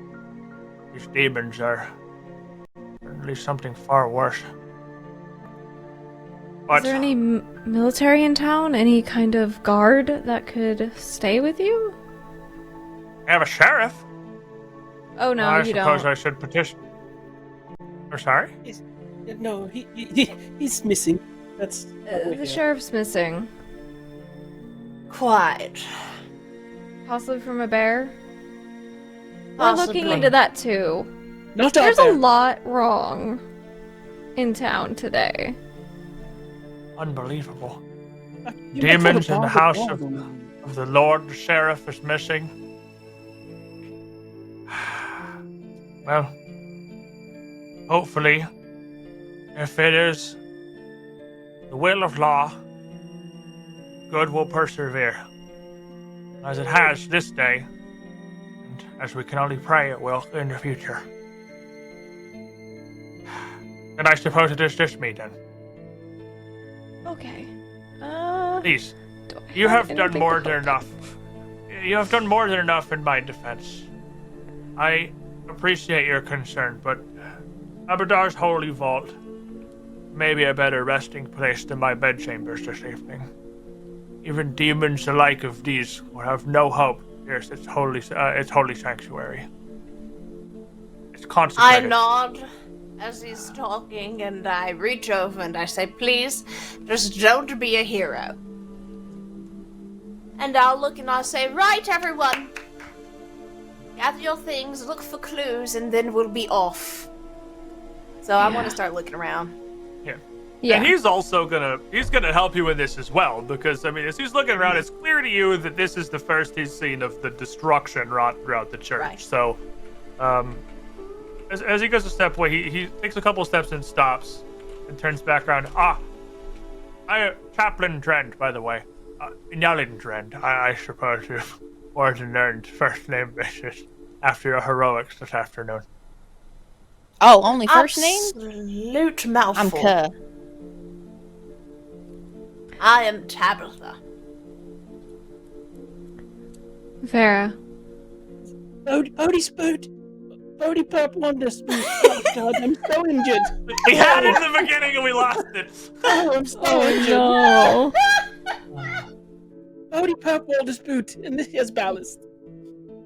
These demons are certainly something far worse. But Is there any military in town? Any kind of guard that could stay with you? I have a sheriff. Oh no, I you suppose don't. I should petition. Or sorry? No, he's missing. That's The sheriff's missing. Quite. Possibly from a bear? We're Possibly. looking into that too. Not There's out a there. lot wrong in town today. Unbelievable. You might Demons put a in the bomb house with of, all them. of the Lord the Sheriff is missing. Well, hopefully, if it is the will of law, good will persevere, as it has this day, and as we can only pray it will in the future. And I suppose it is just me then. Okay. Please, do I you have done anything more to than help? enough. You have done more than enough in my defense. I appreciate your concern, but Abadar's holy vault maybe a better resting place than my bedchambers this evening. Even demons the like of these will have no hope. Yes, it's holy sanctuary. It's I consecrated. nod as he's talking, and I reach over and I say, please, just don't be a hero. And I'll look and I'll say, right, everyone. Gather your things, look for clues, and then we'll be off. So I want to start looking around. Yeah. And he's also gonna help you with this as well, because I mean, as he's looking around, it's clear to you that this is the first he's seen of the destruction wrought throughout the church. Right. So, as he goes a step away, he takes a couple of steps and stops, and turns back around. Chaplain Drend, by the way, Nyalin Drend. I suppose you've more than earned first name basis after your heroics this afternoon. Oh, only first name? Absolute mouthful. I'm Kuh. I am Tabitha. Vera. Bodhi Spoot. Bodhi Pup Wonder Spoot. Oh, God, I'm so injured. We had it in the beginning and we lost it. Oh, I'm so injured. No. Bodhi Pup Wonder Spoot, and this is ballast.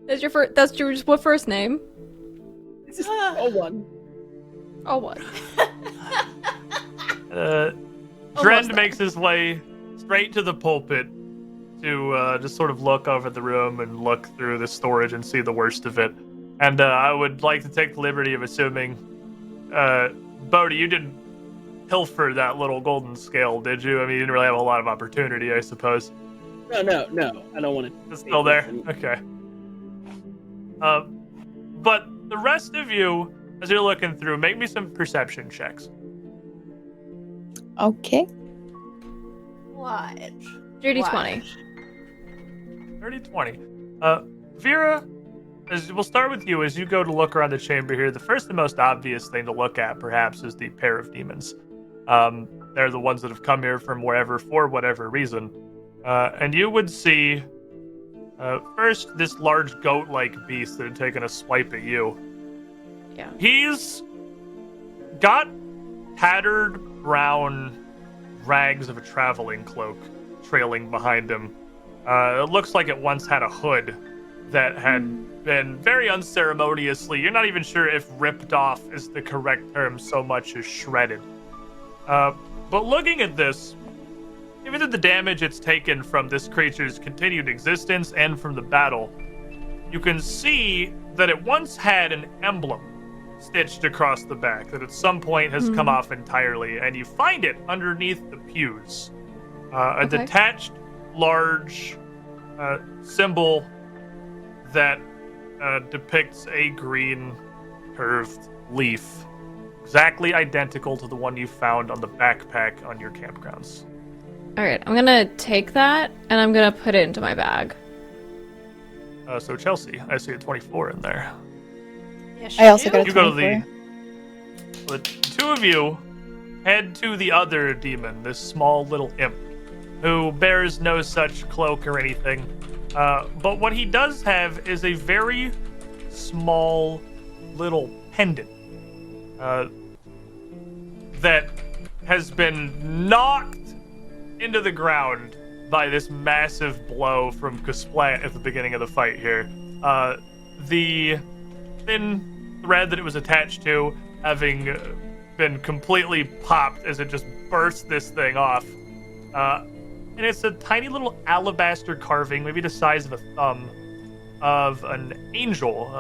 That's your first. That's your what first name? This is all one. Oh, what? Drend makes his way straight to the pulpit to just sort of look over the room and look through the storage and see the worst of it. And I would like to take the liberty of assuming, Bodhi, you didn't pilfer that little golden scale, did you? I mean, you didn't really have a lot of opportunity, I suppose. No, I don't want to. It's still there? Okay. But the rest of you, as you're looking through, make me some perception checks. Okay. What? Dirty 20. Dirty 20. Vera, we'll start with you. As you go to look around the chamber here, the first and most obvious thing to look at, perhaps, is the pair of demons. They're the ones that have come here from wherever for whatever reason. And you would see, first, this large goat-like beast that had taken a swipe at you. Yeah. He's got tattered brown rags of a traveling cloak trailing behind him. It looks like it once had a hood that had been very unceremoniously, you're not even sure if ripped off is the correct term, so much as shredded. But looking at this, given the damage it's taken from this creature's continued existence and from the battle, you can see that it once had an emblem stitched across the back that at some point has come off entirely, and you find it underneath the pews. A detached, large symbol that depicts a green curved leaf, exactly identical to the one you found on the backpack on your campgrounds. All right, I'm gonna take that and I'm gonna put it into my bag. So Chelsea, I see a 24 in there. Yes, I also got a You go to 24. the two of you head to the other demon, this small little imp, who bears no such cloak or anything. But what he does have is a very small little pendant that has been knocked into the ground by this massive blow from Kasplat at the beginning of the fight here. The thin thread that it was attached to having been completely popped as it just burst this thing off. And it's a tiny little alabaster carving, maybe the size of a thumb, of an angel,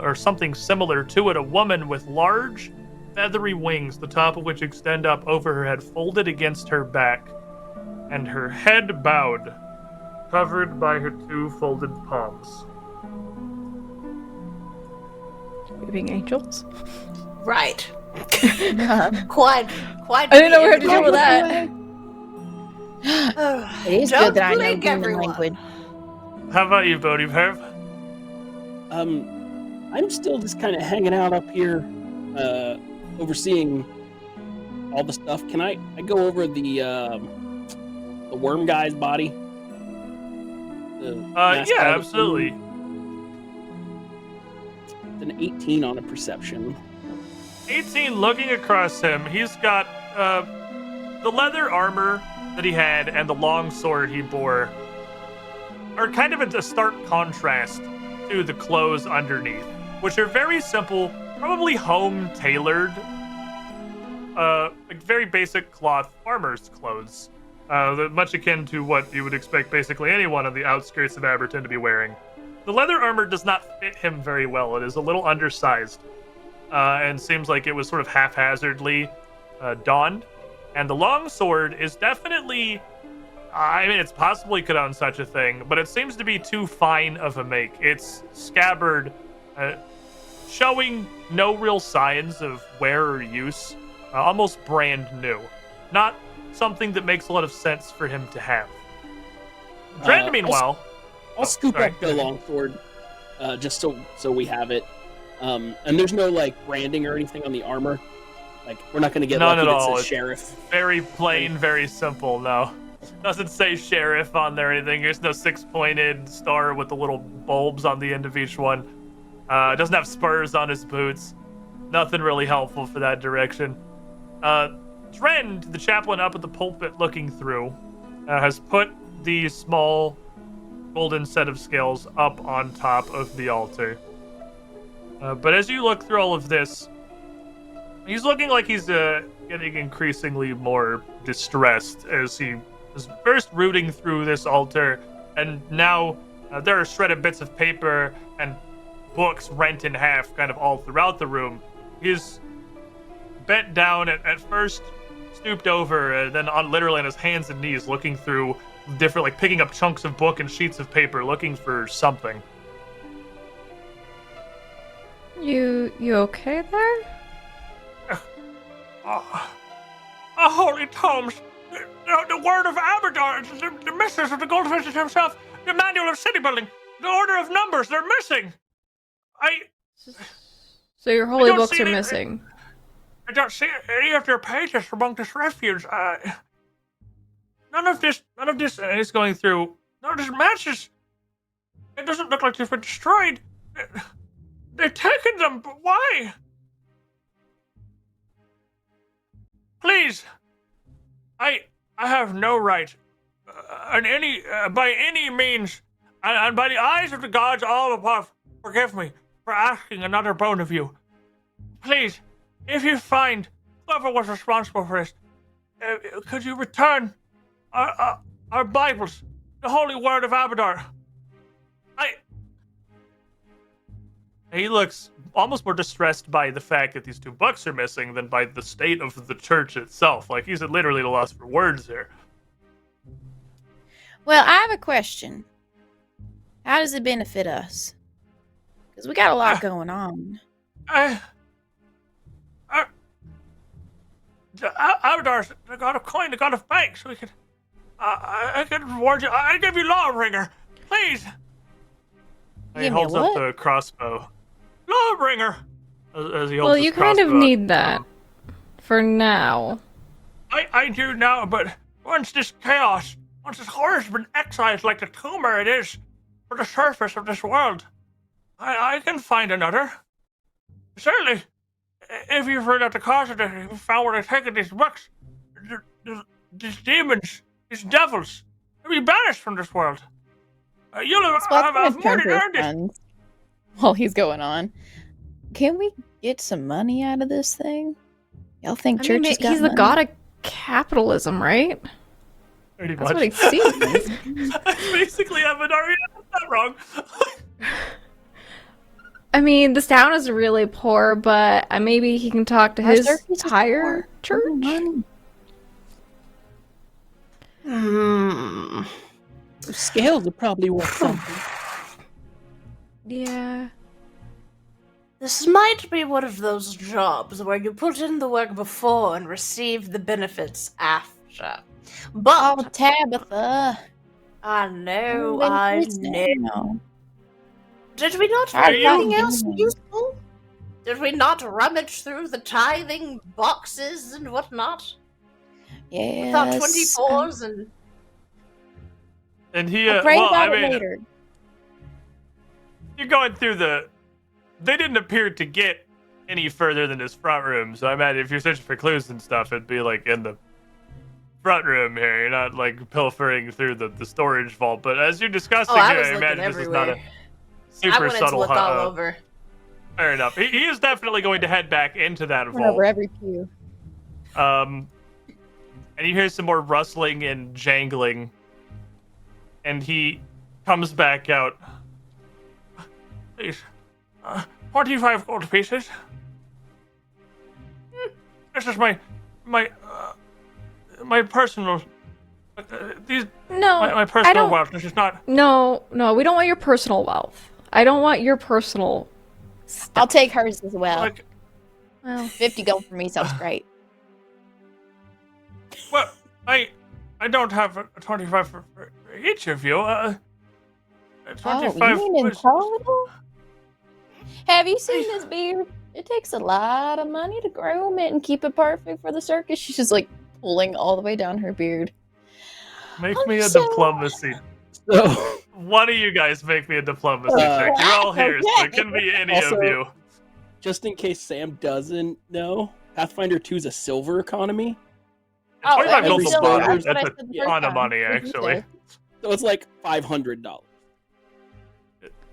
or something similar to it, a woman with large feathery wings, the top of which extend up over her head, folded against her back, and her head bowed, covered by her two folded palms. Weeping angels? Right. Quite. I didn't know where to deal with that. It is good that I know demon language. How about you, Bodhi Perp? I'm still just kind of hanging out up here, overseeing all the stuff. Can I go over the worm guy's body? Yeah, absolutely. It's an 18 on a perception. 18, looking across him, he's got the leather armor that he had and the long sword he bore are kind of a stark contrast to the clothes underneath, which are very simple, probably home tailored, like very basic cloth farmer's clothes, much akin to what you would expect basically anyone on the outskirts of Abberton to be wearing. The leather armor does not fit him very well. It is a little undersized, and seems like it was sort of haphazardly donned. And the long sword is definitely, I mean, it's possible he could own such a thing, but it seems to be too fine of a make. It's scabbard, showing no real signs of wear or use, almost brand new. Not something that makes a lot of sense for him to have. Dren, meanwhile... I'll scoop up the longsword, just so we have it. And there's no, like, branding or anything on the armor. Like, we're not going to get None lucky at that all. says It's sheriff. very plain, very simple, no. Doesn't say sheriff on there or anything. There's no six-pointed star with the little bulbs on the end of each one. Doesn't have spurs on his boots. Nothing really helpful for that direction. Dren, the chaplain up at the pulpit looking through, has put the small golden set of scales up on top of the altar. But as you look through all of this, he's looking like he's getting increasingly more distressed as he is first rooting through this altar, and now there are shredded bits of paper and books rent in half kind of all throughout the room. He's bent down, at first stooped over, and then literally on his hands and knees looking through different, like picking up chunks of book and sheets of paper looking for something. You okay there? Holy tomes! The word of Aberdar, the mistress of the goldfishes himself, the manual of city building, the order of numbers, they're missing! So your holy books are missing. I don't see any of their pages among this refuge. None of this, and he's going through, none of this matches. It doesn't look like they've been destroyed. They've taken them, but why? Please, I have no right, by any means, and by the eyes of the gods all above, forgive me for asking another bone of you. Please, if you find whoever was responsible for this, could you return our Bibles, the holy word of Aberdar? He looks almost more distressed by the fact that these two books are missing than by the state of the church itself. Like, he's literally at a loss for words here. Well, I have a question. How does it benefit us? Because we got a lot going on. Abadar's the god of coin, the god of banks. We could, I could reward you. I'd give you Lawbringer, please. He holds up the crossbow. Lawbringer. As he holds Well, you kind of need that for now. I do now, but once this chaos, once this horror's been excised like the tumor it is for the surface of this world, I can find another. Certainly. If you've heard out the cause of it, if you found where they're taking these books, these demons, these devils, they'll be banished from this world. You'll have more than earned it. While he's going on, can we get some money out of this thing? Y'all think church has got he's money? the god of capitalism, right? Pretty That's much. what he seems. Basically, Abadar, that's not wrong. I mean, this town is really poor, but maybe he can talk to his higher church. Scales are probably worth something. Yeah. This might be one of those jobs where you put in the work before and receive the benefits after. But oh, Tabitha. I know. Did we not Are find you- anything else useful? Did we not rummage through the tithing boxes and whatnot? Yes. Without 24s and... And he, I'll pray well, about I it mean, later. you're going through they didn't appear to get any further than this front room, so I imagine if you're searching for clues and stuff, it'd be like in the front room here. You're not like pilfering through the storage vault. But as you're discussing Oh, I here, was I looking imagine this is not a everywhere. super I wanted subtle. to look all over. Fair enough. He is definitely going to head back into that Went over vault. every pew. And you hear some more rustling and jangling, and he comes back out. Please, 25 gold pieces. This is my personal. These No, my I personal don't. wealth. This is not. No, we don't want your personal wealth. I don't want your personal. I'll take hers as well. Like, Well, 50 gold for me sounds great. well, I don't have a 25 for each of you. 25. you mean in was- total? Have you seen this beard? It takes a lot of money to groom it and keep it perfect for the circus. She's just like pulling all the way down her beard. Make me a diplomacy. So, One of you guys make me a diplomacy check. You're all here, so it can be any Also- of you. just in case Sam doesn't know, Pathfinder 2 is a silver economy. Oh, 25 every gold's a silver, lot. that's what I That's said a the ton first of money, time. actually. So it's like $500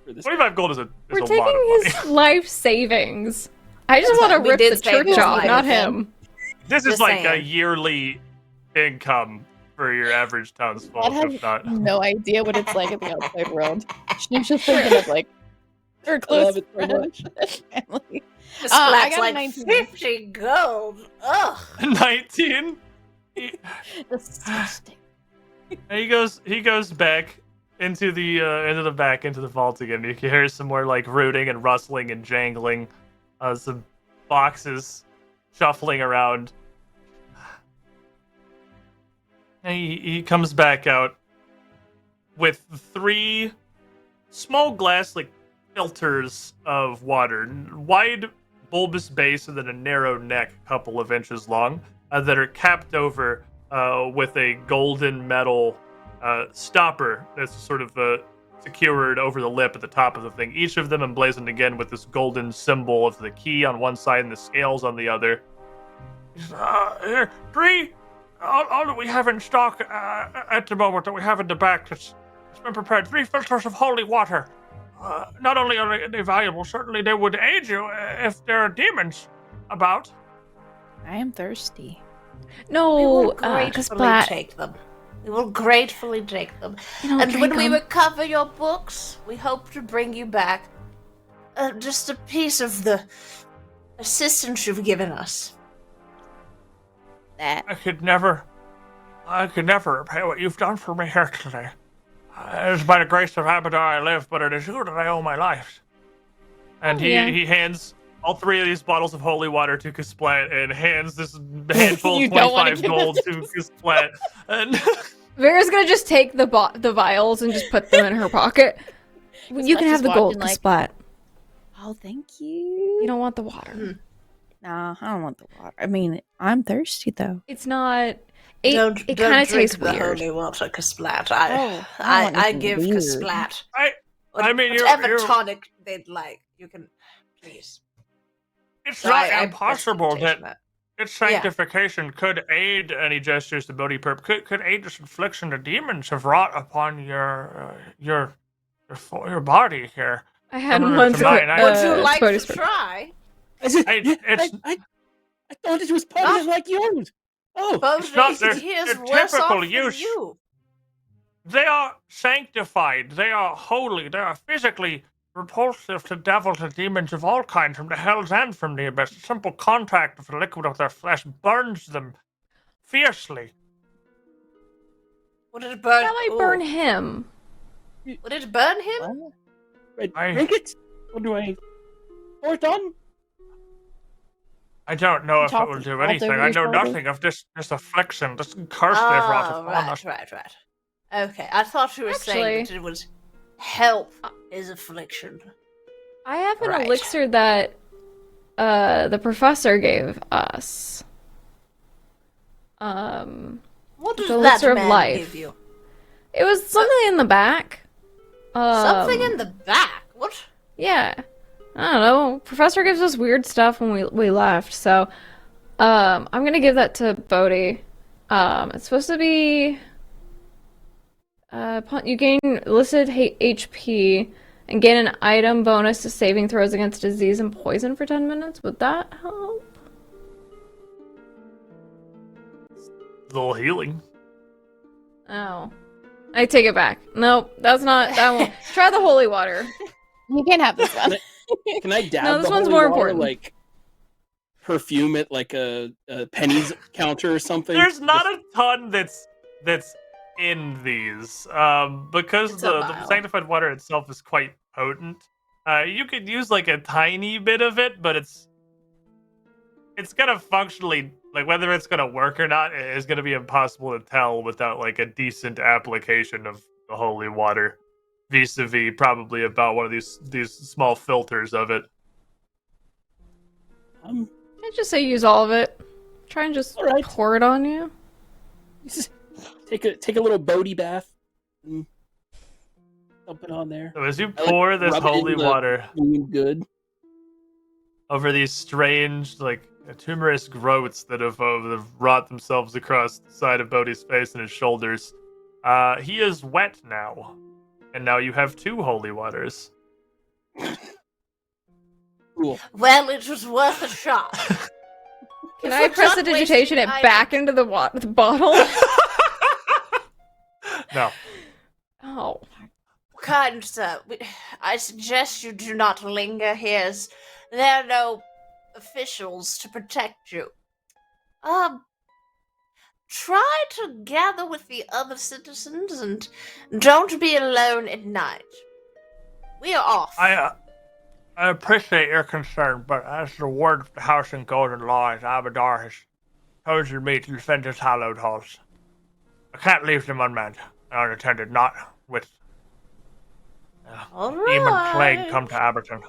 for this. 25 gold is a we're lot of taking money. his life savings. I just want to We rip did the save church his off, life. not him. This is Just like a saying. yearly income for your average Dad townsfolk, has if not. no idea what it's like in the outside world. She's just thinking of like her close love it so friends and family. The I splat's got a like 19. 50 gold. Ugh. 19. Disgusting. And he goes back into the vault again. You can hear some more like rooting and rustling and jangling, some boxes shuffling around. And he comes back out with 3 small glass like filters of water, wide bulbous base and then a narrow neck, a couple of inches long, that are capped over with a golden metal stopper that's sort of secured over the lip at the top of the thing. Each of them emblazoned again with this golden symbol of the key on one side and the scales on the other. Here, 3. All that we have in stock at the moment that we have in the back that's been prepared. 3 filters of holy water. Not only are they valuable, certainly they would aid you if there are demons about. I am thirsty. We No, will because gratefully take them. We will gratefully take them. And when drink we 'em. recover your books, we hope to bring you back just a piece of the assistance you've given us. That I could never repay what you've done for me here today. It is by the grace of Abadar I live, but it is you that I owe my life. And he hands all 3 of these bottles of holy water to Kasplat and hands this handful You of don't wanna 25 give gold to Kasplat. And Vera's gonna just take the vials and just put them in her pocket. You can Kasplat's have the just gold, watching, like- Kasplat. Oh, thank you. You don't want the water. Nah, I don't want the water. I mean, I'm thirsty though. It's not. It don't kind drink of tastes the weird. holy water, Kasplat. Oh, I don't want I anything give weird. Kasplat I mean, whatever you're tonic they'd like. You can, please. it's So not I impossible prestidigitation that its sanctification could aid, and he gestures to Bodhi Perp, could aid this infliction the demons have wrought upon your body here. I had Similar one to for. mine. Would you like to Bodhi's- try? I said, It's I thought it was published like yours. Oh, Both not their- he is their worse off typical than use. you. They are sanctified. They are holy. They are physically repulsive to devils and demons of all kinds, from the hells and from the abyss. Simple contact with the liquid of their flesh burns them fiercely. Would it burn? How I burn him? Would it burn him? Drink it? What do I pour it on? I don't know if it Talk will do about anything. over I your know shoulder? nothing of this affliction, this curse they've wrought Oh, upon us. right. Okay, I thought you were saying Actually- that it would help his affliction. I have an Right. elixir that the professor gave us. What does The that elixir of man life. give you? It was something in the back. Something in the back? What? Yeah. I don't know. Professor gives us weird stuff when we left, so I'm gonna give that to Bodhi. It's supposed to be you gain listed HP and gain an item bonus to saving throws against disease and poison for 10 minutes. Would that help? A little healing. Oh. I take it back. Nope, that's not that one. Try the holy water. You can't have this one. Can I dab No, this the one's holy more water, important. like perfume it like a pennies counter or something? There's not a ton that's in these, because It's a the vial. sanctified water itself is quite potent. You could use like a tiny bit of it, but it's gonna functionally, like, whether it's gonna work or not is gonna be impossible to tell without like a decent application of the holy water, vis-a-vis probably about one of these small filters of it. I just say use all of it. Try and just pour it on you. Take a little Bodhi bath and dump it on there. So as you I, like, pour this rub it holy in the water wound good. over these strange, like, tumorous growths that have wrought themselves across the side of Bodhi's face and his shoulders, he is wet now. And now you have 2 holy waters. Cool. Well, it was worth a shot. Can I prestidigitation it back into the bottle? No. Oh. Kind sir, I suggest you do not linger here, as there are no officials to protect you. Try to gather with the other citizens and don't be alone at night. We are off. I appreciate your concern, but as the word of the House in Golden Laws, Abadar has chosen me to defend his hallowed halls. I can't leave them unmanned and unattended, not with demon plague come to Aberton.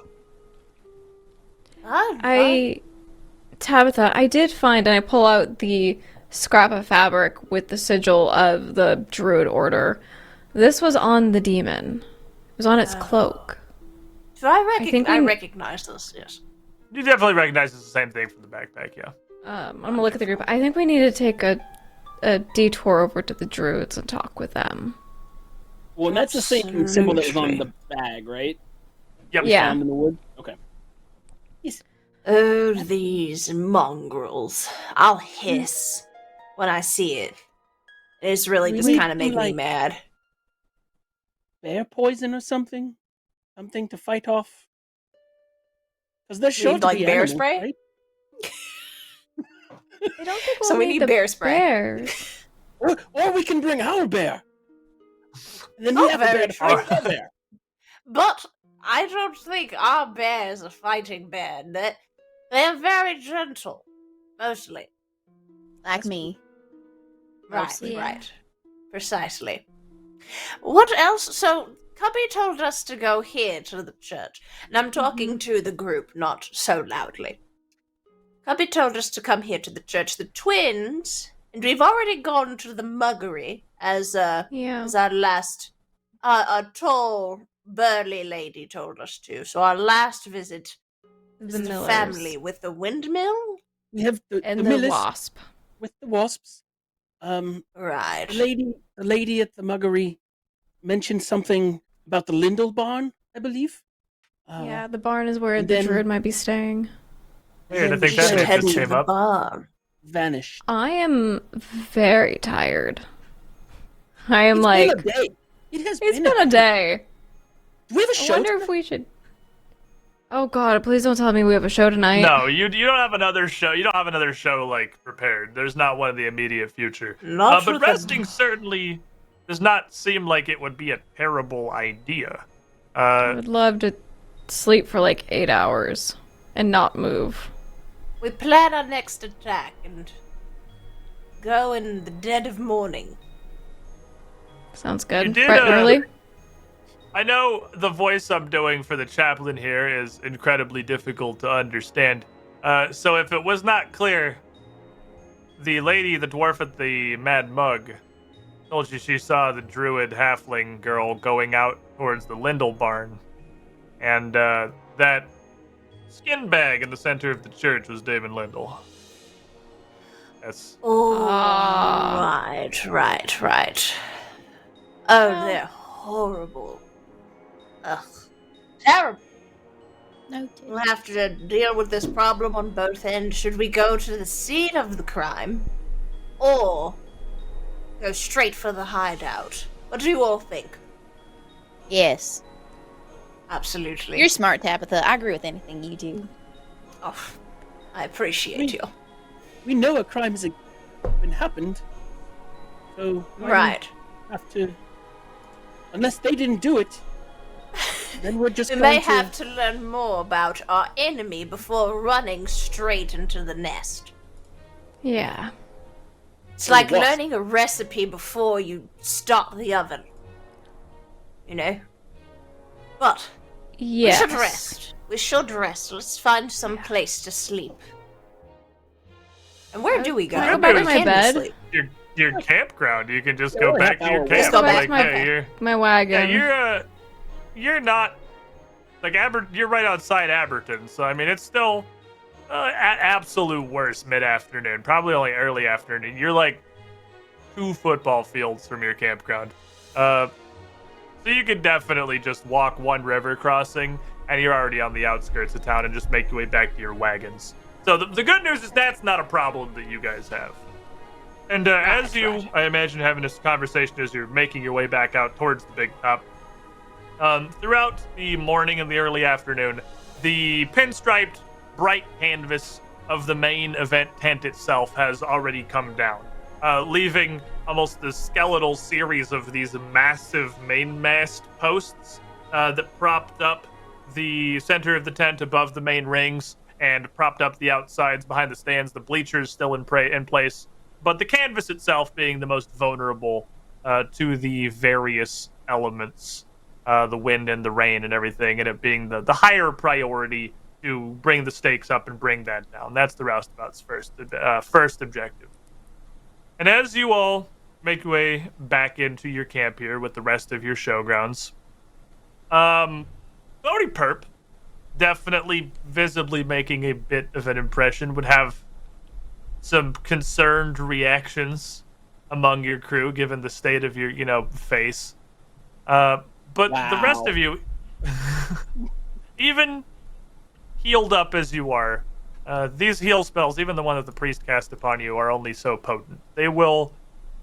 Tabitha, I did find, and I pull out the scrap of fabric with the sigil of the Druid Order. This was on the demon. It was on its cloak. Do I recognize this? Yes. You definitely recognize it's the same thing from the backpack, yeah. I'm gonna look at the group. I think we need to take a detour over to the Druids and talk with them. Well, and that's the same symbol that was on the bag, right? Yep. Yeah. Found in the wood? Okay. Oh, these mongrels. I'll hiss when I see it. It's really just kind of making me mad. Bear poison or something? Something to fight off? Because they're sure to like be bear animals, spray? right? I don't think we'll So we need need the bear spray. bears. Or we can bring our bear. And then Oh, we have a very bear to fight our bear. But I don't think our bear is a fighting bear. They're very gentle, mostly. Like me. Right, right. Precisely. What else? So, Cubby told us to go here to the church. And I'm talking to the group, not so loudly. Cubby told us to come here to the church. The twins, and we've already gone to the muggery as our last... a tall, burly lady told us to. So our last visit is The the Millers. family with the windmill. We have And the the Millers wasp. with the wasps. Right. The lady at the muggery mentioned something about the Lindell barn, I believe. Yeah, the barn is where and the then- Druid might be staying. Weird, I think She that said name head just to came the up. barn. Vanished. I am very tired. I am It's like... been a day. It has It's been a day. Do we have a I show? wonder if we should... Oh god, please don't tell me we have a show tonight. No, you don't have another show. You don't have another show like prepared. There's not one in the immediate future. Not for but the- resting certainly does not seem like it would be a terrible idea. I would love to sleep for like 8 hours and not move. We plan our next attack and go in the dead of morning. Sounds You good. did, Bright and early? I know the voice I'm doing for the chaplain here is incredibly difficult to understand. So if it was not clear, the lady, the dwarf at the Mad Mug, told you she saw the druid halfling girl going out towards the Lindell barn. And that skin bag in the center of the church was David Lindell. Yes. Oh, right. Oh, they're horrible. Ugh. Terrible. No. We'll have to deal with this problem on both ends. Should we go to the scene of the crime? Or go straight for the hideout? What do you all think? Yes. Absolutely. You're smart, Tabitha. I agree with anything you do. Oh, I appreciate you. We know a crime has been happened, so why do Right. we have to? Unless they didn't do it, then we're just We going may to have to learn more about our enemy before running straight into the nest. Yeah. It's like What? learning a recipe before you start the oven. You know? But Yes. we should rest. We should rest. Let's find some place to sleep. And where do we go? Can I go back to Where my can we bed? sleep? Your campground. You can just Yeah, go we're back to half your hour. camp. Let's go back to my you're wagon. you're not like you're right outside Abberton, so I mean it's still at absolute worst mid-afternoon, probably only early afternoon. You're like 2 football fields from your campground. So you could definitely just walk 1 river crossing and you're already on the outskirts of town and just make your way back to your wagons. So the good news is that's not a problem that you guys have. And as you, I imagine, having this conversation as you're making your way back out towards the big top, throughout the morning and the early afternoon, the pinstriped, bright canvas of the main event tent itself has already come down, leaving almost the skeletal series of these massive mainmast posts that propped up the center of the tent above the main rings and propped up the outsides behind the stands, the bleachers still in place. But the canvas itself being the most vulnerable to the various elements, the wind and the rain and everything, and it being the higher priority to bring the stakes up and bring that down. That's the roustabout's first objective. And as you all make your way back into your camp here with the rest of your showgrounds, Bodhi Perp, definitely visibly making a bit of an impression, would have some concerned reactions among your crew, given the state of your, face. But the rest of you, even healed up as you are, these heal spells, even the one that the priest cast upon you, are only so potent. They will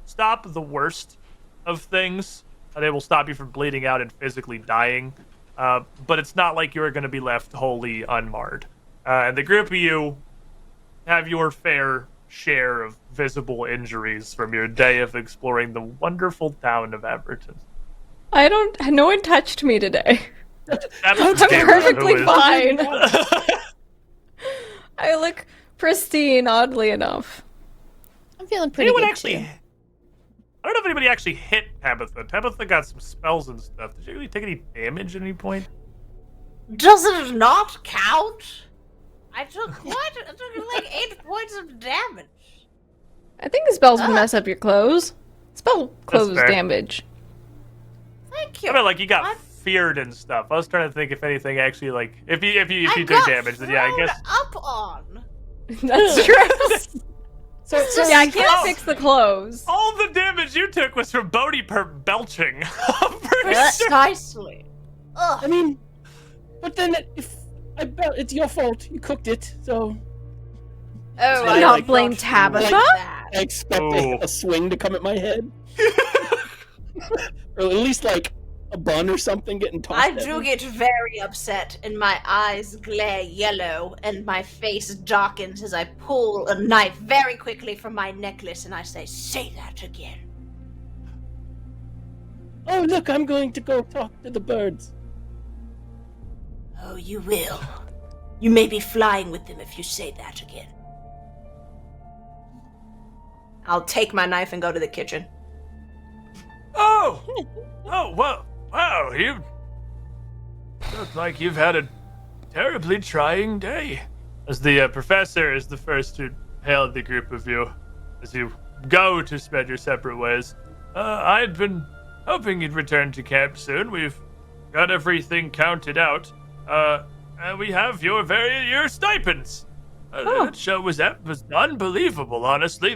stop the worst of things. They will stop you from bleeding out and physically dying. But it's not like you're going to be left wholly unmarred. And the group of you have your fair share of visible injuries from your day of exploring the wonderful town of Abberton. No one touched me today. I'm perfectly fine. I look pristine, oddly enough. I'm feeling pretty good too. I don't know if anybody actually hit Tabitha. Tabitha got some spells and stuff. Did she really take any damage at any point? Does it not count? I took like 8 points of damage. I think the spells would mess up your clothes. Spell clothes fair. damage. Thank you. I mean, like you got feared and stuff. I was trying to think if anything actually like if you took got damage, then yeah, I guess. Up on. That's true. So yeah, I can't fix the clothes. All the damage you took was from Bodhi Perp belching. Precisely. Ugh. I mean, but then it's your fault. You cooked it, so. Oh, Do I not blame Tabitha. I expect a swing to come at my head, or at least like a bun or something getting tossed. I at do me. get very upset, and my eyes glare yellow, and my face darkens as I pull a knife very quickly from my necklace, and I say that again. Oh, look, I'm going to go talk to the birds. Oh, you will. You may be flying with them if you say that again. I'll take my knife and go to the kitchen. Oh, well, wow, you look like you've had a terribly trying day. As the professor is the first to hail the group of you as you go to spread your separate ways. I'd been hoping you'd return to camp soon. We've got everything counted out. And we have your stipends. That show was unbelievable, honestly.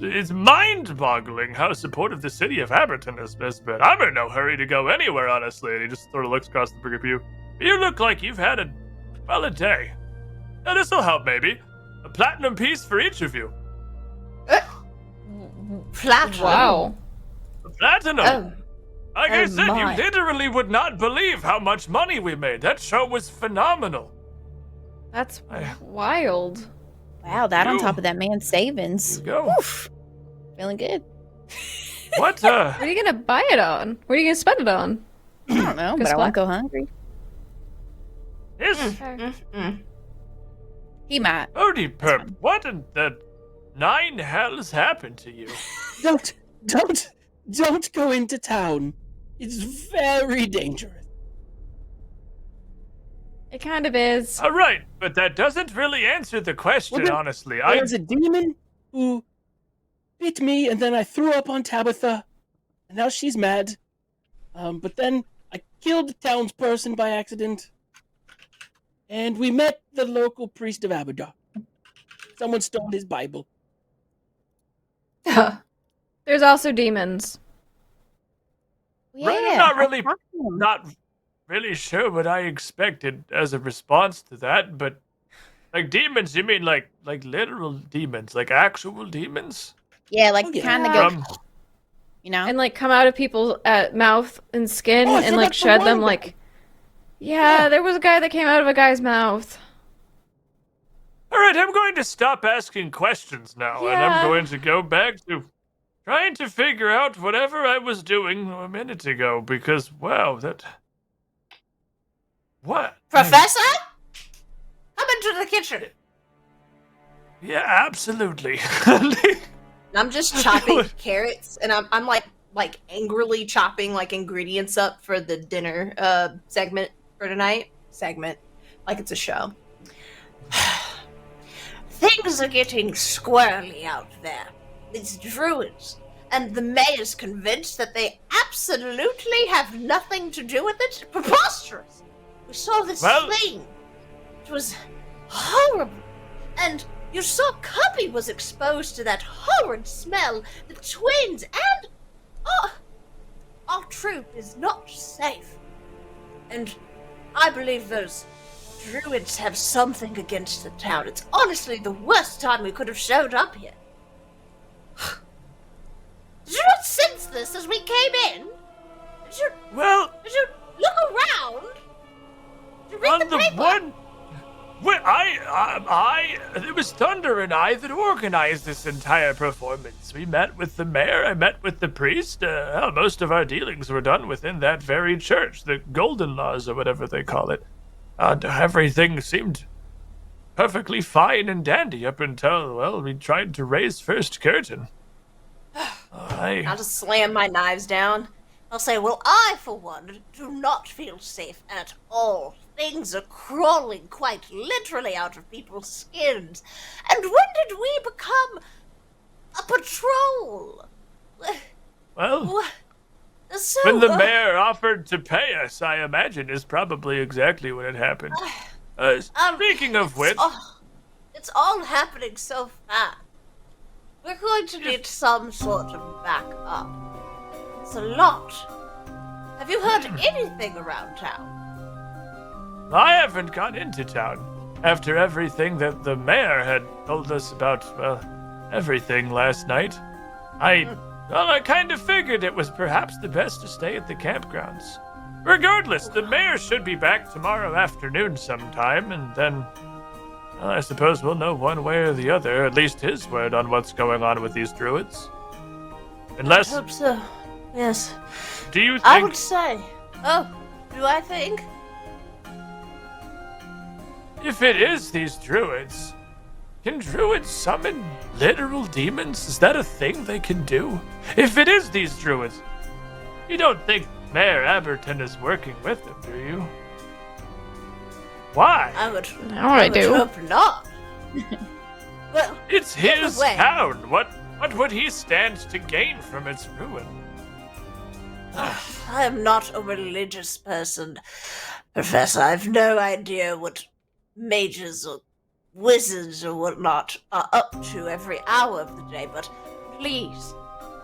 It's mind-boggling how supportive the city of Abberton has been. I'm in no hurry to go anywhere, honestly. And he just sort of looks across the group of you. You look like you've had a day. Now, this'll help, maybe. A platinum piece for each of you. Platinum? Wow. A platinum! Like I said, my. you literally would not believe how much money we made. That show was phenomenal. That's wild. Wow, that on top of that man's savings. Go. Oof. Feeling good. What, What are you gonna buy it on? What are you gonna spend it on? I don't know, but I won't go hungry. This... He might. Bodhi Perp, what in the nine hells happened to you? Don't go into town. It's very dangerous. It kind of is. All right, but that doesn't really answer the question, honestly. There's a demon who bit me, and then I threw up on Tabitha, and now she's mad. But then I killed a townsperson by accident, and we met the local priest of Abaddon. Someone stole his Bible. There's also demons. Right, I'm not really sure what I expected as a response to that, but like demons, you mean like literal demons, like actual demons? Yeah, like kind of go, you know, and like come out of people's mouth and skin and like shed them. Like, yeah, there was a guy that came out of a guy's mouth. All right, I'm going to stop asking questions now, and I'm going to go back to trying to figure out whatever I was doing a minute ago, because wow, that. What? Professor? Come into the kitchen. Yeah, absolutely. I'm just chopping carrots, and I'm like angrily chopping like ingredients up for the dinner segment for tonight. Like it's a show. Things are getting squirrely out there. These druids. And the mayor's convinced that they absolutely have nothing to do with it? Preposterous! We saw this thing. It was horrible. And you saw Cubby was exposed to that horrid smell. The twins and... our troop is not safe. And I believe those druids have something against the town. It's honestly the worst time we could have showed up here. Did you not sense this as we came in? Did you look around? Did you read the paper? It was Thunder and I that organized this entire performance. We met with the mayor, I met with the priest. Most of our dealings were done within that very church, the Golden Laws or whatever they call it. Everything seemed perfectly fine and dandy up until, well, we tried to raise first curtain. I'll just slam my knives down. I'll say, well, I, for one, do not feel safe at all. Things are crawling quite literally out of people's skins. And when did we become a patrol? Well, So, when the mayor offered to pay us, I imagine is probably exactly when it happened. Speaking of which... It's all happening so fast. We're going to need some sort of backup. It's a lot. Have you heard anything around town? I haven't gone into town. After everything that the mayor had told us about, well, everything last night, I kind of figured it was perhaps the best to stay at the campgrounds. Regardless, the mayor should be back tomorrow afternoon sometime, and then, well, I suppose we'll know one way or the other, at least his word on what's going on with these druids. Unless... I hope so. Yes. Do you think... I would say. Oh, do I think? If it is these druids, can druids summon literal demons? Is that a thing they can do? If it is these druids, you don't think Mayor Abberton is working with them, do you? Why? I would do. hope not. Well, it's his town. What would he stand to gain from its ruin? I am not a religious person, Professor. I've no idea what mages or wizards or whatnot are up to every hour of the day, but please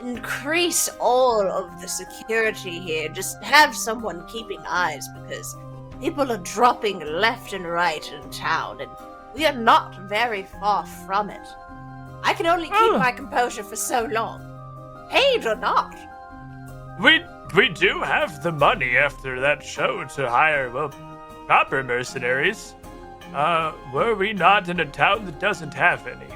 increase all of the security here. Just have someone keeping eyes, because people are dropping left and right in town, and we are not very far from it. I can only keep my composure for so long, paid or not. We do have the money after that show to hire, well, proper mercenaries. Were we not in a town that doesn't have any?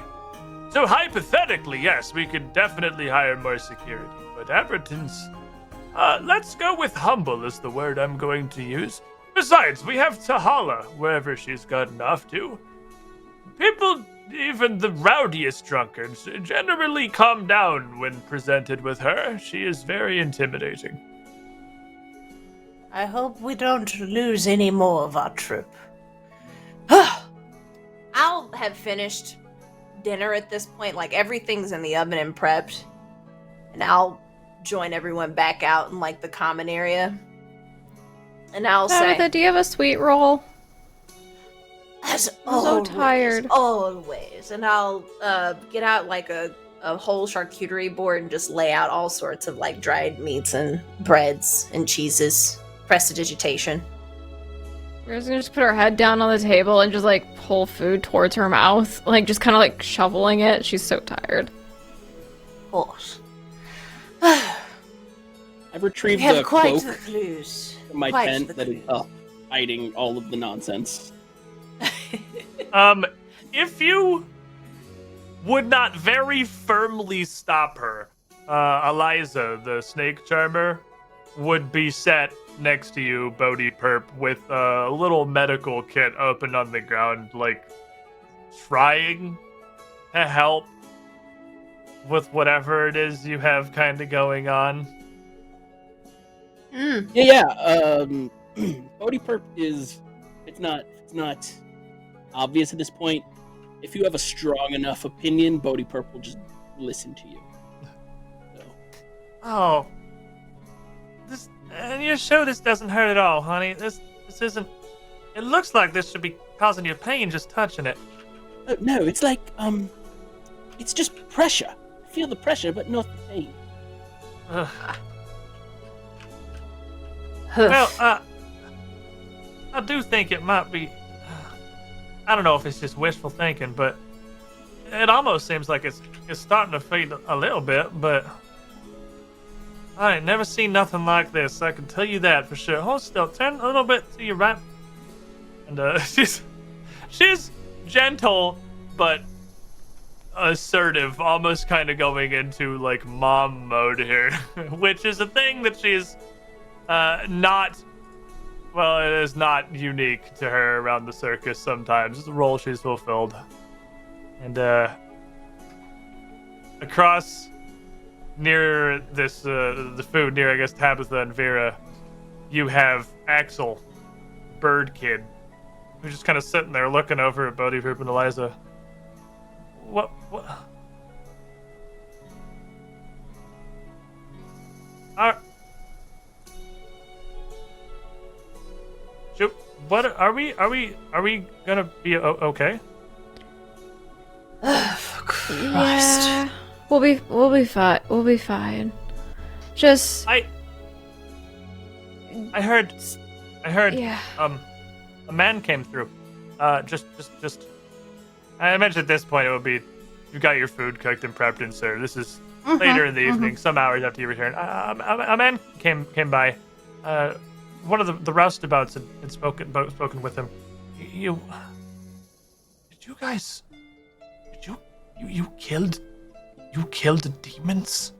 So hypothetically, yes, we could definitely hire more security. But Abberton's, let's go with humble is the word I'm going to use. Besides, we have Tahala, wherever she's gotten off to. People, even the rowdiest drunkards, generally calm down when presented with her. She is very intimidating. I hope we don't lose any more of our troop. I'll have finished dinner at this point. Like, everything's in the oven and prepped. And I'll join everyone back out in, like, the common area. And I'll say... do you have a sweet roll? As I'm always, so tired. Always. And I'll get out, like, a whole charcuterie board and just lay out all sorts of, like, dried meats and breads and cheeses. Prestidigitation. We're just gonna put her head down on the table and just like pull food towards her mouth, like just kind of like shoveling it. She's so tired. Of course. I've retrieved We have the quite cloak the clues. from my Quite tent the that is up, hiding all of the nonsense. If you would not very firmly stop her, Eliza, the snake charmer, would be set next to you, Bodhi Perp, with a little medical kit open on the ground, like trying to help with whatever it is you have kind of going on. Yeah. Bodhi Perp is it's not obvious at this point. If you have a strong enough opinion, Bodhi Perp will just listen to you. So. Oh. And you're sure this doesn't hurt at all, honey? This isn't... It looks like this should be causing you pain just touching it. No, it's like, it's just pressure. I feel the pressure, but not the pain. Well, I do think it might be... I don't know if it's just wishful thinking, but it almost seems like it's starting to fade a little bit, but... I ain't never seen nothing like this, I can tell you that for sure. Hold still, turn a little bit to your right. And she's gentle, but assertive, almost kind of going into like mom mode here, which is a thing that she's not, well, it is not unique to her around the circus sometimes. It's a role she's fulfilled. And across near this, the food near, I guess, Tabitha and Vera, you have Axel, Bird Kid, who's just kind of sitting there looking over at Bodhi Perp and Eliza. What? What are we gonna be okay? For Christ. Yeah, we'll be fine. We'll be fine. Just I heard. Yeah. A man came through. Just. I imagine at this point it would be, you got your food cooked and prepped and served. This is later in the evening, some hours after you return. A man came by. One of the roustabouts had spoken with him. You killed the demons?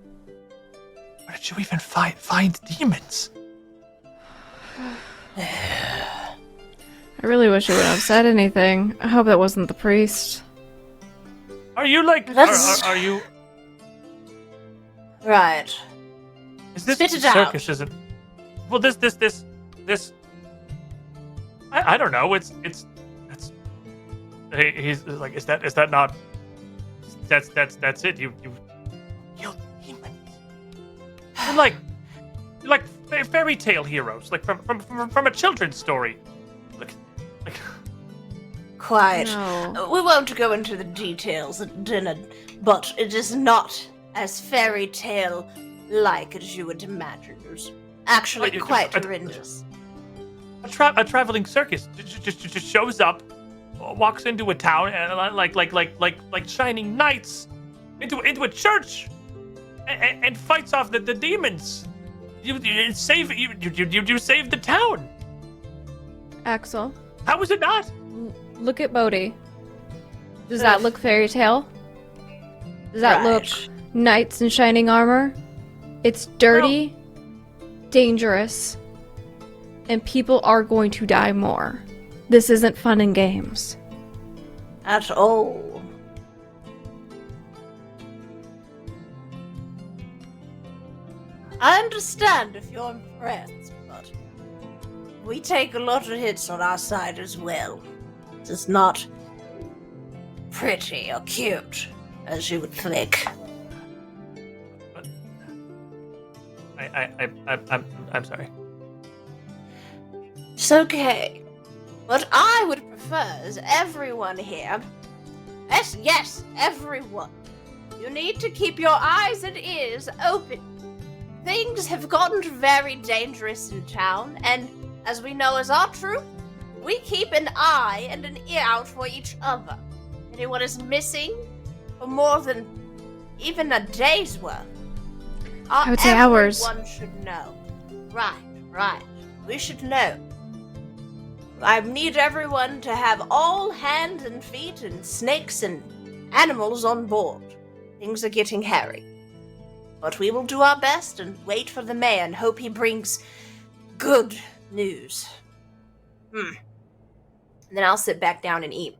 Where did you even find demons? I really wish I wouldn't have said anything. I hope that wasn't the priest. Are you like? Are you? Right. Is this Spit it circus? out. Isn't? Well, this. I don't know. It's. He's like. Is that not? That's it. You killed demons. You're like fairy tale heroes, like from a children's story. Like quite. No. We won't go into the details at dinner, but it is not as fairy tale like as you would imagine. It's actually quite horrendous. A traveling circus just shows up, walks into a town, and like shining knights into a church, and fights off the demons. You save the town. Axel, How was it not? look at Bodhi. Does that look fairy tale? Does that look knights in shining armor? It's dirty, dangerous, and people are going to die more. This isn't fun and games. At all. I understand if you're impressed, but we take a lot of hits on our side as well. It's not pretty or cute, as you would think. I'm sorry. It's okay. What I would prefer is everyone here. Yes, everyone. You need to keep your eyes and ears open. Things have gotten very dangerous in town, and as we know as our troop, we keep an eye and an ear out for each other. Anyone is missing for more than even a day's worth, I would say hours. Everyone should know. Right. We should know. I need everyone to have all hands and feet and snakes and animals on board. Things are getting hairy. But we will do our best and wait for the mayor and hope he brings good news. And then I'll sit back down and eat.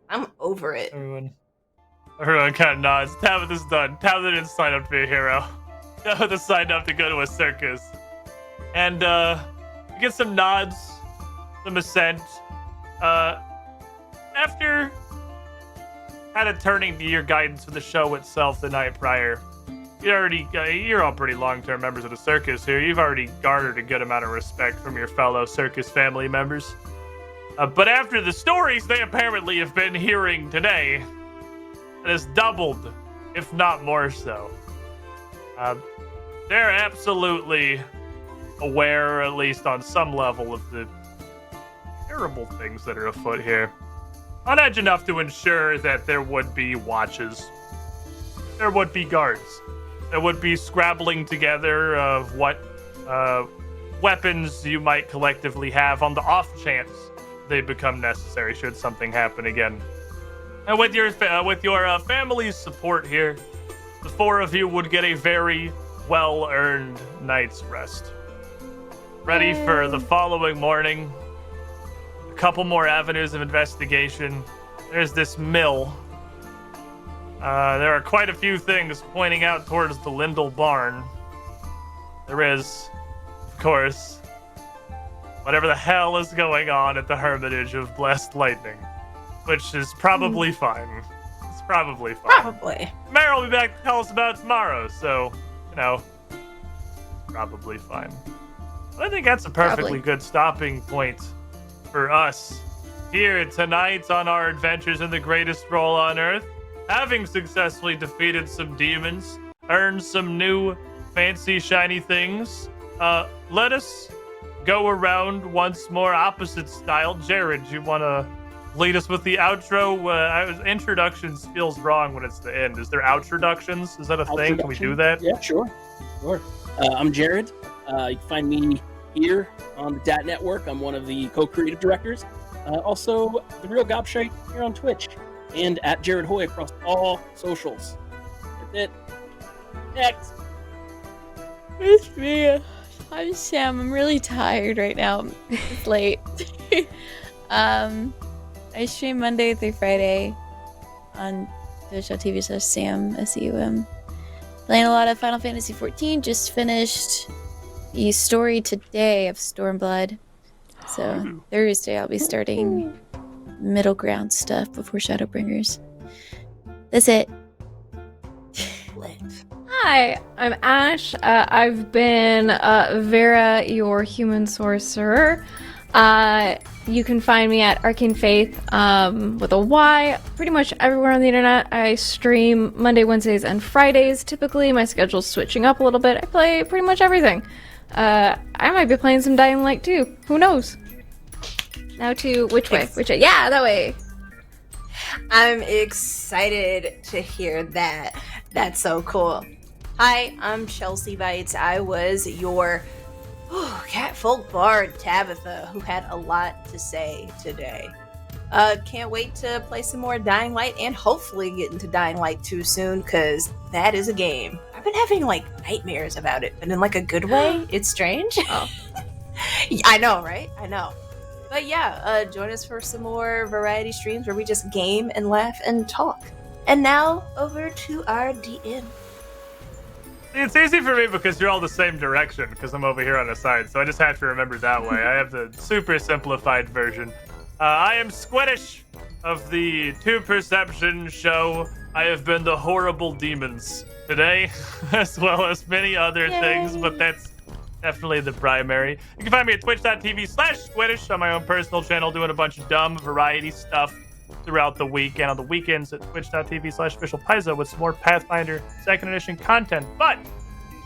I'm over it. Everyone kind of nods. Tabitha's done. Tabitha didn't sign up to be a hero. Tabitha signed up to go to a circus. And you get some nods, some assent. After kind of turning to your guidance for the show itself the night prior, you're all pretty long-term members of the circus here. You've already garnered a good amount of respect from your fellow circus family members. But after the stories they apparently have been hearing today, it has doubled, if not more so. They're absolutely aware, at least on some level, of the terrible things that are afoot here. On edge enough to ensure that there would be watches. There would be guards. There would be scrabbling together of what weapons you might collectively have on the off chance they become necessary should something happen again. And with your family's support here, the four of you would get a very well-earned night's rest. Ready for the following morning. A couple more avenues of investigation. There's this mill. There are quite a few things pointing out towards the Lindell barn. There is, of course, whatever the hell is going on at the Hermitage of Blessed Lightning, which is probably fine. It's probably fine. Probably. Mare will be back to tell us about it tomorrow, so, probably fine. But I think that's a perfectly good stopping point for us here tonight on our adventures in the greatest role on Earth. Having successfully defeated some demons, earned some new fancy shiny things, let us go around once more opposite style. Jared, you want to lead us with the outro? Introductions feels wrong when it's the end. Is there outroductions? Is that a thing? Can we do that? Yeah, sure. I'm Jared. You can find me here on the DAT Network. I'm one of the co-creative directors. Also, The Real Gobshite here on Twitch. And at Jared Hoy across all socials. That's it. Next. It's me. I'm Sam. I'm really tired right now. It's late. I stream Monday through Friday on twitch.tv/Sam, Seum. Playing a lot of Final Fantasy XIV. Just finished the story today of Stormblood. So Thursday I'll be starting middle ground stuff before Shadowbringers. That's it. Hi, I'm Ash. I've been Vera, your human sorcerer. You can find me at Arcane Faith with a Y pretty much everywhere on the internet. I stream Monday, Wednesdays, and Fridays. Typically, my schedule's switching up a little bit. I play pretty much everything. I might be playing some Dying Light too. Who knows? Now to which way? Which way? Yeah, that way. I'm excited to hear that. That's so cool. Hi, I'm Chelseabytes. I was your catfolk bard, Tabitha, who had a lot to say today. Can't wait to play some more Dying Light and hopefully get into Dying Light 2 soon, because that is a game. I've been having like nightmares about it, but in like a good way. It's strange. Oh. I know, right? I know. But yeah, join us for some more variety streams where we just game and laugh and talk. And now, over to our DM. It's easy for me because you're all the same direction, because I'm over here on the side, so I just have to remember that way. I have the super simplified version. I am Squiiddish of the Two Perception show. I have been the horrible demons today, as well as many other things, but that's definitely the primary. You can find me at twitch.tv/Squiiddish on my own personal channel, doing a bunch of dumb variety stuff throughout the week, and on the weekends at twitch.tv/officialpaiza with some more Pathfinder 2nd edition content. But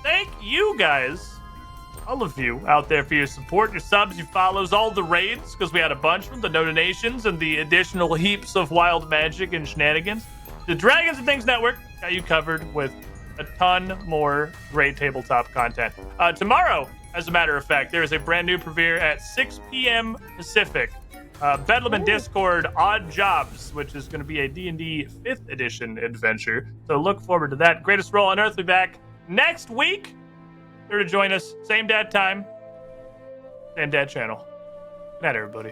thank you guys, all of you out there, for your support, your subs, your follows, all the raids, because we had a bunch of them, the donations, and the additional heaps of wild magic and shenanigans. The Dragons and Things Network got you covered with a ton more great tabletop content. Tomorrow, as a matter of fact, there is a brand new premiere at 6 p.m. Pacific. Bedlam and Discord Odd Jobs, which is going to be a D&D 5th edition adventure. So look forward to that. Greatest Roll on Earth will be back next week. Sure to join us. Same dad time. Same dad channel. Good night, everybody.